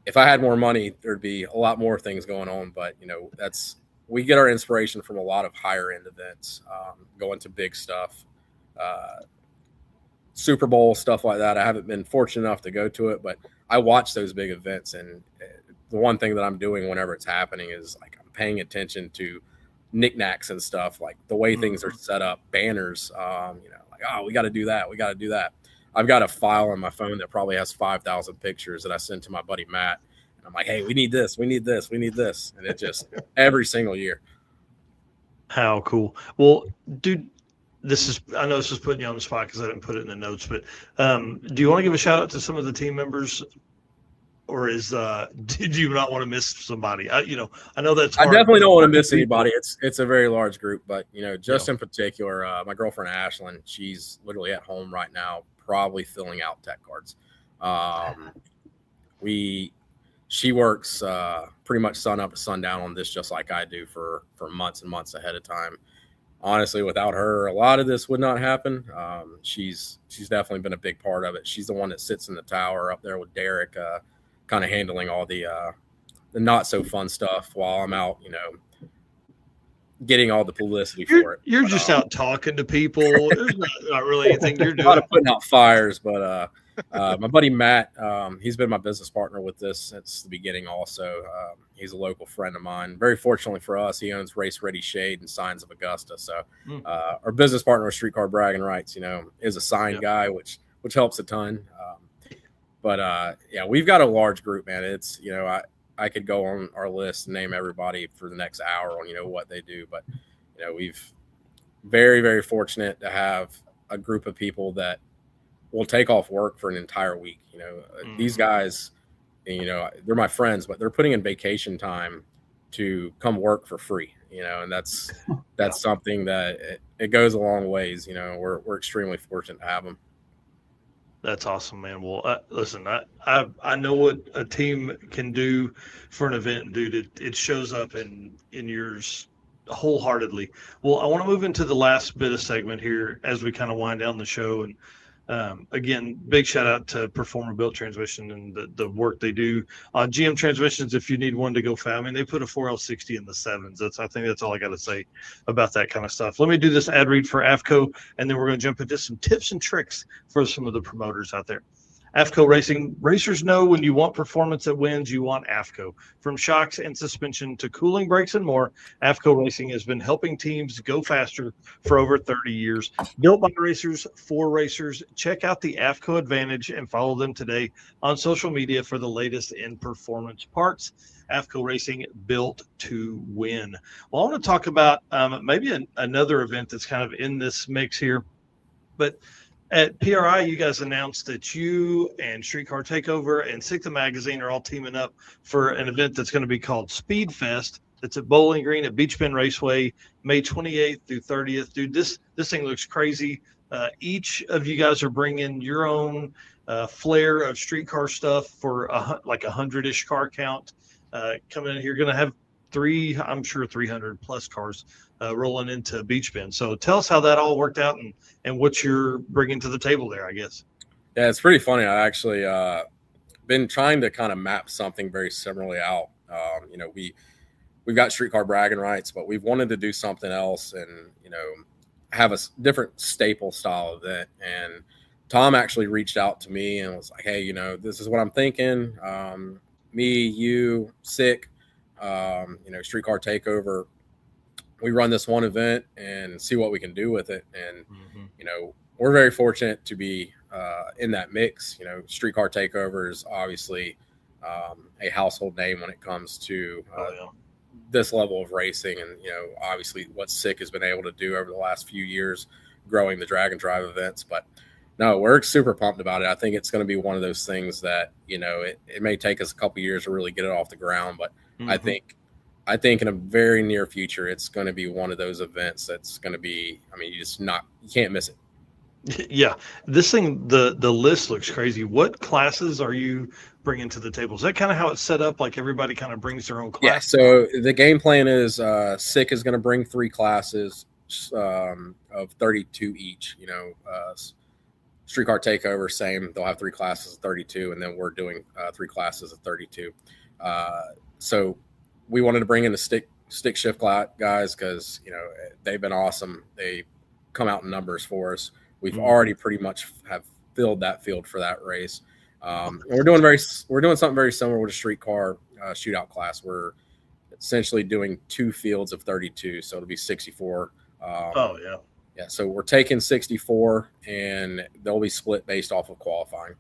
If I had more money, there'd be a lot more things going on, but we get our inspiration from a lot of higher end events, going to big stuff, Super Bowl, stuff like that. I haven't been fortunate enough to go to it, but I watch those big events. And the one thing that I'm doing whenever it's happening is I'm paying attention to knickknacks and stuff, like the way things are set up, banners, we got to do that. We got to do that. I've got a file on my phone that probably has 5,000 pictures that I send to my buddy, Matt. I'm like, hey, we need this. We need this. We need this. And it just every single year. How cool. Well, dude, I know this is putting you on the spot because I didn't put it in the notes, but do you want to give a shout out to some of the team members did you not want to miss somebody? I know that's I hard. definitely don't want to miss anybody. It's a very large group, but just Yeah. in particular, my girlfriend Ashlyn, she's literally at home right now, probably filling out tech cards. She works pretty much sun up to sundown on this, just like I do for months and months ahead of time. Honestly, without her, a lot of this would not happen. She's definitely been a big part of it. She's the one that sits in the tower up there with Derek, kind of handling all the not so fun stuff while I'm out, getting all the publicity for it. You're just out talking to people. There's not really anything you're A doing. lot of putting out fires, but my buddy Matt, he's been my business partner with this since the beginning also. He's a local friend of mine. Very fortunately for us, he owns Race Ready Shade and Signs of Augusta. So our business partner with Street Car Braggin Rights, is a sign guy, which helps a ton. But we've got a large group, man. It's, I could go on our list and name everybody for the next hour on, what they do. But, we've very, very fortunate to have a group of people that will take off work for an entire week. These guys, they're my friends, but they're putting in vacation time to come work for free, and that's something that it goes a long ways. We're extremely fortunate to have them. That's awesome, man. Well, listen, I know what a team can do for an event, dude. It shows up in yours wholeheartedly. Well, I want to move into the last bit of segment here as we kind of wind down the show. And again, big shout out to Performer Built Transmission and the work they do on GM transmissions. If you need one to go fast, I mean, they put a 4L60 in the 7s. I think that's all I got to say about that kind of stuff. Let me do this ad read for AFCO, and then we're going to jump into some tips and tricks for some of the promoters out there. AFCO Racing. Racers know when you want performance that wins, you want AFCO. From shocks and suspension to cooling brakes and more, AFCO Racing has been helping teams go faster for over 30 years. Built by racers for racers. Check out the AFCO Advantage and follow them today on social media for the latest in performance parts. AFCO Racing, built to win. Well, I want to talk about maybe another event that's kind of in this mix here, but at PRI, you guys announced that you and Street Car Takeover and Sixth Magazine are all teaming up for an event that's going to be called Speed Fest. It's at Bowling Green at Beach Bend Raceway, May 28th through 30th. Dude, this thing looks crazy. Each of you guys are bringing your own flair of street car stuff for like 100-ish car count coming in here. You're going to have 300 plus cars rolling into Beach Bend. So tell us how that all worked out and what you're bringing to the table there, I guess. Yeah, it's pretty funny. I actually been trying to kind of map something very similarly out. We've got Street Car Braggin Rights, but we've wanted to do something else and, have a different staple style event. And Tom actually reached out to me and was like, hey, this is what I'm thinking. Me, you, Sick, Street Car Takeover. We run this one event and see what we can do with it. And, we're very fortunate to be in that mix. Street Car Takeover is obviously a household name when it comes to this level of racing. And, obviously what Sick has been able to do over the last few years, growing the drag and drive events. But no, we're super pumped about it. I think it's going to be one of those things that, it may take us a couple years to really get it off the ground. But I think in a very near future, it's going to be one of those events that's going to be, you can't miss it. Yeah. This thing, the list looks crazy. What classes are you bringing to the table? Is that kind of how it's set up? Like everybody kind of brings their own class? Yeah. So the game plan is Sick is going to bring 3 classes of 32 each, Street Car Takeover, same. They'll have 3 classes of 32, and then we're doing 3 classes of 32. So we wanted to bring in the stick shift guys because, they've been awesome. They come out in numbers for us. We've already pretty much have filled that field for that race. And we're doing something very similar with a street car shootout class. We're essentially doing 2 fields of 32, so it'll be 64. Yeah. So we're taking 64, and they'll be split based off of qualifying.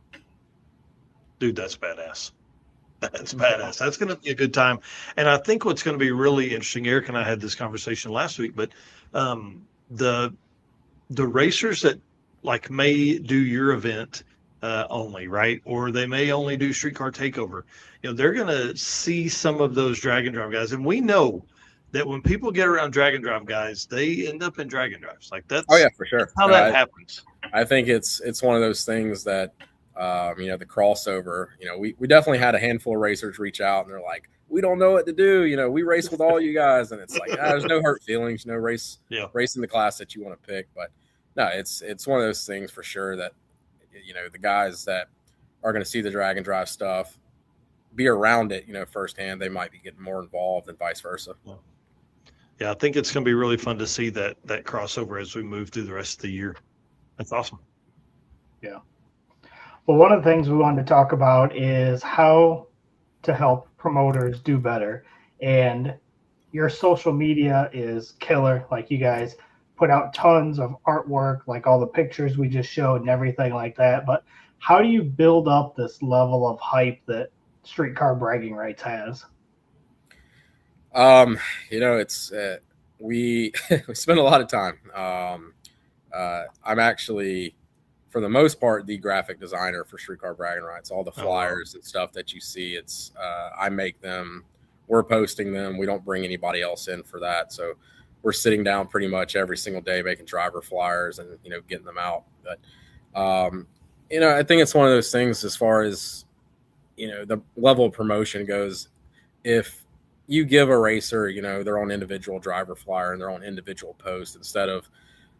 Dude, that's badass. That's badass. That's going to be a good time. And I think what's going to be really interesting, Eric and I had this conversation last week, but the racers that may do your event only, right? Or they may only do Street Car Takeover. They're going to see some of those drag and drive guys. And we know that when people get around drag and drive guys, they end up in drag and drives. Like Oh yeah, for sure. That's how that happens. I think it's one of those things that, the crossover, we definitely had a handful of racers reach out and they're like, we don't know what to do. We race with all you guys. And it's like, there's no hurt feelings, race in the class that you want to pick. But no, it's one of those things for sure that, the guys that are going to see the drag and drive stuff, be around it, firsthand, they might be getting more involved and vice versa. Yeah, I think it's going to be really fun to see that crossover as we move through the rest of the year. That's awesome. Yeah. Well, one of the things we wanted to talk about is how to help promoters do better. And your social media is killer. Like, you guys put out tons of artwork, like all the pictures we just showed and everything like that. But how do you build up this level of hype that Street Car Bragging Rights has? It's we spend a lot of time. I'm actually, for the most part, the graphic designer for Street Car Braggin Rights. All the flyers and stuff that you see, it's I make them. We're posting them. We don't bring anybody else in for that. So we're sitting down pretty much every single day making driver flyers and getting them out. But I think it's one of those things as far as the level of promotion goes. If you give a racer, their own individual driver flyer and their own individual post, instead of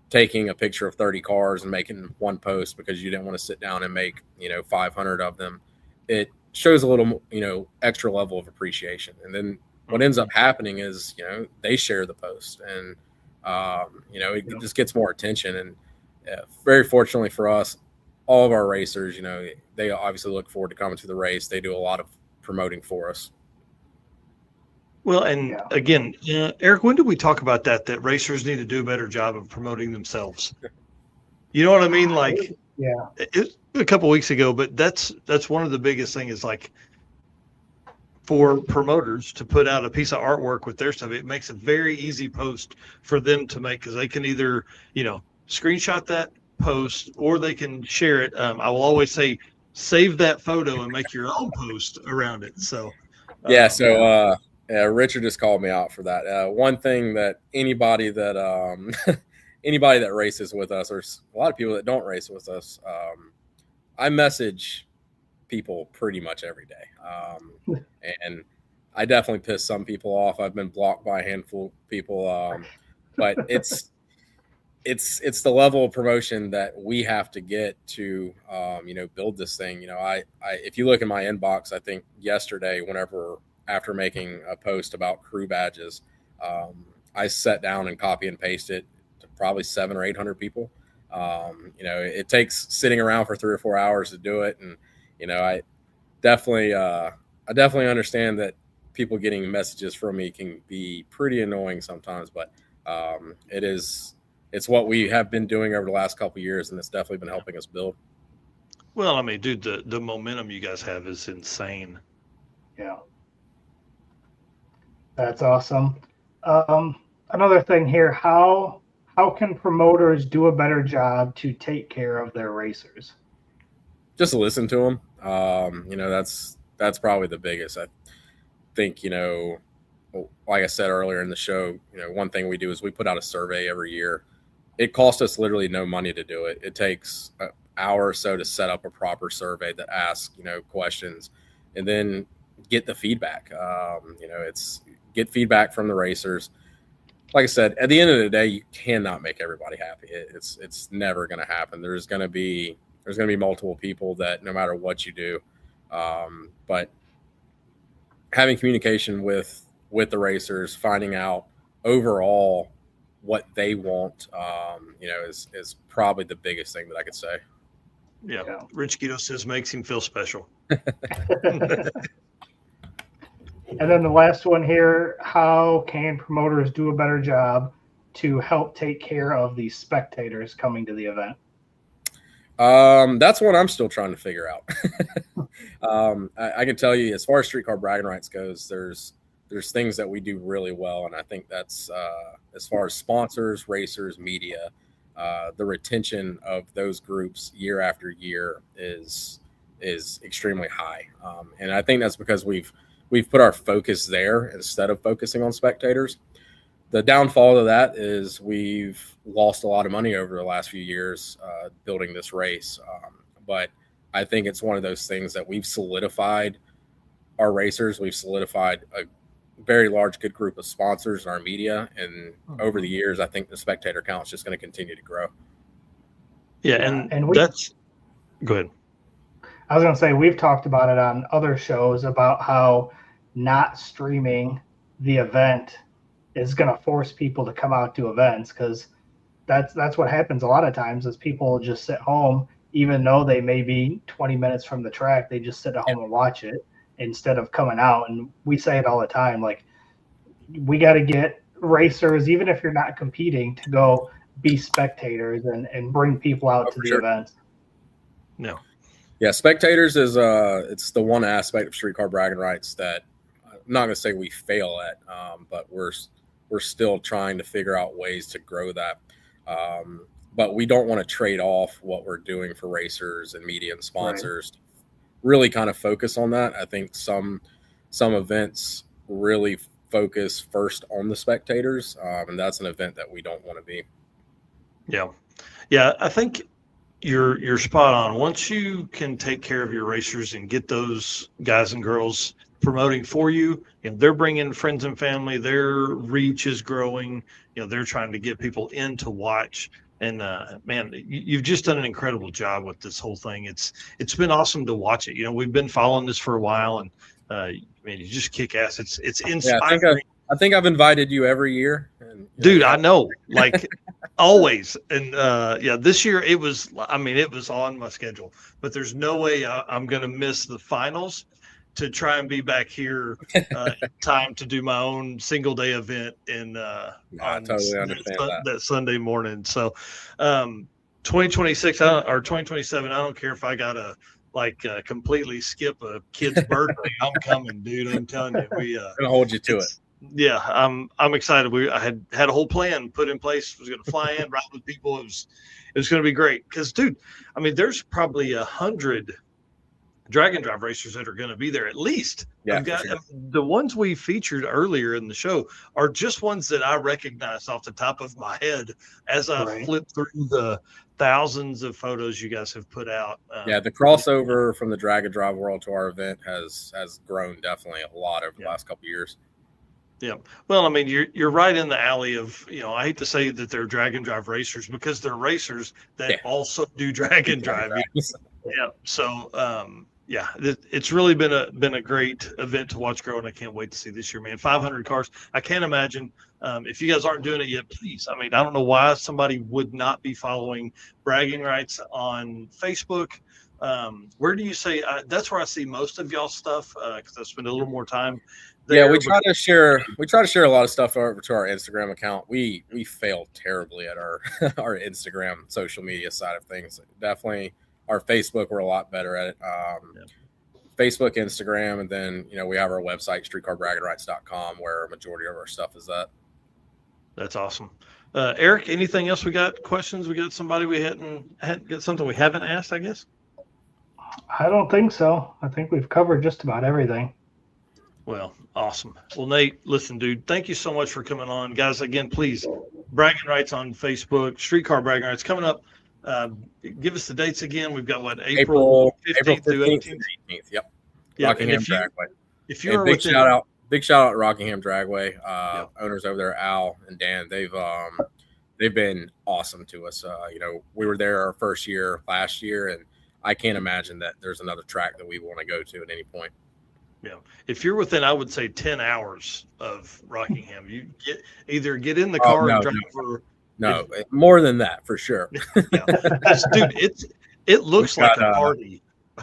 taking a picture of 30 cars and making one post because you didn't want to sit down and make, 500 of them, it shows a little, extra level of appreciation. And then what ends up happening is, they share the post and, it just gets more attention. And very fortunately for us, all of our racers, they obviously look forward to coming to the race. They do a lot of promoting for us. Well, and again, Eric, when did we talk about that racers need to do a better job of promoting themselves? You know what I mean? Like, a couple of weeks ago, but that's one of the biggest things is like for promoters to put out a piece of artwork with their stuff. It makes a very easy post for them to make, because they can either, screenshot that post or they can share it. I will always say, save that photo and make your own post around it. So, Richard just called me out for that. One thing that anybody that anybody that races with us, or a lot of people that don't race with us, I message people pretty much every day, and I definitely piss some people off. I've been blocked by a handful of people, but it's the level of promotion that we have to get to build this thing. I if you look in my inbox, I think yesterday, after making a post about crew badges, I sat down and copy and pasted to probably 700 or 800 people. It takes sitting around for 3 or 4 hours to do it. And, I definitely understand that people getting messages from me can be pretty annoying sometimes, but it's what we have been doing over the last couple of years, and it's definitely been helping us build. Well, I mean, dude, the momentum you guys have is insane. Yeah. That's awesome. Another thing here, how can promoters do a better job to take care of their racers? Just listen to them. That's probably the biggest. I think, like I said earlier in the show, one thing we do is we put out a survey every year. It costs us literally no money to do it. It takes an hour or so to set up a proper survey that asks, questions, and then get the feedback. It's get feedback from the racers. Like I said, at the end of the day, you cannot make everybody happy. It's never going to happen. There's going to be multiple people that no matter what you do, but having communication with the racers, finding out overall what they want, is probably the biggest thing that I could say. Yeah. Rich Guido says makes him feel special. And then the last one here, how can promoters do a better job to help take care of the spectators coming to the event? That's what I'm still trying to figure out. I can tell you, as far as Street Car Braggin Rights goes, there's things that we do really well, and I think that's as far as sponsors, racers, media, the retention of those groups year after year is extremely high. And I think that's because we've put our focus there instead of focusing on spectators. The downfall of that is we've lost a lot of money over the last few years building this race. But I think it's one of those things that we've solidified our racers. We've solidified a very large, good group of sponsors in our media. And over the years, I think the spectator count is just going to continue to grow. Yeah. And that's go ahead. I was going to say, we've talked about it on other shows about how not streaming the event is going to force people to come out to events, because that's what happens a lot of times is people just sit home, even though they may be 20 minutes from the track, they just sit at home and watch it instead of coming out. And we say it all the time, like, we got to get racers, even if you're not competing, to go be spectators and bring people out to the events. No. Yeah, spectators is it's the one aspect of Street Car Braggin Rights that I'm not going to say we fail at, but we're still trying to figure out ways to grow that. But we don't want to trade off what we're doing for racers and media and sponsors. Right. Really kind of focus on that. I think some events really focus first on the spectators, and that's an event that we don't want to be. Yeah, I think you're spot on. Once you can take care of your racers and get those guys and girls promoting for you, they're bringing friends and family, their reach is growing, they're trying to get people in to watch. And man, you've just done an incredible job with this whole thing. It's been awesome to watch it. We've been following this for a while, and you just kick ass. It's inspiring. Yeah, I think I've invited you every year. And, dude, I know, like always. And this year it was on my schedule, but there's no way I'm going to miss the finals to try and be back here in time to do my own single day event I totally understand that Sunday morning. So 2026 or 2027, I don't care if I got to completely skip a kid's birthday. I'm coming, dude. I'm telling you, gonna hold you to it. Yeah, I'm excited. I had a whole plan put in place. Was going to fly in, ride with people. It was going to be great. Because, dude, there's probably 100 Dragon Drive racers that are going to be there at least. Yeah, the ones we featured earlier in the show are just ones that I recognized off the top of my head as I flipped through the thousands of photos you guys have put out. The crossover from the Dragon Drive world to our event has grown definitely a lot over the last couple of years. Yeah. Well, you're right in the alley of, I hate to say that they're Dragon Drive racers because they're racers that also do Dragon Drive. Yeah. So, it's really been a great event to watch grow, and I can't wait to see this year, man. 500 cars. I can't imagine if you guys aren't doing it yet, please. I don't know why somebody would not be following Bragging Rights on Facebook. Where do you say that's where I see most of y'all's stuff because I spend a little more time there. Yeah, we try to share a lot of stuff over to our Instagram account. We failed terribly at our our Instagram social media side of things. Definitely our Facebook, we're a lot better at it. Facebook, Instagram, and then we have our website, streetcarbragginrights.com, where a majority of our stuff is at. That's awesome. Eric, anything else? We got questions? We got somebody we hadn't got something we haven't asked, I guess? I don't think so. I think we've covered just about everything. Well, awesome. Well, Nate, listen, dude, thank you so much for coming on. Guys, again, please, Bragging Rights on Facebook, Street Car Bragging Rights coming up. Give us the dates again. We've got April 15th through 18th. Yep. Rockingham Dragway. If you're big shout out to Rockingham Dragway. Owners over there, Al and Dan, they've been awesome to us. We were there our first year last year, and I can't imagine that there's another track that we want to go to at any point. Yeah. If you're within, I would say 10 hours of Rockingham, you either get in the car and drive or no, more than that for sure. Dude, it looks like a party.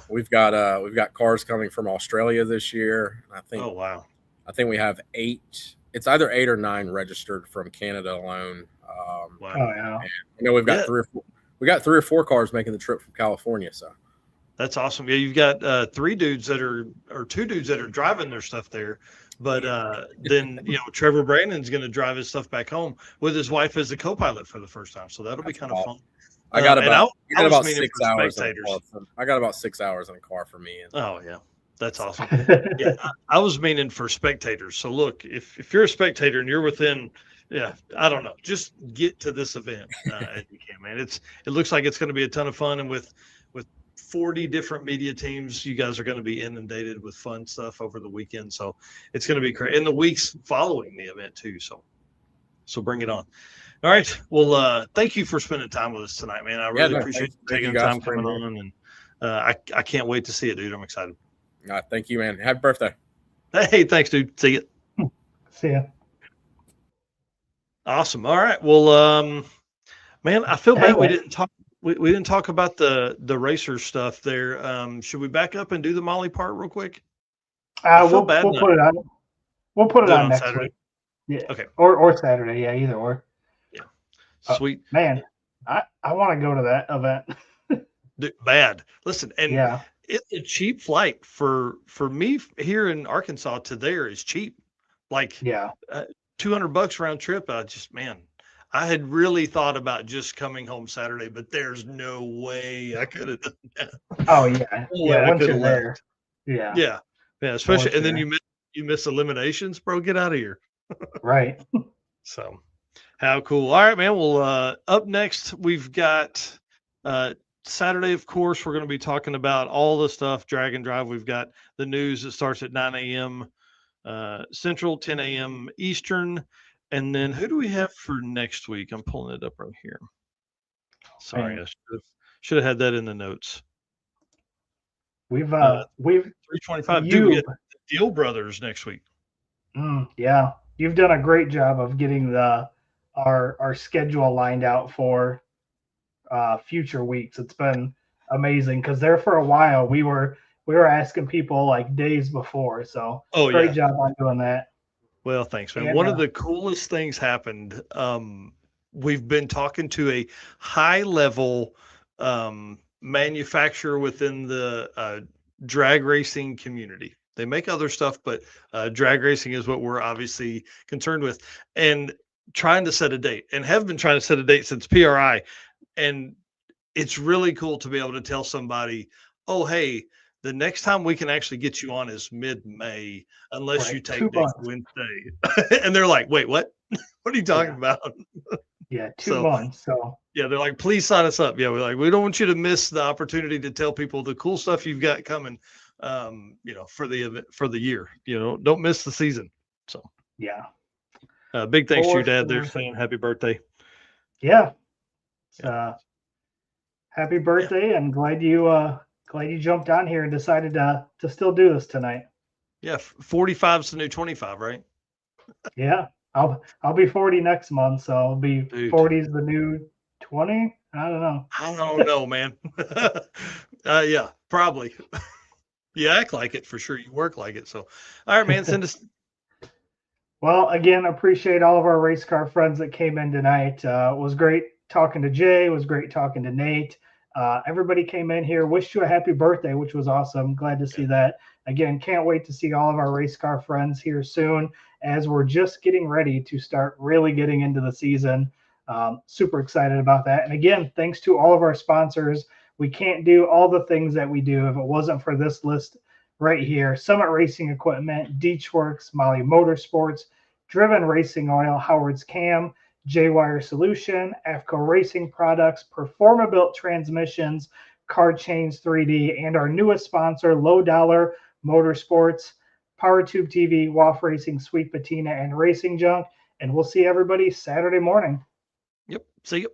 We've got cars coming from Australia this year. I think. Oh wow! I think we have 8. It's either 8 or 9 registered from Canada alone. Wow. Oh yeah. We've got 3 or 4. We got 3 or 4 cars making the trip from California. So. That's awesome. Yeah, you've got two dudes that are driving their stuff there. But then, Trevor Brandon's going to drive his stuff back home with his wife as the co-pilot for the first time. So that'll be kind of fun. I got about 6 hours. I got about 6 hours in a car for me. Oh yeah, that's awesome. Yeah, I was meaning for spectators. So look, if you're a spectator and you're within, I don't know, just get to this event as you can, man. It looks like it's going to be a ton of fun, and with 40 different media teams, you guys are going to be inundated with fun stuff over the weekend. So it's going to be great, in the weeks following the event too. So bring it on. All right. Well, thank you for spending time with us tonight, man. I really appreciate you taking the time coming on, and I can't wait to see it, dude. I'm excited. Thank you, man. Happy birthday. Hey, thanks, dude. See you. See ya. Awesome. All right. Well, man, I feel bad we didn't talk. We didn't talk about the racer stuff there. Should we back up and do the Molly part real quick? We'll put it on. We'll put it on next Saturday. week. Yeah. Okay. Or Saturday. Yeah, either or. Yeah. Sweet. Man, I want to go to that event. Dude, bad. Listen, and it's a cheap flight for me here in Arkansas to there is cheap. Like $200 round trip. I had really thought about just coming home Saturday, but there's no way I could have done that. Oh yeah, once you're there, yeah. Especially, and then you miss eliminations, bro. Get out of here. Right. So, how cool! All right, man. Well, up next we've got Saturday. Of course, we're going to be talking about all the stuff Drag and Drive. We've got the news that starts at 9 a.m. Central, 10 a.m. Eastern. And then who do we have for next week? I'm pulling it up right here. Sorry, I should have had that in the notes. We've 325. Dude, we get the Deal Brothers next week. Yeah, you've done a great job of getting our schedule lined out for future weeks. It's been amazing because there for a while we were asking people like days before. So great job on doing that. Well, thanks, man. One of the coolest things happened. We've been talking to a high-level manufacturer within the drag racing community. They make other stuff, but drag racing is what we're obviously concerned with. And trying to set a date, and have been trying to set a date since PRI. And it's really cool to be able to tell somebody, oh, hey, the next time we can actually get you on is mid-May, unless you take next Wednesday. And they're like, wait, what? What are you talking about? Yeah, 2 months. So they're like, please sign us up. Yeah, we're like, we don't want you to miss the opportunity to tell people the cool stuff you've got coming, for the event, for the year. Don't miss the season. So big thanks to your dad there, saying happy birthday. Yeah. Happy birthday, and glad you jumped on here and decided to still do this tonight. Yeah, 45's the new 25, right? Yeah, I'll be 40 next month, so I'll be 40's the new 20. I don't know. I don't know, man. Yeah, probably. You act like it for sure. You work like it. So, all right, man. Send us. Well, again, appreciate all of our race car friends that came in tonight. It was great talking to Jay. It was great talking to Nate. Everybody came in here, wished you a happy birthday, which was awesome. Glad to see that. Again, can't wait to see all of our race car friends here soon, as we're just getting ready to start really getting into the season. Super excited about that. And again, thanks to all of our sponsors. We can't do all the things that we do if it wasn't for this list right here. Summit Racing Equipment, Deechworks, Molly Motorsports, Driven Racing Oil, Howard's Cam, JayWire Solution, AFCO Racing Products, Performa-Built Transmissions, Car Chains 3D, and our newest sponsor, Low Dollar Motorsports, PowerTube TV, WAF Racing, Sweet Patina, and Racing Junk. And we'll see everybody Saturday morning. Yep. See you.